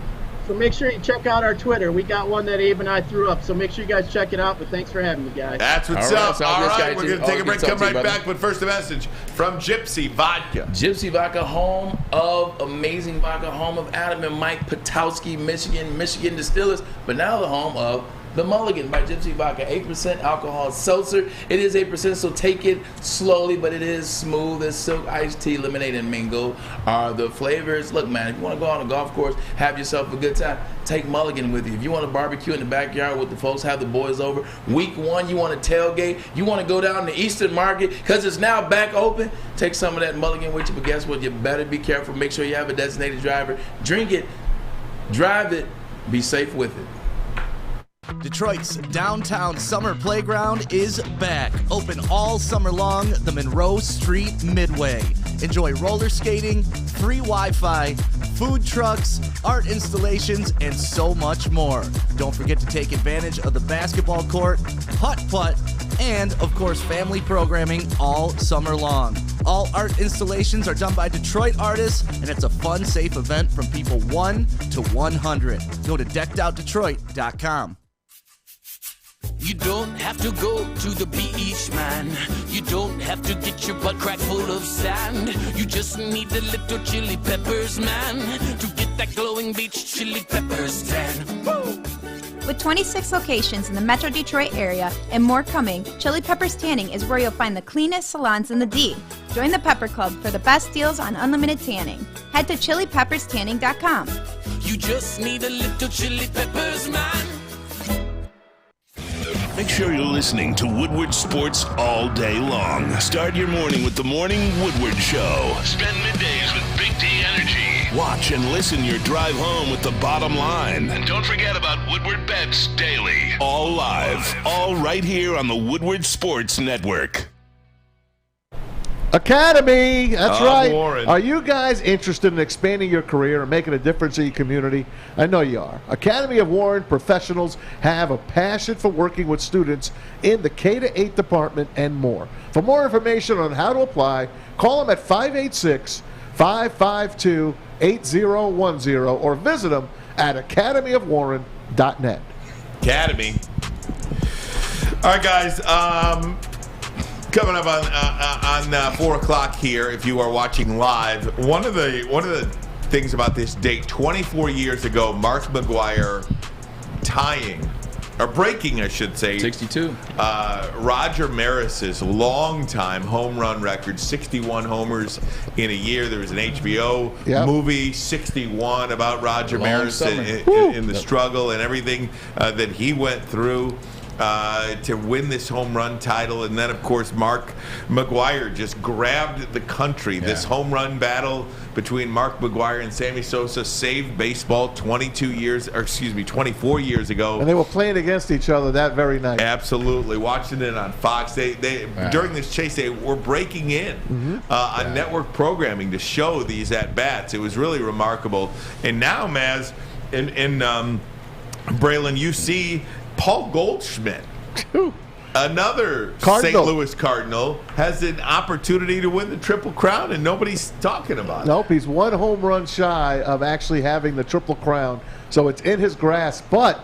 So make sure you check out our Twitter. We got one that Abe and I threw up. So make sure you guys check it out. But thanks for having me, guys. That's what's up. All right, we're going to take a break. Come right back. But first, a message from Gypsy Vodka. Gypsy Vodka, home of amazing vodka, home of Adam and Mike Patowski, Michigan distillers, but now the home of the Mulligan by Gypsy Vodka, 8% alcohol seltzer. It is 8%, so take it slowly, but it is smooth as silk. Iced tea, lemonade, and mango are the flavors. Look, man, if you want to go on a golf course, have yourself a good time, take Mulligan with you. If you want to barbecue in the backyard with the folks, have the boys over. Week 1, you want to tailgate, you want to go down to Eastern Market because it's now back open, take some of that Mulligan with you. But guess what? You better be careful. Make sure you have a designated driver. Drink it, drive it, be safe with it. Detroit's downtown summer playground is back. Open all summer long, the Monroe Street Midway. Enjoy roller skating, free Wi-Fi, food trucks, art installations, and so much more. Don't forget to take advantage of the basketball court, putt-putt, and, of course, family programming all summer long. All art installations are done by Detroit artists, and it's a fun, safe event from people 1 to 100. Go to deckedoutdetroit.com. You don't have to go to the beach, man. You don't have to get your butt crack full of sand. You just need a little chili peppers, man, to get that glowing beach chili peppers tan. Woo! With 26 locations in the Metro Detroit area and more coming, Chili Peppers Tanning is where you'll find the cleanest salons in the D. Join the Pepper Club for the best deals on unlimited tanning. Head to chilipepperstanning.com. You just need a little chili peppers, man. Make sure you're listening to Woodward Sports all day long. Start your morning with the Morning Woodward Show. Spend middays with Big D Energy. Watch and listen your drive home with the Bottom Line. And don't forget about Woodward Bets Daily. All live, all right here on the Woodward Sports Network. Academy, that's right. Warren. Are you guys interested in expanding your career and making a difference in your community? I know you are. Academy of Warren professionals have a passion for working with students in the K-8 department and more. For more information on how to apply, call them at 586-552-8010 or visit them at academyofwarren.net. Academy. All right, guys. Coming up on 4 o'clock here, if you are watching live, one of the things about this date, 24 years ago, Mark McGwire breaking, I should say, 62. Roger Maris's longtime home run record, 61 homers in a year. There was an HBO movie, 61, about Roger Maris in the struggle and everything that he went through to win this home run title. And then, of course, Mark McGwire just grabbed the country. This home run battle between Mark McGwire and Sammy Sosa saved baseball 24 years ago. And they were playing against each other that very night. Absolutely. Watching it on Fox. During this chase, they were breaking in on network programming to show these at-bats. It was really remarkable. And now, Maz, and Braylon, you see Paul Goldschmidt, another St. Louis Cardinal, has an opportunity to win the Triple Crown, and nobody's talking about it. Nope, he's one home run shy of actually having the Triple Crown, so it's in his grasp. But,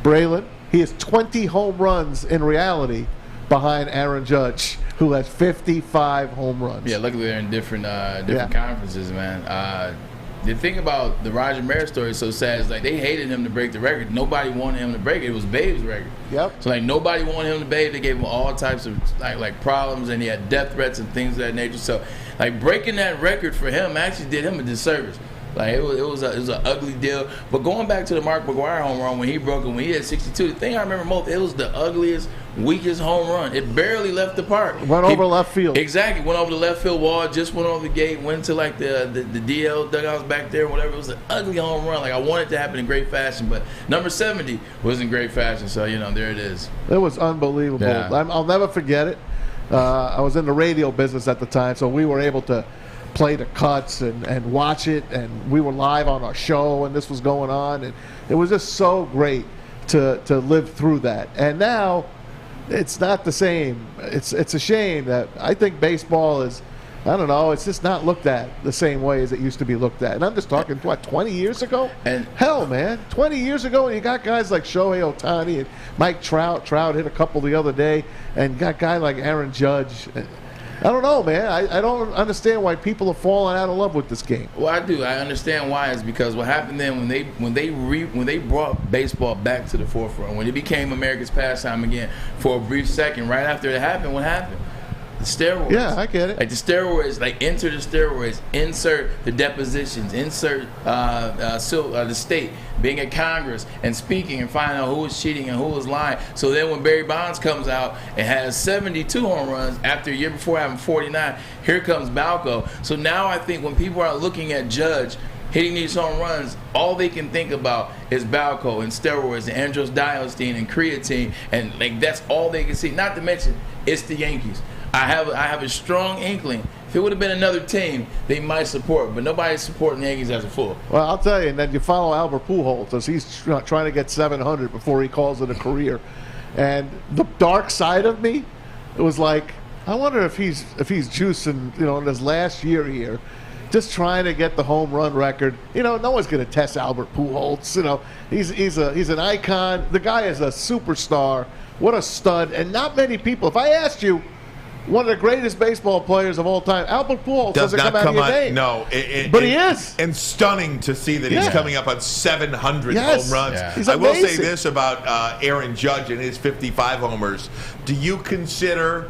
Braylon, he has 20 home runs in reality behind Aaron Judge, who has 55 home runs. Yeah, luckily they're in different conferences, man. The thing about the Roger Maris story is so sad. Is like they hated him to break the record. Nobody wanted him to break it. It was Babe's record. Yep. So like nobody wanted him to Babe. They gave him all types of like problems, and he had death threats and things of that nature. So like breaking that record for him actually did him a disservice. Like it was an ugly deal. But going back to the Mark McGwire home run when he broke it, when he had 62, the thing I remember most, it was the ugliest, weakest home run. It barely left the park. Went over left field. Exactly. Went over the left field wall, just went over the gate, went to like the DL dugouts back there, whatever. It was an ugly home run. Like I wanted it to happen in great fashion, but number 70 was in great fashion. So, there it is. It was unbelievable. Yeah. I'll never forget it. I was in the radio business at the time, so we were able to play the cuts and watch it, and we were live on our show, and this was going on, and it was just so great to live through that. And now it's not the same. It's a shame that I think baseball is, I don't know, it's just not looked at the same way as it used to be looked at. And I'm just talking, 20 years ago? And hell, man, 20 years ago, and you got guys like Shohei Ohtani and Mike Trout. Trout hit a couple the other day, and got a guy like Aaron Judge. I don't know, man. I don't understand why people are falling out of love with this game. Well, I do. I understand why. It's because what happened then when they brought baseball back to the forefront, when it became America's pastime again for a brief second, right after it happened, what happened? The steroids. Yeah, I get it. Like the steroids, like enter the steroids, insert the depositions, insert the state being at Congress and speaking and finding out who was cheating and who was lying. So then when Barry Bonds comes out and has 72 home runs after a year before having 49, here comes Balco. So now I think when people are looking at Judge hitting these home runs, all they can think about is Balco and steroids and Andros Diosteen and creatine, and like that's all they can see. Not to mention it's the Yankees. I have a strong inkling. If it would have been another team, they might support, but nobody's supporting the Yankees as a full. Well, I'll tell you, and then you follow Albert Pujols as he's trying to get 700 before he calls it a career. And the dark side of me, it was like, I wonder if he's juicing, in his last year here, just trying to get the home run record. No one's going to test Albert Pujols. He's an icon. The guy is a superstar. What a stud. And not many people, if I asked you, one of the greatest baseball players of all time, Albert Pujols, doesn't come out of your name. No. But he is. And stunning to see that he's coming up on 700 home runs. Yeah. I will say this about Aaron Judge and his 55 homers. What do you consider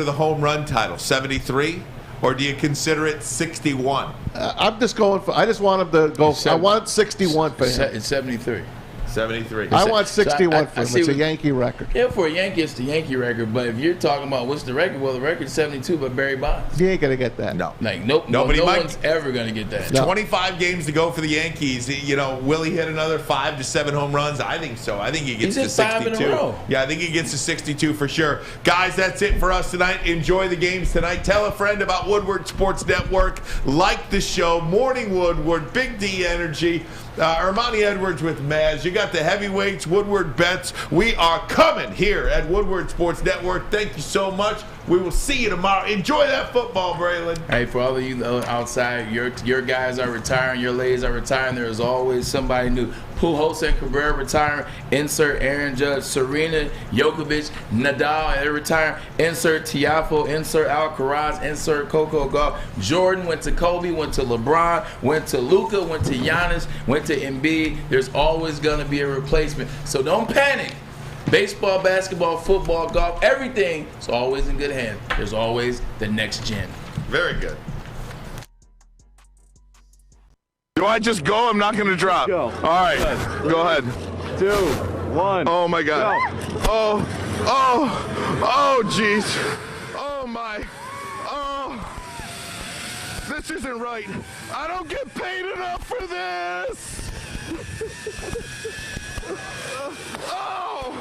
the home run title? 73? Or do you consider it 61? I'm just going for, I just want him to go, I want 61 for him. It's 73. 73. I want 61 for him. It's a Yankee record. Yeah, for a Yankee, it's the Yankee record. But if you're talking about what's the record, well, the record's 72 by Barry Bonds. He ain't going to get that. No. Like, nope. No one's ever going to get that. No. 25 games to go for the Yankees. You know, will he hit another 5 to 7 home runs? I think so. I think he gets to 62. 5 in a row. Yeah, I think he gets to 62 for sure. Guys, that's it for us tonight. Enjoy the games tonight. Tell a friend about Woodward Sports Network. Like the show. Morning Woodward. Big D Energy. Ermanni Edwards with Maz. You got the heavyweights, Woodward Bets. We are coming here at Woodward Sports Network. Thank you so much. We will see you tomorrow. Enjoy that football, Braylon. Hey, for all of you outside, your guys are retiring, your ladies are retiring. There is always somebody new. Pujols and Cabrera retiring. Insert Aaron Judge, Serena, Djokovic, Nadal, they're retiring. Insert Tiafoe, insert Alcaraz, insert Coco Gauff. Jordan went to Kobe, went to LeBron, went to Luka, went to Giannis, went to Embiid. There's always going to be a replacement. So don't panic. Baseball, basketball, football, golf, everything is always in good hands. There's always the next gen. Very good. Do I just go? I'm not going to drop. Go. All right. Go ahead. 2, 1. Oh, my God. Go. Oh, jeez. Oh, my. Oh. This isn't right. I don't get paid enough for this. Oh.